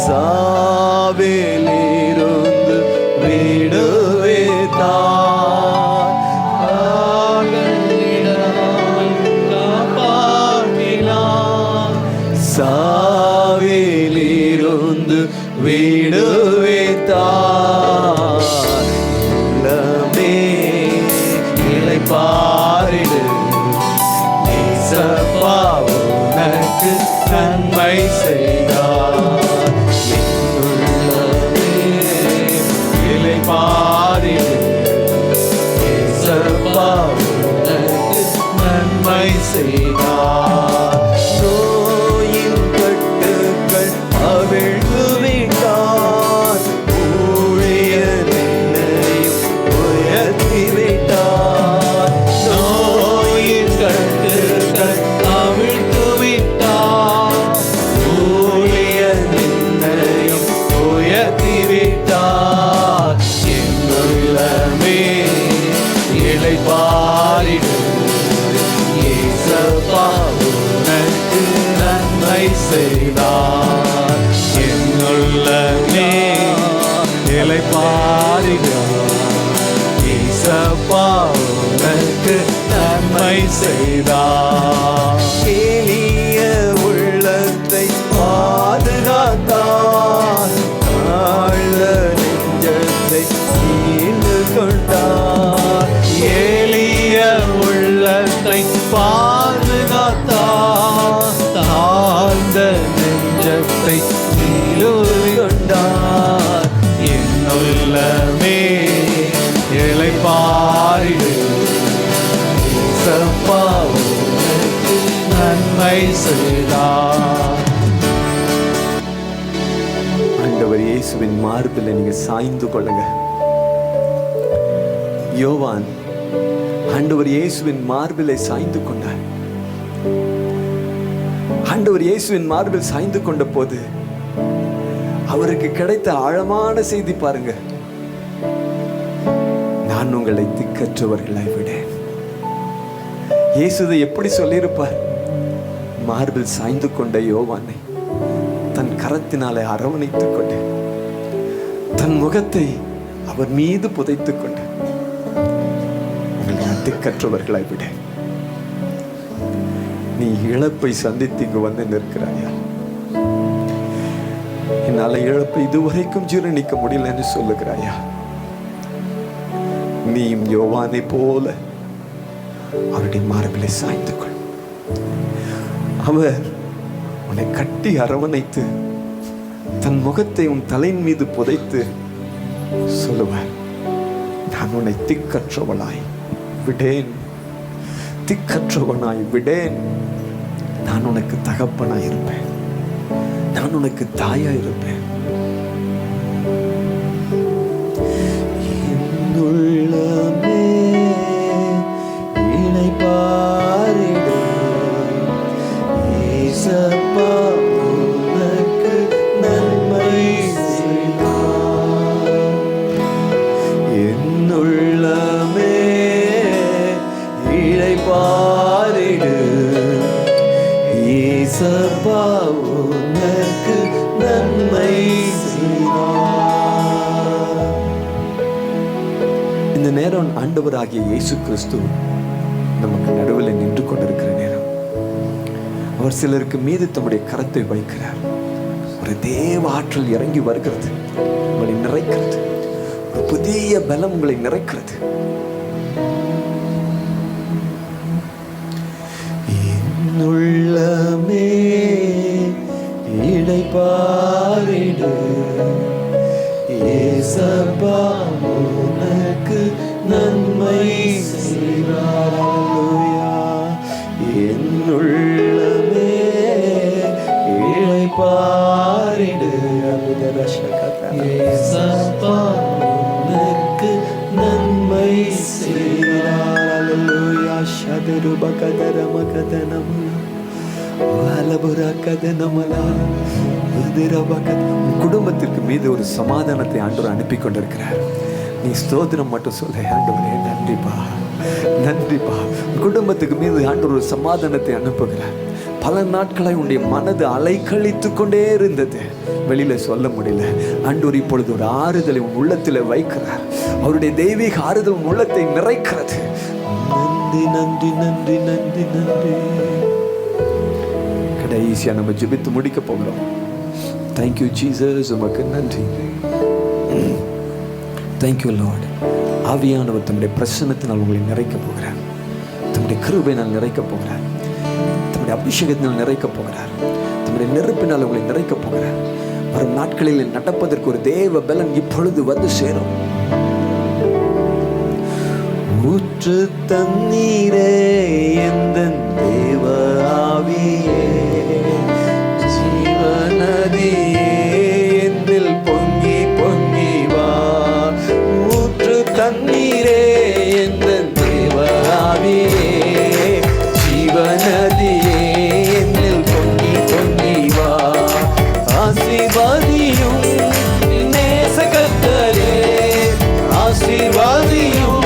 சாவிலிருந்து விடுவித்தார். உள்ளமே இளைப்பாறிடு, இயேசப்பா உனக்கு நன்மை செய்தார். உள்ளமே இளைப்பாறிடு, இயேசப்பா உனக்கு நன்மை செய்தார். நோயின் கட்டுக்கள் அவிழ்ந்து விட்டார், ஊழியர் என்னையும் உயர்த்தி விட்டார். நோயின் கட்டுக்கள் அவிழ்ந்து விட்டார், ஊழியர் என்னையும் உயர்த்தி விட்டார். என் உள்ளமே இளைப்பாறிடு, இயேசப்பா உனக்கு நன்மை செய்தார். என் உள்ளமே இளைப்பாறிடு, இயேசப்பா உனக்கு நன்மை செய்தார். எளிய உள்ளத்தை பாதுகாத்தார், தாழ்ந்த நெஞ்சத்தை ஈண்டு கொண்டார். எளிய உள்ளத்தை பாதுகாத்தார், தாழ்ந்த நெஞ்சத்தை ஈண்டு கொண்டார். என் உள்ளமே இளைப்பாறிடு, இயேசப்பா உனக்கு நன்மை செய்தார். ஆண்டவர் இயேசுவின் மார்பில் நீங்க சாய்ந்து கொள்ளுங்க. யோவான் ஆண்டவர் இயேசுவின் மார்பிலை சாய்ந்து கொண்டார். ஆண்டவர் இயேசுவின் மார்பில் சாய்ந்து கொண்ட போது அவருக்கு கிடைத்த ஆழமான செய்தி பாருங்க. நான் உங்களை திக்கற்றவர்களை விடேன். இயேசுவை எப்படி சொல்லியிருப்பார்? மார்பில் சாய்ந்து கொண்ட யோவானை தன் கரத்தினாலே அரவணைத்துக் கொண்டு, தன் முகத்தை அவர் மீது புதைத்துக் கொண்டு, உங்களை திக்கற்றவர்களை விட நீ இழப்பை சந்தித்து இங்கு வந்து நிற்கிறாயா? என்னால இழப்பை இதுவரைக்கும் ஜீரணிக்க முடியல என்று சொல்லுகிறாயா? நீயும் யோவானை போல அவருடைய மார்பிலை சாய்ந்து கொள். அவர் உன்னை கட்டி அரவணைத்து தன் முகத்தை உன் தலையின் மீது புதைத்து சொல்லுவார், நான் உன்னை திக்கற்றவளாய் விடேன், திக்கற்றவனாய் விடேன். நான் உனக்கு தகப்பனாய் இருப்பேன், நான் உனக்கு தாயா இருப்பேன். உள்ளமே இளைப்பாறிடு, இயேசப்பா உனக்கு நன்மை செய்தார். என் உள்ளமே இளைப்பாறிடு, இயேசப்பா உனக்கு நன்மை செய்தார். இந்த நேரம் ஆண்டவராகிய இயேசு கிறிஸ்து நமக்கு நடுவில் நின்று கொண்டிருக்கிற நேரம். அவர் சிலருக்கு மீது தம்முடைய கரத்தை வைக்கிறார். ஒரு தேவ ஆற்றல் இறங்கி வருகிறது, உங்களை நிறைக்கிறது. ஒரு புதிய பலம் உங்களை நிறைக்கிறது. உள்ளமே இளைப்பாறிடு, இயேசப்பா உனக்கு நன்மை செய்வார். என் உள்ளமே இளைப்பாறிடு, இயேசப்பா உனக்கு நன்மை செய்வார். அல்லேலூயா. ஷதருபகதரமகதனம் குடும்பத்திற்கு மீது ஒரு சமாதானத்தை ஆண்டவர் அனுப்பி கொண்டிருக்கிறார். நீ ஸ்தோத்திரம் மட்டும் சொல்ல, ஆண்டவரே நன்றிப்பா, நன்றிப்பா. குடும்பத்துக்கு மீது ஆண்டவர் ஒரு சமாதானத்தை அனுப்புகிறார். பல நாட்களாய் உன்னுடைய மனது அலைக்கழித்து கொண்டே இருந்தது, வெளியில சொல்ல முடியல. ஆண்டவர் இப்பொழுது ஒரு ஆறுதலை உன் உள்ளத்தில் வைக்கிறார். அவருடைய தெய்வீக ஆறுதல் உன் உள்ளத்தை நிறைக்கிறது. நன்றி நன்றி நன்றி நன்றி நன்றி. கடைசியா நம்ம ஜெபித்து முடிக்க போகிறோம். தேங்க்யூ ஜீசஸ், உமக்கு நன்றி. Thank you Lord. ஆவியானவர் தம்முடைய பிரசன்னத்தினால் உங்களை நிறைக்க போகிறார். தம்முடைய கிருபையினால் நிறைக்க போகிறார். தம்முடைய அபிஷேகத்தினால் நிறைக்க போகிறார். தம்முடைய நெருப்பினால் உங்களை நிறைக்க போகிறார். வரும் நாட்களில் நடப்பதற்கு ஒரு தேவ பலன் இப்பொழுது வந்து சேரும். ஊற்று தண்ணீரே எந்தன் தேவ ஆவியே, ஜீவநதியே என்னில் பொங்கி பொங்கி வா. ஊற்று தண்ணீரே எந்தன் தேவ ஆவியே, ஜீவநதியே என்னில் பொங்கி பொங்கி வா. ஆசீர்வாதியும் நேச கர்த்தரே, ஆசீர்வாதியும்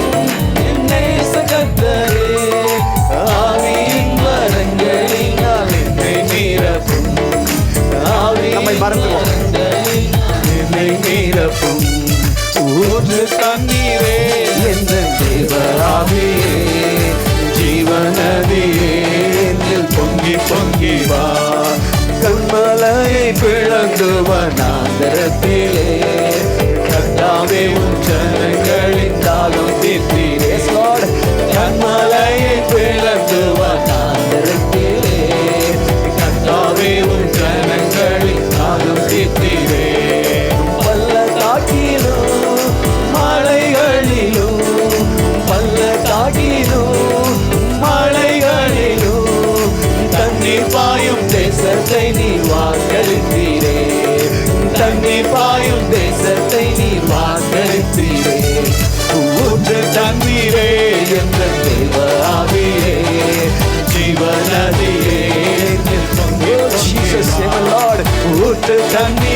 ஊற்று தண்ணீரே என்ற தேவ ஆவியே, ஜீவநதியே என்னில் பொங்கி பொங்கி வா. கல்மலையை பிளந்து வனாந்தரத்திலே கர்த்தாவே உம் ஜனங்களின் தாகம் தீர்த்தீரே. கல்மலையை பிளந்து வனாந்தரத்திலே கர்த்தாவே உம் ஜனங்களின் தாகம் தீர்த்தீரே. பள்ளத்தாக்கிலும் மலைகளிலும், பள்ளத்தாக்கிலும் மலைகளிலும் தண்ணீர் பாயும் தேசத்தை நீர் வாக்களித்தீரே. தண்ணீர் பாயும் தேசத்தை நீர் வாக்களித்தீரே. ஊற்று தண்ணீரே என்ற தேவ ஆவியே, ஜீவநதியே ஊற்று தண்ணீர்